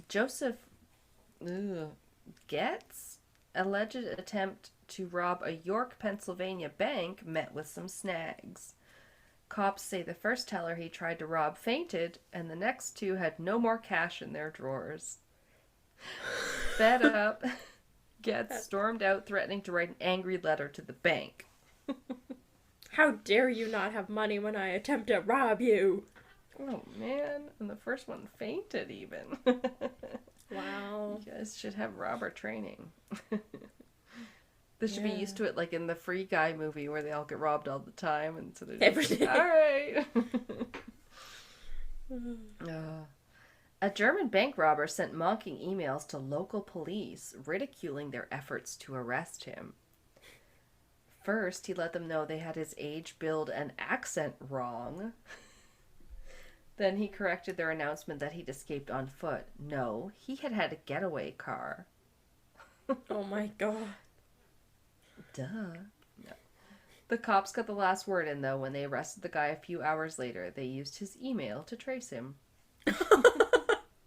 A: Joseph Getz' alleged attempt to rob a York, Pennsylvania bank met with some snags. Cops say the first teller he tried to rob fainted, and the next two had no more cash in their drawers. Fed up, Getz stormed out, threatening to write an angry letter to the bank.
B: How dare you not have money when I attempt to rob you?
A: Oh man, and the first one fainted even.
B: Wow.
A: You guys should have robber training. They should be
B: Yeah.
A: used to it, like in the Free Guy movie where they all get robbed all the time, and so they're
B: Every
A: just
B: day.
A: like, all right. A German bank robber sent mocking emails to local police, ridiculing their efforts to arrest him. First, he let them know they had his age, build, and accent wrong. Then he corrected their announcement that he'd escaped on foot. No, he had had a getaway car.
B: Oh my god.
A: Duh. No. The cops got the last word in, though, when they arrested the guy a few hours later. They used his email to trace him.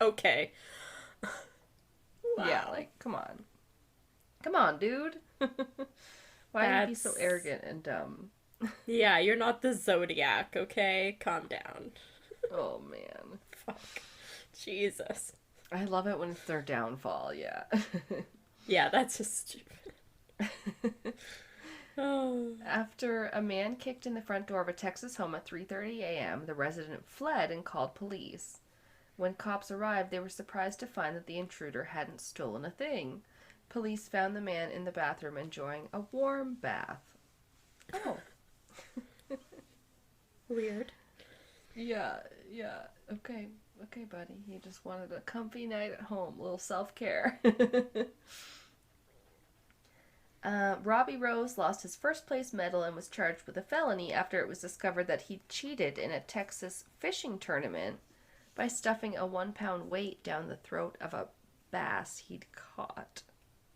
B: Okay.
A: Yeah,
B: Wow.
A: like, come on. Come on, dude. Why are you be so
B: That's-
A: arrogant and dumb?
B: Yeah, you're not the Zodiac, okay? Calm down.
A: Oh, man.
B: Fuck. Jesus.
A: I love it when it's their downfall, yeah.
B: Yeah, that's just stupid. Oh.
A: After a man kicked in the front door of a Texas home at 3:30 a.m., the resident fled and called police. When cops arrived, they were surprised to find that the intruder hadn't stolen a thing. Police found the man in the bathroom enjoying a warm bath. Oh.
B: Weird.
A: Yeah. Okay, buddy. He just wanted a comfy night at home. A little self-care. Robbie Rose lost his first place medal and was charged with a felony after it was discovered that he cheated in a Texas fishing tournament by stuffing a 1-pound weight down the throat of a bass he'd caught.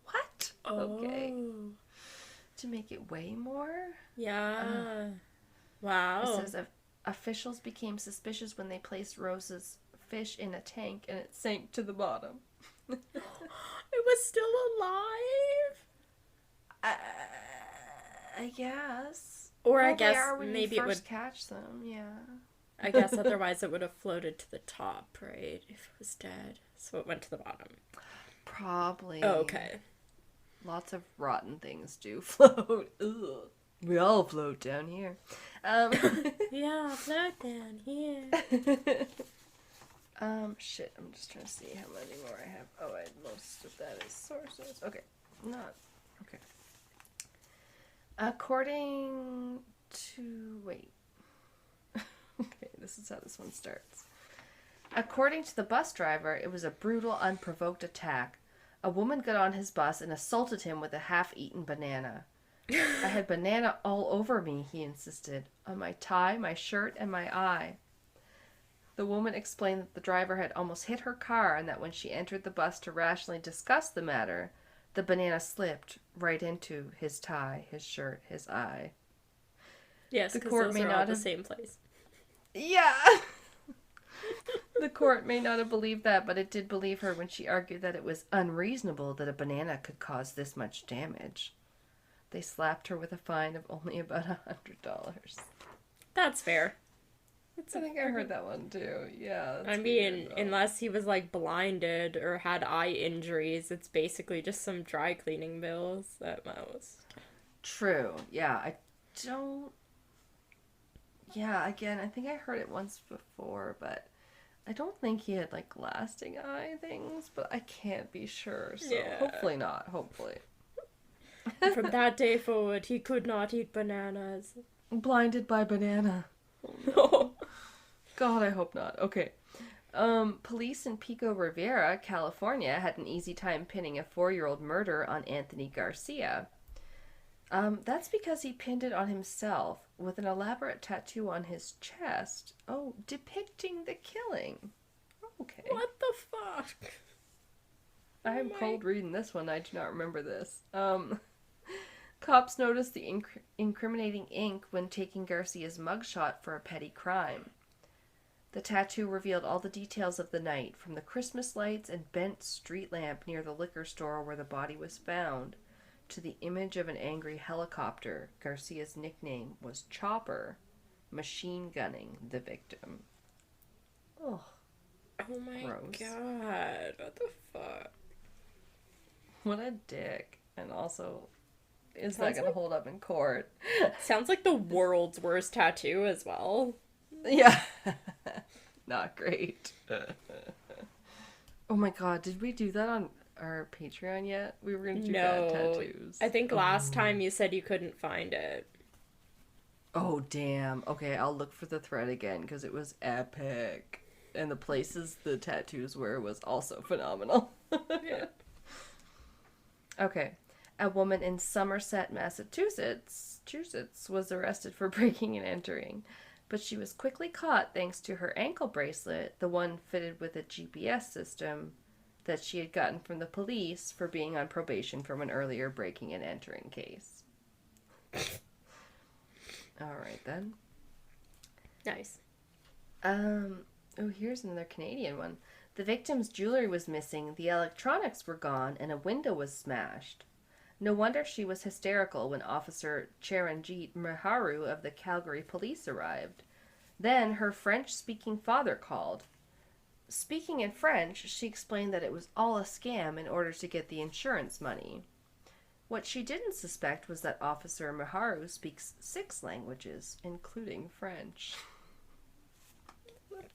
A: What? Okay.
B: Oh.
A: To make it weigh more?
B: Yeah. Wow.
A: It says officials became suspicious when they placed Rose's fish in a tank and it sank to the bottom.
B: It was still alive?
A: I guess.
B: Or I
A: Well, they
B: guess
A: are when
B: maybe
A: you
B: it would.
A: first catch them. Yeah.
B: I guess otherwise it would have floated to the top, right? If it was dead. So it went to the bottom.
A: Probably.
B: Oh, okay.
A: Lots of rotten things do float. Ugh. We all float down here.
B: Yeah, float down here.
A: Shit, I'm just trying to see how many more I have. Oh, most of that is sources. Okay, okay. According to, wait. Okay, this is how this one starts. According to the bus driver, it was a brutal, unprovoked attack. A woman got on his bus and assaulted him with a half-eaten banana. I had banana all over me, he insisted, on my tie, my shirt, and my eye. The woman explained that the driver had almost hit her car and that when she entered the bus to rationally discuss the matter, the banana slipped right into his tie, his shirt, his eye.
B: Yes,
A: the
B: because
A: court
B: those
A: may
B: are
A: not
B: all the
A: have...
B: same place.
A: Yeah! The court may not have believed that, but it did believe her when she argued that it was unreasonable that a banana could cause this much damage. They slapped her with a fine of only about $100.
B: That's fair.
A: I think I heard that one too. Yeah.
B: I mean, unless he was like blinded or had eye injuries, it's basically just some dry cleaning bills at most.
A: True. Yeah, I don't. Yeah, again, I think I heard it once before, but I don't think he had like lasting eye things, but I can't be sure. So
B: Yeah.
A: Hopefully not. Hopefully.
B: From that day forward, he could not eat bananas.
A: Blinded by banana.
B: No.
A: God, I hope not. Okay. Police in Pico Rivera, California, had an easy time pinning a 4-year-old murder on Anthony Garcia. That's because he pinned it on himself with an elaborate tattoo on his chest. Oh, depicting the killing. Okay.
B: What the fuck?
A: I am cold reading this one. I do not remember this. Cops noticed the incriminating ink when taking Garcia's mugshot for a petty crime. The tattoo revealed all the details of the night, from the Christmas lights and bent street lamp near the liquor store where the body was found, to the image of an angry helicopter. Garcia's nickname was Chopper, machine gunning the victim. Oh,
B: my
A: gross.
B: God. What the fuck?
A: What a dick. And also, is that going to hold up in court?
B: Sounds like the world's worst tattoo as well.
A: Yeah. Not great. Oh my god, did we do that on our Patreon yet? We were going to do bad tattoos.
B: I think last time you said you couldn't find it.
A: Oh, damn. Okay, I'll look for the thread again because it was epic. And the places the tattoos were was also phenomenal.
B: Yeah.
A: Okay. A woman in Somerset, Massachusetts was arrested for breaking and entering. But she was quickly caught thanks to her ankle bracelet, the one fitted with a GPS system that she had gotten from the police for being on probation from an earlier breaking and entering case. Alright then.
B: Nice.
A: Oh, here's another Canadian one. The victim's jewelry was missing, the electronics were gone, and a window was smashed. No wonder she was hysterical when Officer Charanjit Meharu of the Calgary Police arrived. Then her French-speaking father called. Speaking in French, she explained that it was all a scam in order to get the insurance money. What she didn't suspect was that Officer Meharu speaks 6 languages, including French.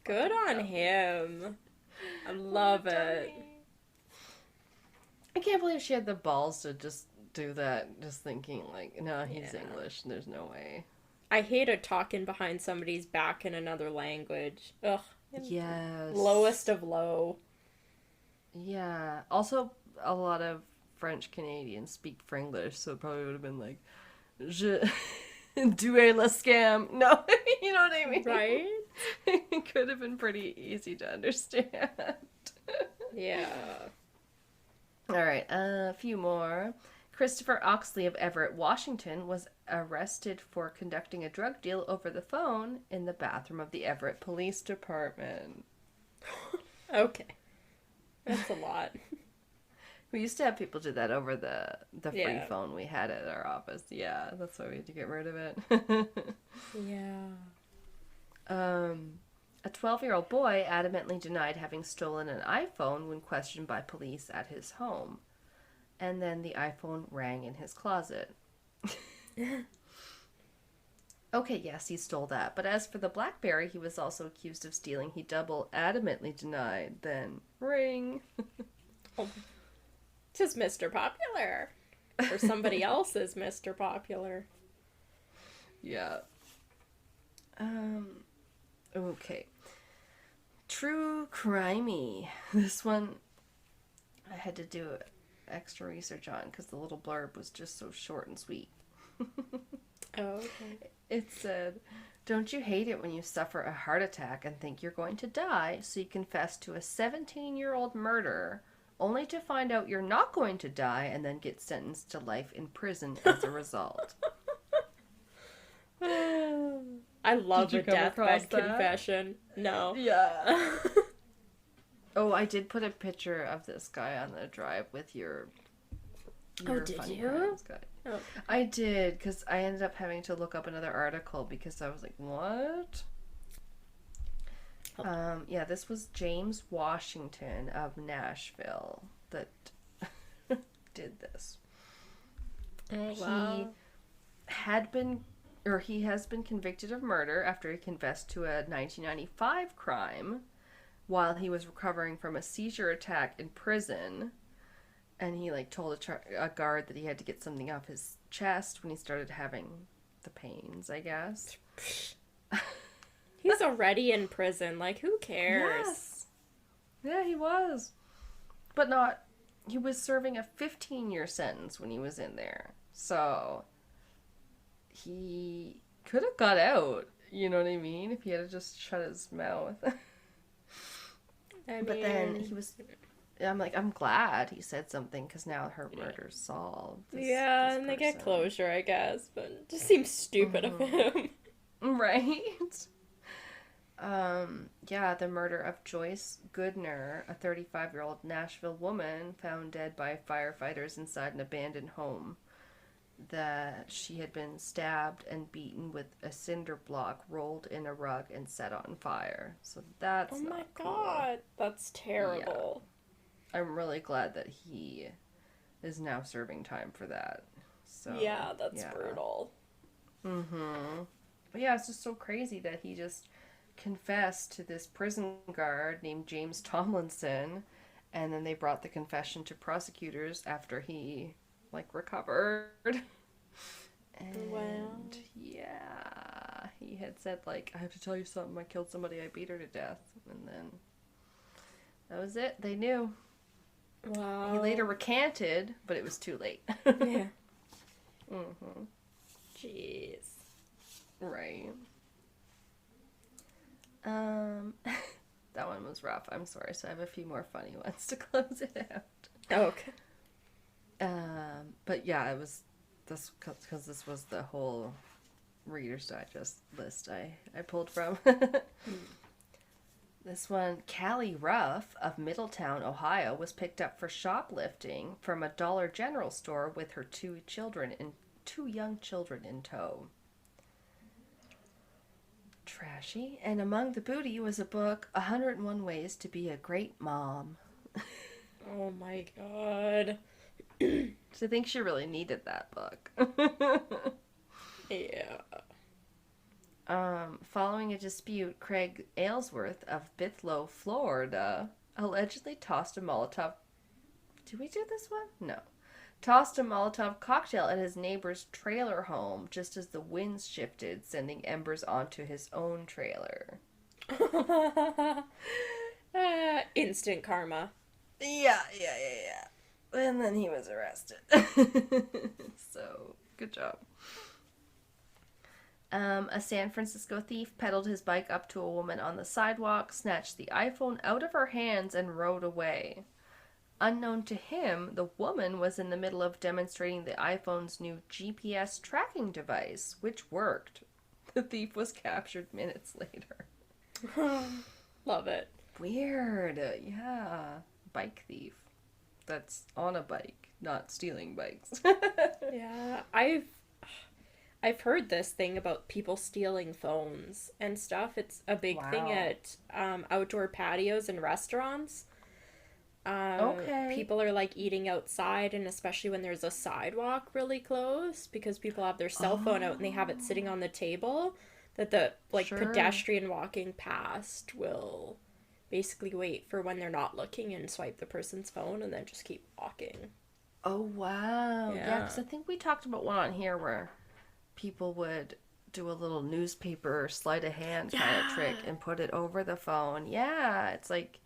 B: Good on him. I love it.
A: I can't believe she had the balls to just do that, just thinking, like, no, he's English, there's no way.
B: I hated talking behind somebody's back in another language. Ugh.
A: Yes.
B: Lowest of low.
A: Yeah. Also, a lot of French Canadians speak Frenglish, so it probably would have been like, je dois la scam. No, you know what I mean?
B: Right?
A: It could have been pretty easy to understand.
B: Yeah.
A: All right, a few more. Christopher Oxley of Everett, Washington, was arrested for conducting a drug deal over the phone in the bathroom of the Everett Police Department.
B: Okay. That's a lot.
A: We used to have people do that over the free
B: Yeah.
A: phone we had at our office. Yeah, that's why we had to get rid of it.
B: Yeah.
A: A 12-year-old boy adamantly denied having stolen an iPhone when questioned by police at his home. And then the iPhone rang in his closet. Okay, yes, he stole that. But as for the BlackBerry he was also accused of stealing, he double adamantly denied. Then ring.
B: Oh, just Mr. Popular. Or somebody else's Mr. Popular.
A: Yeah. Okay. True crimey. This one I had to do extra research on because the little blurb was just so short and sweet.
B: Oh, okay.
A: It said, "Don't you hate it when you suffer a heart attack and think you're going to die, so you confess to a 17-year-old murder, only to find out you're not going to die and then get sentenced to life in prison as a result."
B: I love
A: Did you
B: a
A: come across
B: deathbed
A: that?
B: confession. No.
A: Yeah. Oh, I did put a picture of this guy on the drive with your
B: did
A: funny
B: you?
A: crimes guy.
B: Oh.
A: I did, because I ended up having to look up another article because I was like, what? Yeah, this was James Washington of Nashville that did this.
B: Oh, wow.
A: He has been convicted of murder after he confessed to a 1995 crime while he was recovering from a seizure attack in prison. And he, told a guard that he had to get something off his chest when he started having the pains, I guess.
B: He's already in prison. Who cares?
A: Yes. Yeah, he was. But not... He was serving a 15-year sentence when he was in there. So... He could have got out, you know what I mean? If he had just shut his mouth. But then he was... I'm glad he said something, because now her murder's solved. This
B: and they get closure, I guess, but it just seems stupid of him.
A: Right? Yeah, the murder of Joyce Goodner, a 35-year-old Nashville woman found dead by firefighters inside an abandoned home. That she had been stabbed and beaten with a cinder block rolled in a rug and set on fire. So that's
B: my god, that's terrible.
A: Yeah. I'm really glad that he is now serving time for that. So
B: yeah, that's brutal.
A: Mm-hmm. But yeah, it's just so crazy that he just confessed to this prison guard named James Tomlinson, and then they brought the confession to prosecutors after he recovered. And yeah, he had said I have to tell you something, I killed somebody, I beat her to death, and then that was it. They knew.
B: Wow.
A: He later recanted, but it was too late.
B: Yeah.
A: Mm-hmm.
B: Jeez.
A: Right. That one was rough. I'm sorry. So I have a few more funny ones to close it out.
B: Okay.
A: But yeah, it was this because this was the whole Reader's Digest list I pulled from. This one, Callie Ruff of Middletown, Ohio, was picked up for shoplifting from a Dollar General store with her two young children in tow. Trashy. And among the booty was a book, 101 Ways to Be a Great Mom.
B: Oh my god.
A: So I think she really needed that book.
B: Yeah.
A: Following a dispute, Craig Aylesworth of Bithlow, Florida, allegedly tossed a Molotov... Did we do this one? No. Tossed a Molotov cocktail at his neighbor's trailer home just as the winds shifted, sending embers onto his own trailer.
B: Instant karma.
A: Yeah. And then he was arrested. So, good job. A San Francisco thief pedaled his bike up to a woman on the sidewalk, snatched the iPhone out of her hands, and rode away. Unknown to him, the woman was in the middle of demonstrating the iPhone's new GPS tracking device, which worked. The thief was captured minutes later.
B: Love it.
A: Weird. Yeah. Bike thief. That's on a bike, not stealing bikes.
B: Yeah, I've heard this thing about people stealing phones and stuff. It's a big thing at outdoor patios and restaurants.
A: Okay.
B: People are like eating outside, and especially when there's a sidewalk really close, because people have their cell phone out and they have it sitting on the table, that the like
A: Sure.
B: pedestrian walking past will basically wait for when they're not looking and swipe the person's phone and then just keep walking.
A: Oh, wow. Yeah,
B: Yeah.
A: because I think we talked about one on here where people would do a little newspaper sleight of hand kind of trick and put it over the phone. Yeah, it's like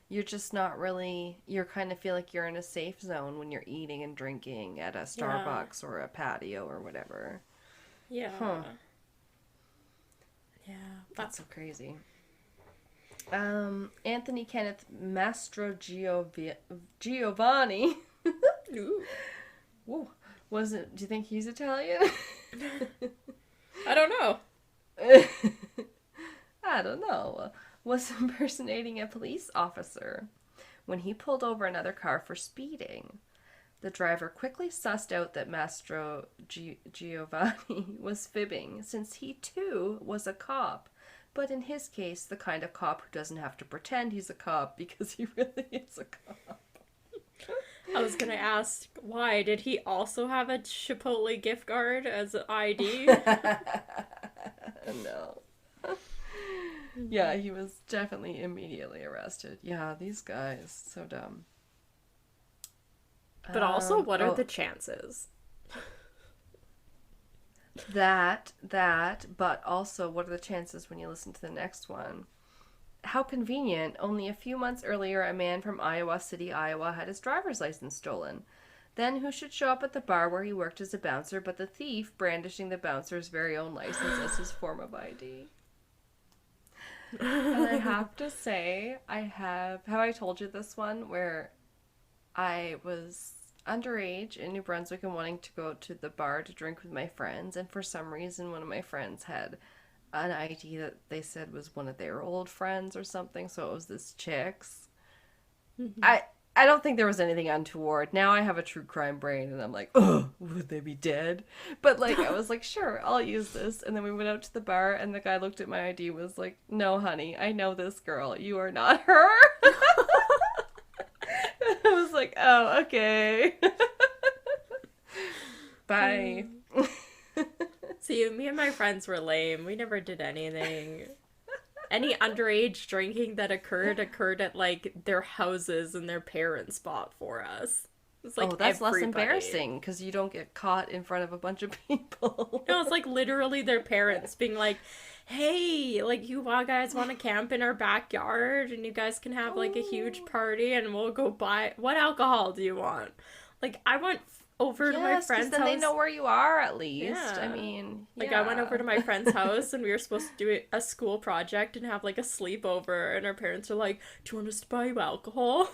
A: you're just not really, you kind of feel like you're in a safe zone when you're eating and drinking at a Starbucks or a patio or whatever.
B: Yeah.
A: Huh.
B: Yeah.
A: That's so crazy. Anthony Kenneth Giovanni.
B: Ooh.
A: Whoa. Do you think he's Italian?
B: I don't know.
A: I don't know. Was impersonating a police officer when he pulled over another car for speeding. The driver quickly sussed out that Mastro Giovanni was fibbing, since he too was a cop. But in his case, the kind of cop who doesn't have to pretend he's a cop because he really is a cop.
B: I was gonna ask, why? Did he also have a Chipotle gift card as an ID?
A: No. Yeah, he was definitely immediately arrested. Yeah, these guys, so dumb.
B: But also, what are the chances?
A: That, but also, what are the chances when you listen to the next one? How convenient. Only a few months earlier, a man from Iowa City, Iowa, had his driver's license stolen. Then who should show up at the bar where he worked as a bouncer but the thief brandishing the bouncer's very own license as his form of ID? And I have to say, have I told you this one where I was underage in New Brunswick and wanting to go to the bar to drink with my friends, and for some reason one of my friends had an ID that they said was one of their old friends or something, so it was this chick's. I don't think there was anything untoward. Now I have a true crime brain and I'm like, oh, would they be dead? But like, I was like, sure, I'll use this. And then we went out to the bar and the guy looked at my ID, was like, no, honey, I know this girl. You are not her. I was like, oh, okay. Bye.
B: See, me and my friends were lame. We never did anything. Any underage drinking that occurred at like their houses and their parents bought for us. It's like,
A: oh, that's
B: everybody.
A: less embarrassing because you don't get caught in front of a bunch of people.
B: No, it's like literally their parents being like, hey, like, you guys want to camp in our backyard and you guys can have like a huge party and we'll go buy, what alcohol do you want? Like, I went over to my friend's
A: then
B: house.
A: they know where you are at least.
B: Yeah.
A: I mean,
B: Like,
A: yeah.
B: I went over to my friend's house and we were supposed to do a school project and have like a sleepover, and our parents are like, do you want us to buy you alcohol?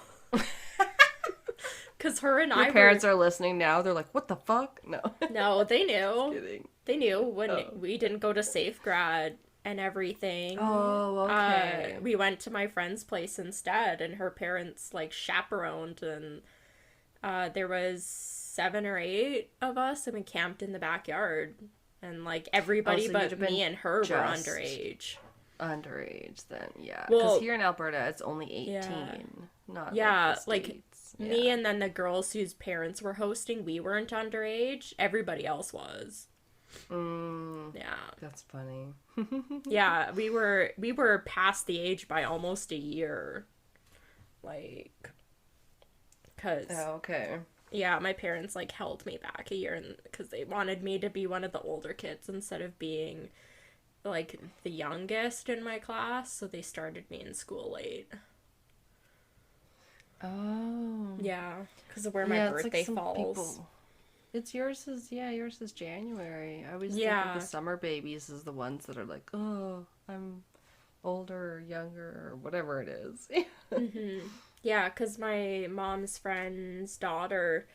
B: Because her and
A: Your
B: I
A: parents are listening now. They're like, what the fuck? No.
B: No, they knew.
A: Just kidding.
B: They knew when we didn't go to Safe Grad and everything.
A: Oh, okay.
B: We went to my friend's place instead, and her parents like chaperoned, and there was 7 or 8 of us, and we camped in the backyard, and like everybody
A: so
B: but
A: you'd have been
B: me and her were
A: just
B: underage.
A: Underage, then, yeah.
B: Well,
A: Because here in Alberta, it's only 18.
B: yeah.
A: Not
B: Yeah,
A: like the
B: like,
A: States.
B: Me and then the girls whose parents were hosting, we weren't underage. Everybody else was. Yeah.
A: That's funny.
B: Yeah, we were past the age by almost a year. Like, cause
A: Oh, okay.
B: yeah, my parents like held me back a year because they wanted me to be one of the older kids instead of being like the youngest in my class, so they started me in school late.
A: Oh.
B: Yeah, because of where my
A: it's like
B: birthday
A: some
B: falls.
A: people- yours is January. I always think
B: Yeah.
A: of the summer babies as the ones that are like, oh, I'm older or younger or whatever it is.
B: Yeah, because my mom's friend's daughter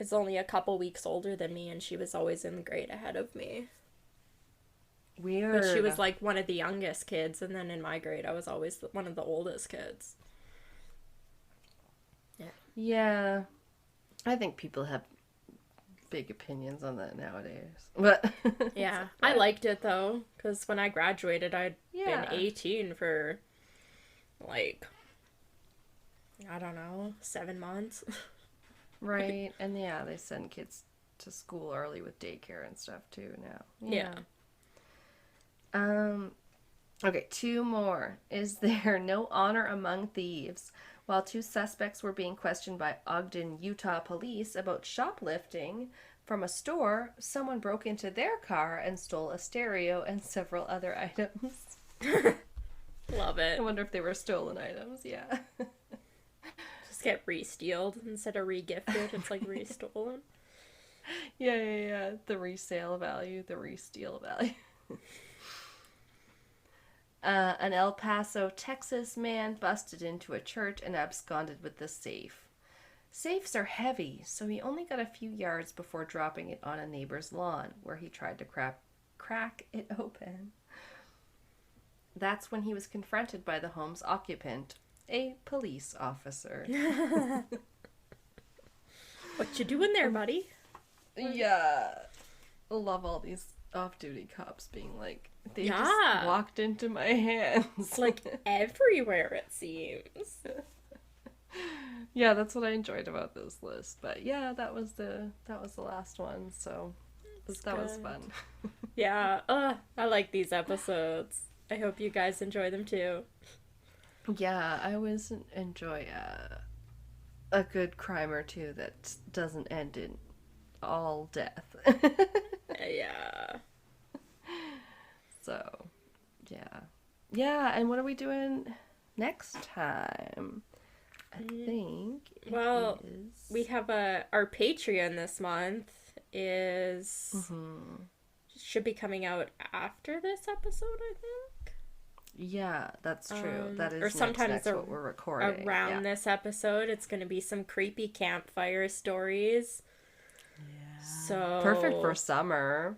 B: is only a couple weeks older than me, and she was always in the grade ahead of me.
A: Weird.
B: But she was like one of the youngest kids, and then in my grade I was always one of the oldest kids.
A: Yeah. I think people have big opinions on that nowadays. But
B: Yeah, I liked it though, because when I graduated I'd
A: Yeah.
B: been 18 for like I don't know, 7 months.
A: Right. And yeah, they send kids to school early with daycare and stuff too now.
B: Yeah.
A: Okay, 2 more. Is there no honor among thieves? While 2 suspects were being questioned by Ogden, Utah police about shoplifting from a store, someone broke into their car and stole a stereo and several other items.
B: Love it.
A: I wonder if they were stolen items, yeah.
B: Just get re-stealed instead of re-gifted. It's like re-stolen.
A: Yeah. The resale value, the re-steal value. An El Paso, Texas man busted into a church and absconded with the safe. Safes are heavy, so he only got a few yards before dropping it on a neighbor's lawn, where he tried to crack it open. That's when he was confronted by the home's occupant, a police officer.
B: What you doing there, buddy?
A: Yeah. Love all these off-duty cops being like, they just walked into my hands.
B: It's like everywhere, it seems.
A: Yeah, that's what I enjoyed about this list. But yeah, that was the last one, so that was fun.
B: Yeah, I like these episodes. I hope you guys enjoy them too.
A: Yeah, I always enjoy a good crime or two that doesn't end in all death.
B: Yeah.
A: So, yeah. Yeah, and what are we doing next time? I think
B: we have our Patreon this month is should be coming out after this episode, I think.
A: Yeah, that's true. That is
B: or sometimes
A: next what we're recording.
B: Around this episode, it's going to be some creepy campfire stories.
A: Yeah.
B: So
A: perfect for summer.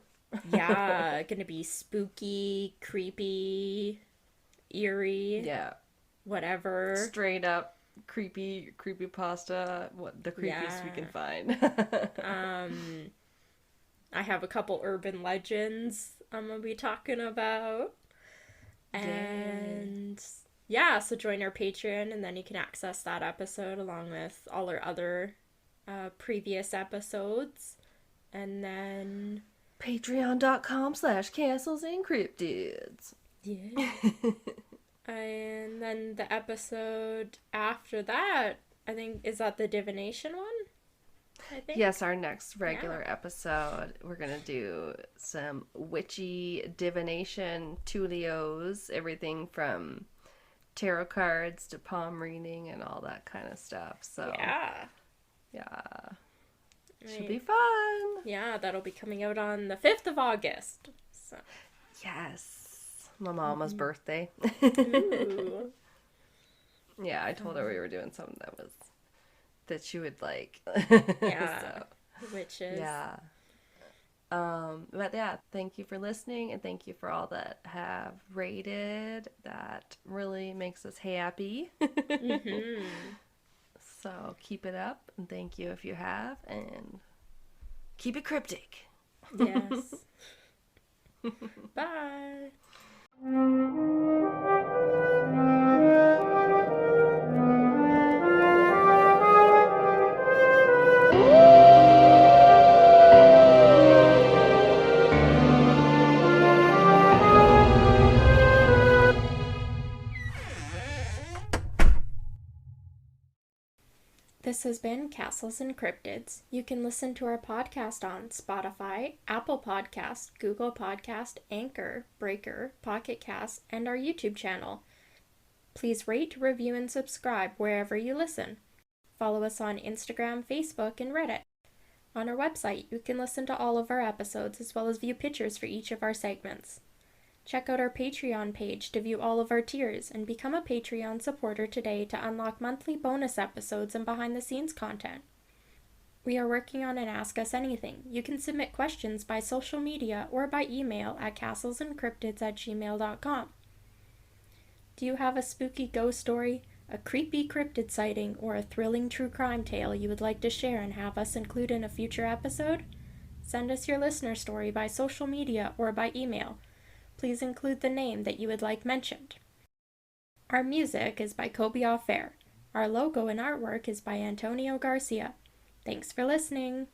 B: Yeah, going to be spooky, creepy, eerie.
A: Yeah.
B: Whatever.
A: Straight up creepy pasta. What the creepiest we can find.
B: I have a couple urban legends I'm going to be talking about. And yeah, so join our Patreon and then you can access that episode along with all our other previous episodes. And then
A: patreon.com/castles and cryptids.
B: Yeah. And then the episode after that, I think, is that the divination one? I think.
A: Yes, our next regular episode, we're going to do some witchy divination tulios, everything from tarot cards to palm reading and all that kind of stuff. So, yeah. Should be fun.
B: Yeah, that'll be coming out on the 5th of August. So.
A: Yes. My mama's birthday.
B: Ooh.
A: Yeah, I told her we were doing something that she would like.
B: Yeah.
A: So,
B: witches.
A: Yeah. But yeah, thank you for listening and thank you for all that have rated. That really makes us happy.
B: Mm-hmm.
A: So keep it up and thank you if you have and keep it cryptic.
B: Yes. Bye. This has been Castles and Cryptids. You can listen to our podcast on Spotify, Apple Podcast, Google Podcast, Anchor, Breaker, Pocket Cast, and our YouTube channel. Please rate, review, and subscribe wherever you listen. Follow us on Instagram, Facebook, and Reddit. On our website, you can listen to all of our episodes as well as view pictures for each of our segments. Check out our Patreon page to view all of our tiers and become a Patreon supporter today to unlock monthly bonus episodes and behind-the-scenes content. We are working on an Ask Us Anything. You can submit questions by social media or by email at castlesandcryptids@gmail.com. Do you have a spooky ghost story, a creepy cryptid sighting, or a thrilling true crime tale you would like to share and have us include in a future episode? Send us your listener story by social media or by email. Please include the name that you would like mentioned. Our music is by Kobe Fair. Our logo and artwork is by Antonio Garcia. Thanks for listening.